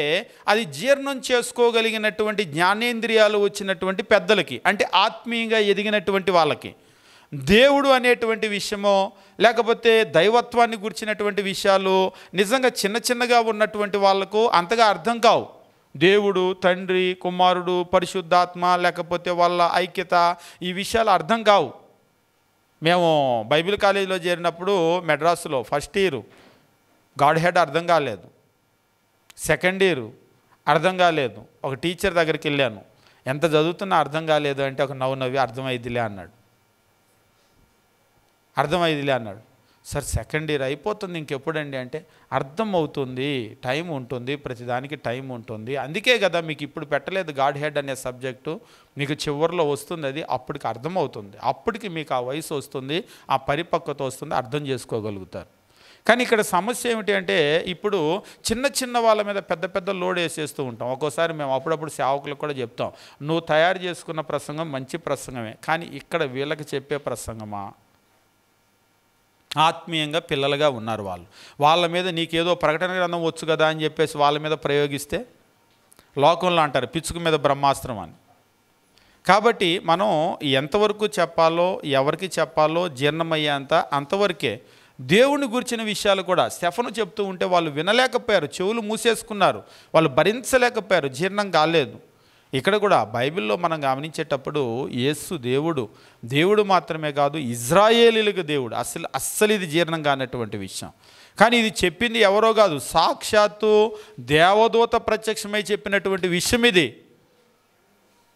అది జీర్ణం చేసుకోగలిగినటువంటి జ్ఞానేంద్రియాలు వచ్చినటువంటి పెద్దలకి, అంటే ఆత్మీయంగా ఎదిగినటువంటి వాళ్ళకి. దేవుడు అనేటువంటి విషయమో లేకపోతే దైవత్వాన్ని గురించినటువంటి విషయాలు నిజంగా చిన్న చిన్నగా ఉన్నటువంటి వాళ్ళకు అంతగా అర్థం కావు. దేవుడు, తండ్రి, కుమారుడు, పరిశుద్ధాత్మ, లేకపోతే వాళ్ళ ఐక్యత, ఈ విషయాలు అర్థం కావు. మేము బైబిల్ కాలేజీలో చేరినప్పుడు మెడ్రాసులో ఫస్ట్ ఇయర్ గాడ్ హెడ్ అర్థం కాలేదు, సెకండ్ ఇయర్ అర్థం కాలేదు. ఒక టీచర్ దగ్గరికి వెళ్ళాను, ఎంత చదువుతున్నా అర్థం కాలేదు అంటే ఒక నవ్వి అర్థమైద్దిలే అన్నాడు. అర్థమైదిలే అన్నాడు. సార్ సెకండ్ ఇయర్ అయిపోతుంది ఇంకెప్పుడండి అంటే అర్థం అవుతుంది, టైం ఉంటుంది, ప్రతిదానికి టైం ఉంటుంది. అందుకే కదా మీకు ఇప్పుడు పెట్టలేదు గాడ్ హెడ్ అనే సబ్జెక్టు, మీకు చివరిలో వస్తుంది. అది అప్పటికి అర్థమవుతుంది, అప్పటికి మీకు ఆ వయసు వస్తుంది, ఆ పరిపక్వత వస్తుంది, అర్థం చేసుకోగలుగుతారు. కానీ ఇక్కడ సమస్య ఏమిటి అంటే ఇప్పుడు చిన్న చిన్న వాళ్ళ మీద పెద్ద పెద్ద లోడ్ వేసేస్తూ ఉంటాం. ఒక్కోసారి మేము అప్పుడప్పుడు సేవకులకు కూడా చెప్తాం, నువ్వు తయారు చేసుకున్న ప్రసంగం మంచి ప్రసంగమే, కానీ ఇక్కడ వీళ్ళకి చెప్పే ప్రసంగమా? ఆత్మీయంగా పిల్లలుగా ఉన్నారు వాళ్ళు, వాళ్ళ మీద నీకేదో ప్రకటన గ్రంథం వచ్చు కదా అని చెప్పేసి వాళ్ళ మీద ప్రయోగిస్తే లోకంలో అంటారు పిచ్చుక మీద బ్రహ్మాస్త్రం అని. కాబట్టి మనం ఎంతవరకు చెప్పాలో, ఎవరికి చెప్పాలో జీర్ణమయ్యేంత అంతవరకే. దేవుని గురించిన విషయాలు కూడా స్టెఫను చెప్తూ ఉంటే వాళ్ళు వినలేకపోయారు, చెవులు మూసేసుకున్నారు, వాళ్ళు భరించలేకపోయారు, జీర్ణం కాలేదు. ఇక్కడ కూడా బైబిల్లో మనం గమనించేటప్పుడు యేసు దేవుడు మాత్రమే కాదు, ఇజ్రాయేలీలకు దేవుడు. అస్సలు ఇది జీర్ణం కానటువంటి విషయం. కానీ ఇది చెప్పింది ఎవరో కాదు, సాక్షాత్తు దేవదూత ప్రత్యక్షమై చెప్పినటువంటి విషయం ఇది.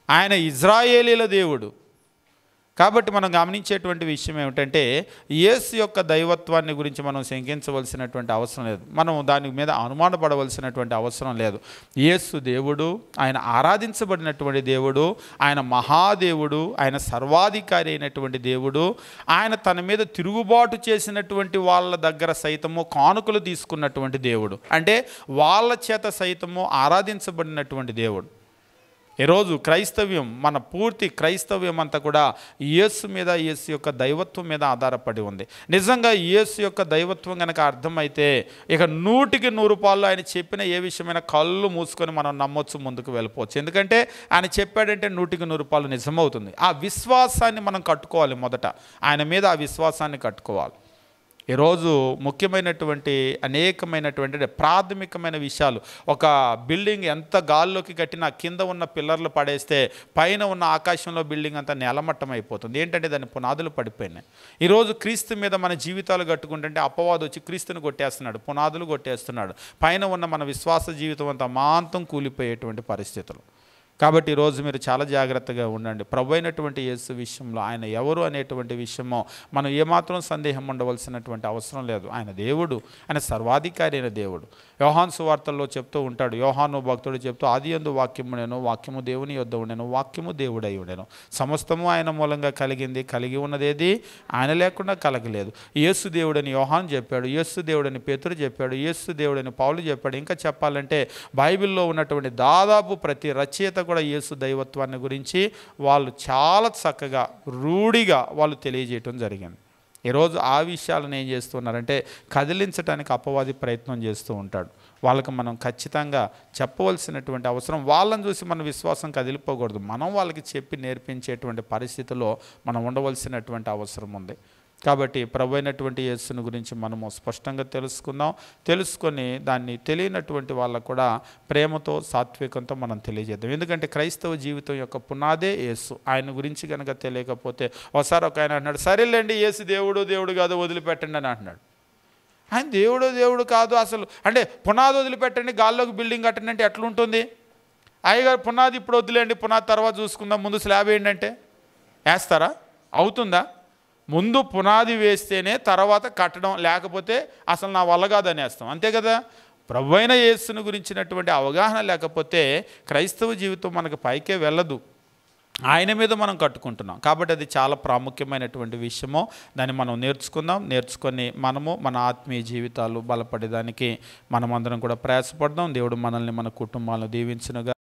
ఆయన ఇజ్రాయేలీల దేవుడు. కాబట్టి మనం గమనించేటువంటి విషయం ఏమిటంటే యేసు యొక్క దైవత్వాన్ని గురించి మనం శంకించవలసినటువంటి అవసరం లేదు, మనం దాని మీద అనుమానపడవలసినటువంటి అవసరం లేదు. యేసు దేవుడు, ఆయన ఆరాధించబడినటువంటి దేవుడు, ఆయన మహాదేవుడు, ఆయన సర్వాధికారి అయినటువంటి దేవుడు. ఆయన తన మీద తిరుగుబాటు చేసినటువంటి వాళ్ళ దగ్గర సైతము కానుకలు తీసుకున్నటువంటి దేవుడు, అంటే వాళ్ళ చేత సైతము ఆరాధించబడినటువంటి దేవుడు. ఈరోజు క్రైస్తవ్యం, మన పూర్తి క్రైస్తవ్యం అంతా కూడా యేసు మీద, యేసు యొక్క దైవత్వం మీద ఆధారపడి ఉంది. నిజంగా యేసు యొక్క దైవత్వం కనుక అర్థమైతే ఇక 100కి 100 ఆయన చెప్పిన ఏ విషయమైనా కళ్ళు మూసుకొని మనం నమ్మొచ్చు, ముందుకు వెళ్ళిపోవచ్చు. ఎందుకంటే ఆయన చెప్పాడంటే 100కి 100 నిజమవుతుంది. ఆ విశ్వాసాన్ని మనం కట్టుకోవాలి. మొదట ఆయన మీద ఆ విశ్వాసాన్ని కట్టుకోవాలి. ఈరోజు ముఖ్యమైనటువంటి అనేకమైనటువంటి ప్రాథమికమైన విషయాలు, ఒక బిల్డింగ్ ఎంత గాల్లోకి కట్టినా కింద ఉన్న పిల్లర్లు పడేస్తే పైన ఉన్న ఆకాశంలో బిల్డింగ్ అంతా నేలమట్టం అయిపోతుంది. ఏంటంటే దాని పునాదులు పడిపోయినాయి. ఈరోజు క్రీస్తు మీద మన జీవితాలు కట్టుకుంటుంటే అపవాదు వచ్చి క్రీస్తుని కొట్టేస్తున్నాడు, పునాదులు కొట్టేస్తున్నాడు. పైన ఉన్న మన విశ్వాస జీవితం అంతా మాంతం కూలిపోయేటువంటి పరిస్థితులు. కాబట్టి ఈరోజు మీరు చాలా జాగ్రత్తగా ఉండండి. ప్రభు అయినటువంటి యేసు విషయంలో ఆయన ఎవరు అనేటువంటి విషయమో మనం ఏమాత్రం సందేహం ఉండవలసినటువంటి అవసరం లేదు. ఆయన దేవుడు, ఆయన సర్వాధికారి అయిన దేవుడు. యోహాను సువార్తల్లో చెప్తూ ఉంటాడు, యోహాను భక్తుడు చెప్తూ, ఆదియందు వాక్యము నేను, వాక్యము దేవుని యొద్ద ఉండెను, వాక్యము దేవుడై ఉండెను, సమస్తము ఆయన మూలంగా కలిగింది, కలిగి ఉన్నదేది ఆయన లేకుండా కలగలేదు. యేసు దేవుడని యోహాను చెప్పాడు, యేసు దేవుడని పేతురు చెప్పాడు, యేసు దేవుడని పౌలు చెప్పాడు. ఇంకా చెప్పాలంటే బైబిల్లో ఉన్నటువంటి దాదాపు ప్రతి రచయిత కూడా యేసు దైవత్వాన్ని గురించి వాళ్ళు చాలా చక్కగా రూఢిగా వాళ్ళు తెలియజేయటం జరిగింది. ఈరోజు ఆ విషయాలను ఏం చేస్తున్నారంటే కదిలించడానికి అపవాది ప్రయత్నం చేస్తూ ఉంటాడు. వాళ్ళకి మనం ఖచ్చితంగా చెప్పవలసినటువంటి అవసరం, వాళ్ళని చూసి మన విశ్వాసం కదిలిపోకూడదు. మనం వాళ్ళకి చెప్పి నేర్పించేటువంటి పరిస్థితిలో మనం ఉండవలసినటువంటి అవసరం ఉంది. కాబట్టి ప్రభు అయినటువంటి యేసుని గురించి మనము స్పష్టంగా తెలుసుకొని దాన్ని తెలియనటువంటి వాళ్ళకు కూడా ప్రేమతో, సాత్వికంతో మనం తెలియజేద్దాం. ఎందుకంటే క్రైస్తవ జీవితం యొక్క పునాదే యేసు. ఆయన గురించి కనుక తెలియకపోతే, ఒకసారి ఒక ఆయన అంటున్నాడు, సరేలేండి యేసు దేవుడు కాదు, వదిలిపెట్టండి అని అంటున్నాడు. ఆయన దేవుడు కాదు అసలు అంటే పునాది వదిలిపెట్టండి, గాల్లోకి బిల్డింగ్ కట్టండి అంటే ఎట్లుంటుంది? అయ్యగారు పునాది ఇప్పుడు వదిలేండి, పునాది తర్వాత చూసుకుందాం, ముందు స్లాబ్ ఏంటంటే వేస్తారా? అవుతుందా? ముందు పునాది వేస్తేనే తర్వాత కట్టడం, లేకపోతే అసలు నా వల్ల కాదనేస్తాం. అంతే కదా. ప్రభు అయిన యేసుని గురించినటువంటి అవగాహన లేకపోతే క్రైస్తవ జీవితం మనకు పైకే వెళ్ళదు. ఆయన మీద మనం కట్టుకుంటున్నాం. కాబట్టి అది చాలా ప్రాముఖ్యమైనటువంటి విషయము. దాన్ని మనం నేర్చుకొని మనము మన ఆత్మీయ జీవితాలు బలపడేదానికి మనమందరం కూడా ప్రయాసపడదాం. దేవుడు మనల్ని, మన కుటుంబాలను దీవించునుగా.